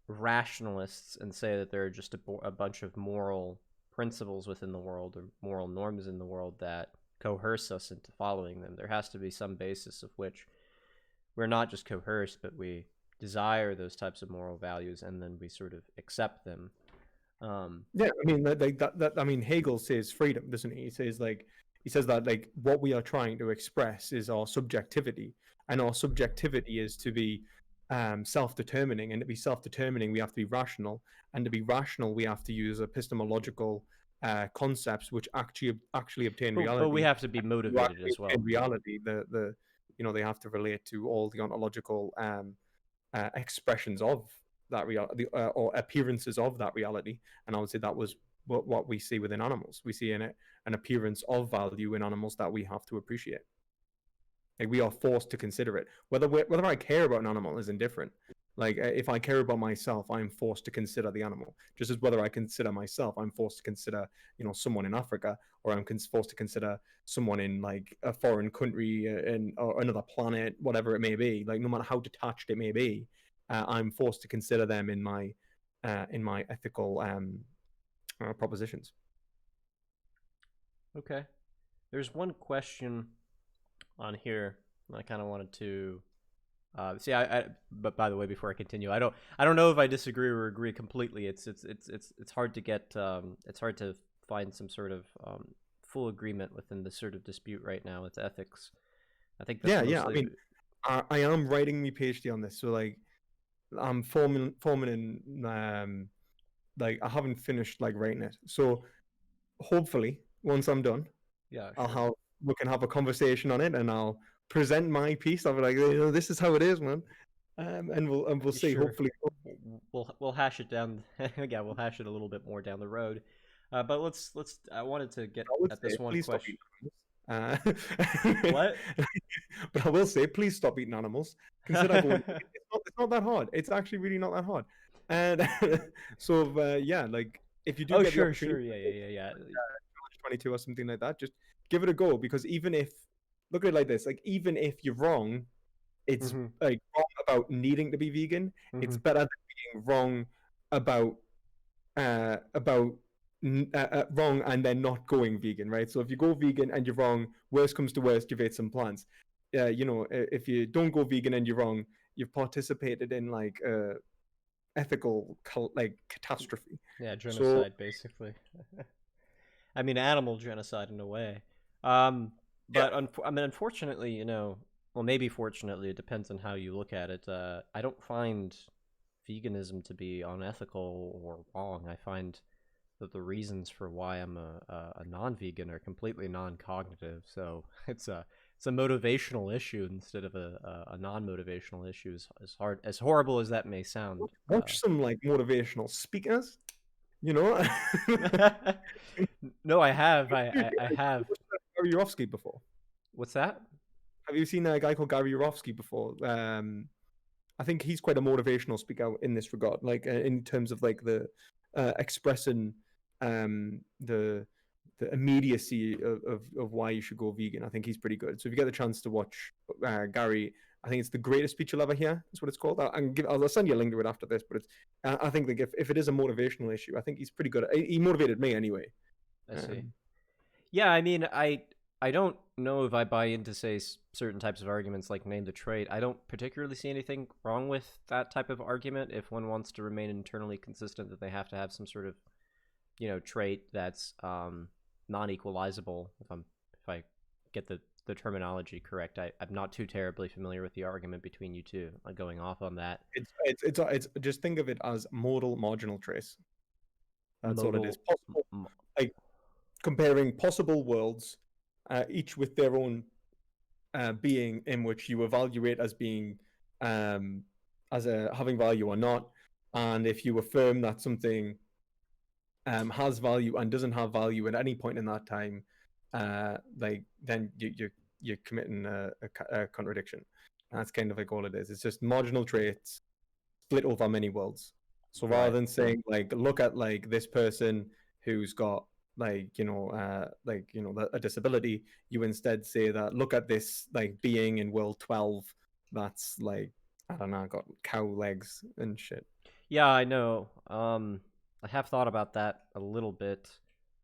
Speaker 2: rationalists and say that there are just a bunch of moral principles within the world or moral norms in the world that coerce us into following them. There has to be some basis of which we're not just coerced, but we desire those types of moral values and then we sort of accept them.
Speaker 1: Yeah, I mean that I mean Hegel says freedom, doesn't he? He says that like what we are trying to express is our subjectivity, and our subjectivity is to be self-determining, and to be self-determining we have to be rational, and to be rational we have to use epistemological concepts which actually obtain reality.
Speaker 2: But we have to be motivated as well.
Speaker 1: In reality, the they have to relate to all the ontological expressions of that reality or appearances of that reality. And I would say that was what we see within animals. We see in it an appearance of value in animals that we have to appreciate. Like we are forced to consider it. Whether I care about an animal is indifferent. Like if I care about myself, I'm forced to consider the animal. Just as whether I consider myself, I'm forced to consider, someone in Africa, or I'm forced to consider someone in like a foreign country or another planet, whatever it may be. Like no matter how detached it may be, I'm forced to consider them in my ethical propositions.
Speaker 2: Okay, there's one question on here I kind of wanted to see. But by the way, before I continue, I don't know if I disagree or agree completely. It's hard to get it's hard to find some sort of full agreement within this sort of dispute right now with ethics. I think that's mostly...
Speaker 1: I mean, I am writing my PhD on this, so like I'm forming in like I haven't finished like writing it. So hopefully once I'm done, sure, we can have a conversation on it, and I'll present my piece. I'll be like, this is how it is, man, and we'll see.
Speaker 2: Sure.
Speaker 1: Hopefully,
Speaker 2: we'll hash it down. Yeah, we'll hash it a little bit more down the road. But let's. I wanted to get at this one question. What?
Speaker 1: But I will say, please stop eating animals. Consider it's not that hard. It's actually really not that hard. And so like if you do get the opportunity,
Speaker 2: yeah.
Speaker 1: 22 or something like that, just give it a go, because even if, look at it like this, like even if you're wrong, it's like wrong about needing to be vegan, it's better than being wrong about wrong and then not going vegan, right? So if you go vegan and you're wrong, worst comes to worst, you've ate some plants. If you don't go vegan and you're wrong, you've participated in like ethical catastrophe.
Speaker 2: Yeah, genocide, basically. I mean, animal genocide in a way. But unfortunately, well, maybe fortunately, it depends on how you look at it. I don't find veganism to be unethical or wrong. I find the reasons for why I'm a non-vegan are completely non-cognitive. So it's a motivational issue instead of a non-motivational issue. As horrible as that may sound.
Speaker 1: Watch some like motivational speakers, you know.
Speaker 2: No, I have.
Speaker 1: Dude,
Speaker 2: I
Speaker 1: have
Speaker 2: have.
Speaker 1: you watched Gary Yourofsky before?
Speaker 2: What's that?
Speaker 1: Have you seen a guy called Gary Yourofsky before? I think he's quite a motivational speaker in this regard, like in terms of like the expressing the immediacy of why you should go vegan. I think he's pretty good. So if you get the chance to watch Gary, I think it's the greatest speech you'll ever hear. That's what it's called. I'll send you a link to it after this. But it's I think like if it is a motivational issue, I think he's pretty good. He motivated me anyway.
Speaker 2: I see. Yeah, I mean, I don't know if I buy into, say, certain types of arguments like name the trait. I don't particularly see anything wrong with that type of argument. If one wants to remain internally consistent, that they have to have some sort of, trait that's non-equalizable. If I get the terminology correct, I'm not too terribly familiar with the argument between you two. Going off on that,
Speaker 1: it's just think of it as modal marginal trace. That's all it is. Possible, like comparing possible worlds, each with their own being, in which you evaluate as being having value or not, and if you affirm that something has value and doesn't have value at any point in that time, then you're committing a contradiction. And that's kind of like all it is. It's just marginal traits split over many worlds. So rather than saying like, look at like this person who's got a disability, you instead say that look at this like being in world 12 that's like, I don't know, got cow legs and shit.
Speaker 2: Yeah, I know. I have thought about that a little bit,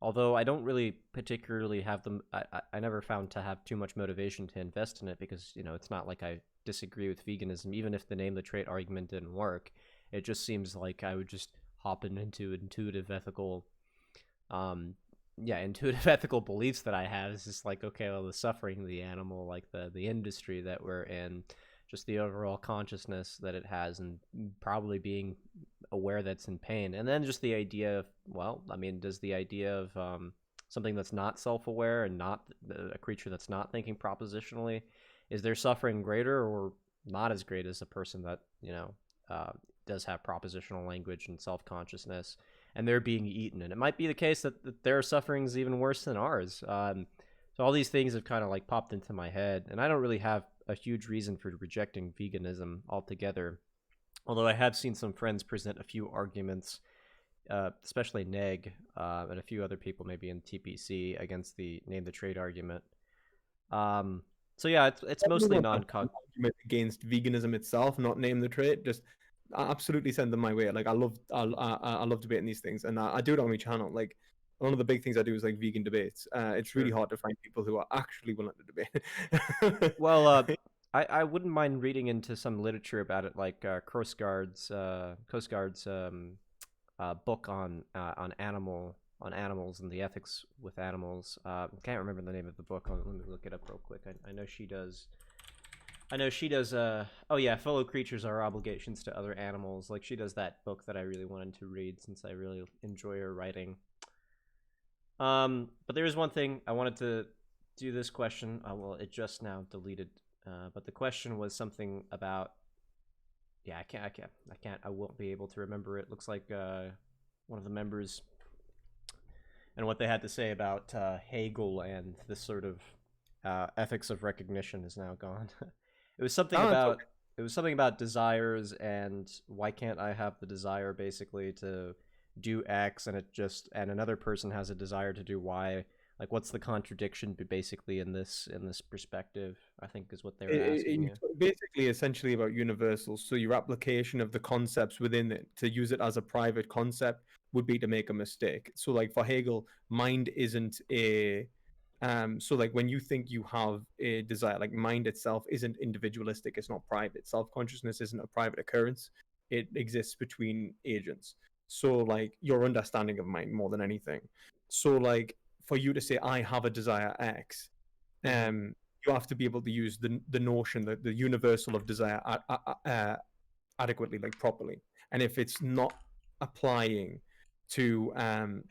Speaker 2: although I don't really particularly have them. I never found to have too much motivation to invest in it because, it's not like I disagree with veganism. Even if the name the trait argument didn't work, it just seems like I would just hop into intuitive ethical beliefs that I have. It's just like, okay, well, the suffering of the animal, like the industry that we're in, just the overall consciousness that it has, and probably being aware that it's in pain. And then just the idea of, well, I mean, does the idea of something that's not self-aware and not a creature that's not thinking propositionally, is their suffering greater or not as great as a person that, does have propositional language and self-consciousness, and they're being eaten? And it might be the case that their suffering is even worse than ours. So all these things have kind of like popped into my head, and I don't really have a huge reason for rejecting veganism altogether. Although I have seen some friends present a few arguments, especially Neg and a few other people maybe in TPC, against the name the trait argument. So yeah, it's mostly non-cognitive.
Speaker 1: Argument against veganism itself, not name the trait. Just absolutely send them my way. Like I love debating these things, and I do it on my channel. Like one of the big things I do is like vegan debates. It's really hard to find people who are actually willing to debate.
Speaker 2: Well, I wouldn't mind reading into some literature about it, like Coast Guard's book on animals and the ethics with animals. I can't remember the name of the book. Let me look it up real quick. I know she does. Oh yeah, fellow creatures are obligations to other animals. Like she does that book that I really wanted to read since I really enjoy her writing. But there is one thing I wanted to do this question. Well, it just now deleted. But the question was something about. Yeah, I won't be able to remember it. Looks like one of the members and what they had to say about Hegel and this sort of ethics of recognition is now gone. It was something about desires and why can't I have the desire basically to do X and another person has a desire to do Y. Like, what's the contradiction basically in this perspective? I think is what they were asking.
Speaker 1: Basically, essentially about universals. So your application of the concepts within it to use it as a private concept would be to make a mistake. So, like for Hegel, mind isn't a so like when you think you have a desire, like mind itself isn't individualistic, it's not private. Self-consciousness isn't a private occurrence. It exists between agents. So like your understanding of mind more than anything. So like for you to say I have a desire X, you have to be able to use the notion that the universal of desire adequately, like properly. And if it's not applying to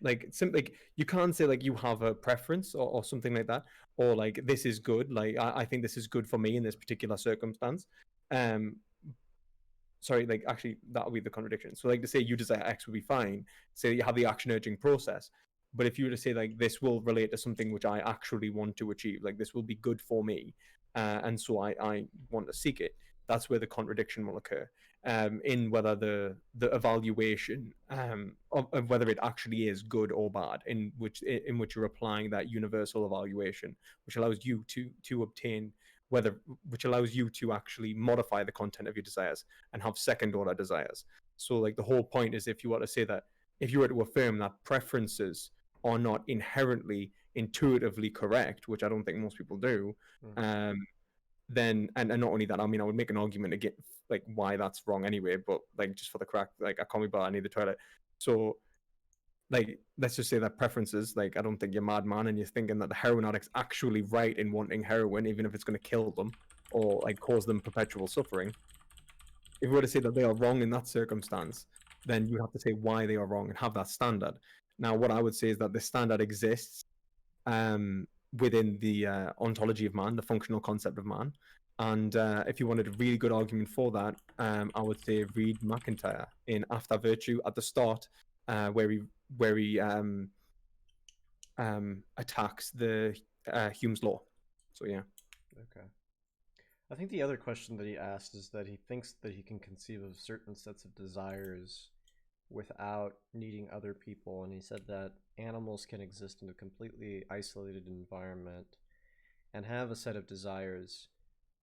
Speaker 1: like simply, you can't say like you have a preference or something like that, or like this is good, like I think this is good for me in this particular circumstance. um Sorry, like actually that would be the contradiction. So like to say you desire X would be fine, say you have the action urging process, but if you were to say like this will relate to something which I actually want to achieve, like this will be good for me, and so I want to seek it, that's where the contradiction will occur, in whether the evaluation of whether it actually is good or bad, in which you're applying that universal evaluation, which allows you to obtain whether, which allows you to actually modify the content of your desires and have second order desires. So like the whole point is, if you were to say that, if you were to affirm that preferences are not inherently intuitively correct, which I don't think most people do, then and not only that, I mean, I would make an argument against like why that's wrong anyway, but like just for the crack, like I can't be bothered, I need the toilet. So like let's just say that preferences, like I don't think you're mad man and you're thinking that the heroin addict's actually right in wanting heroin, even if it's going to kill them or like cause them perpetual suffering. If we were to say that they are wrong in that circumstance, then you have to say why they are wrong and have that standard. Now, what I would say is that this standard exists within the ontology of man, the functional concept of man. And if you wanted a really good argument for that, I would say read McIntyre in After Virtue at the start, where he attacks the Hume's law. So yeah.
Speaker 2: Okay. I think the other question that he asked is that he thinks that he can conceive of certain sets of desires without needing other people, and he said that animals can exist in a completely isolated environment and have a set of desires,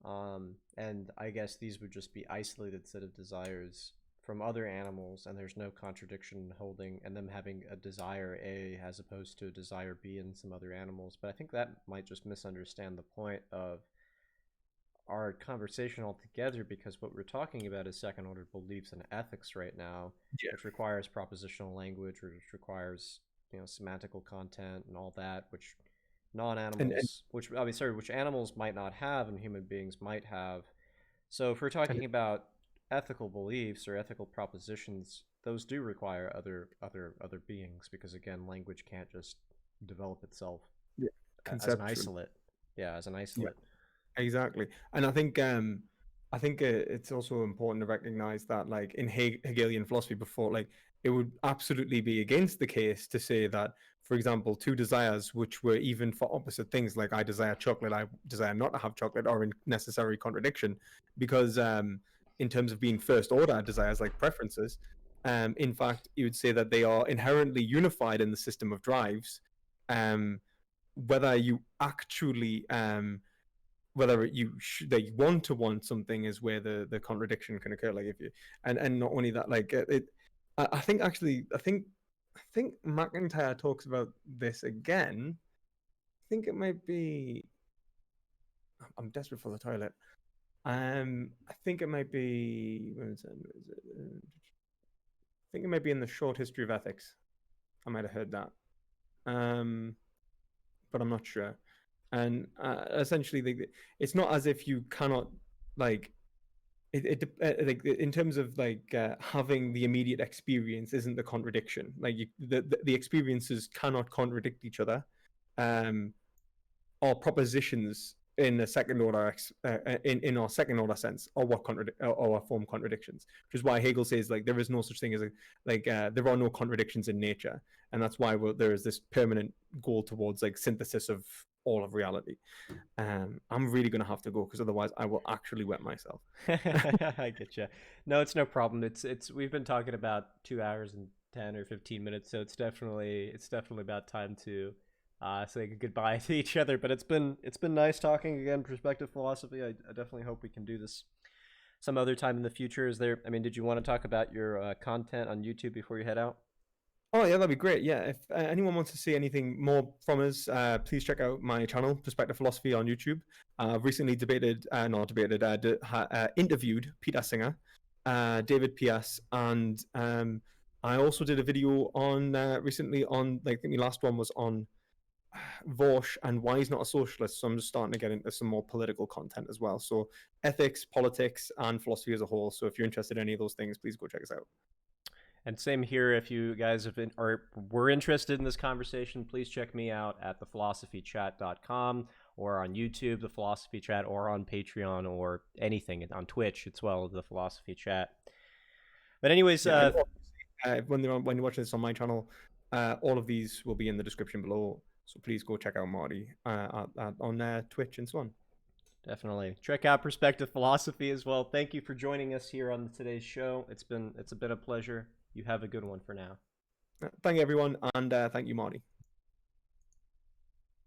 Speaker 2: and I guess these would just be isolated set of desires from other animals, and there's no contradiction in holding and them having a desire A as opposed to a desire B in some other animals. But I think that might just misunderstand the point of our conversation altogether, because what we're talking about is second order beliefs and ethics right now, which requires propositional language, which requires, you know, semantical content and all that, which non-animals, which animals might not have and human beings might have. So if we're talking about ethical beliefs or ethical propositions, those do require other beings, because again, language can't just develop itself as an isolate. Yeah, as an isolate.
Speaker 1: Yeah. Exactly, and I think it's also important to recognize that, like in Hegelian philosophy before, like it would absolutely be against the case to say that, for example, two desires which were even for opposite things, like I desire chocolate, I desire not to have chocolate, are in necessary contradiction, because in terms of being first order desires like preferences, in fact, you would say that they are inherently unified in the system of drives, whether you actually whether you they want to want something is where the contradiction can occur. Like if you and not only that, like I think McIntyre talks about this again. I think it might be. I'm desperate for the toilet. I think it might be. I think it might be in the Short History of Ethics. I might have heard that, but I'm not sure. And essentially, it's not as if you cannot like like in terms of like having the immediate experience isn't the contradiction. Like the experiences cannot contradict each other, or propositions in a second order in our second order sense, or what or form contradictions, which is why Hegel says like there is no such thing as there are no contradictions in nature, and that's why there is this permanent goal towards like synthesis of all of reality. I'm really gonna have to go, because otherwise I will actually wet myself.
Speaker 2: I get you. No, it's no problem. It's we've been talking about 2 hours and 10 or 15 minutes, so it's definitely about time to say goodbye to each other. But it's been nice talking again. Perspective philosophy. I definitely hope we can do this some other time in the future. Is there? I mean, did you want to talk about your content on YouTube before you head out?
Speaker 1: Oh yeah, that'd be great. Yeah, if anyone wants to see anything more from us, please check out my channel, Perspective Philosophy, on YouTube. I've recently interviewed Peter Singer, David P.S., and I also did a video on recently on, like, I think the last one was on Vorsch and why he's not a socialist. So I'm just starting to get into some more political content as well. So ethics, politics, and philosophy as a whole. So if you're interested in any of those things, please go check us out.
Speaker 2: And same here. If you guys were interested in this conversation, please check me out at thephilosophychat.com or on YouTube, The Philosophy Chat, or on Patreon or anything on Twitch as well, The Philosophy Chat. But anyways,
Speaker 1: when you're watching this on my channel, all of these will be in the description below. So please go check out Marty on Twitch and so on.
Speaker 2: Definitely check out Perspective Philosophy as well. Thank you for joining us here on today's show. It's been a pleasure. You have a good one for now.
Speaker 1: Thank you, everyone, and thank you, Marty.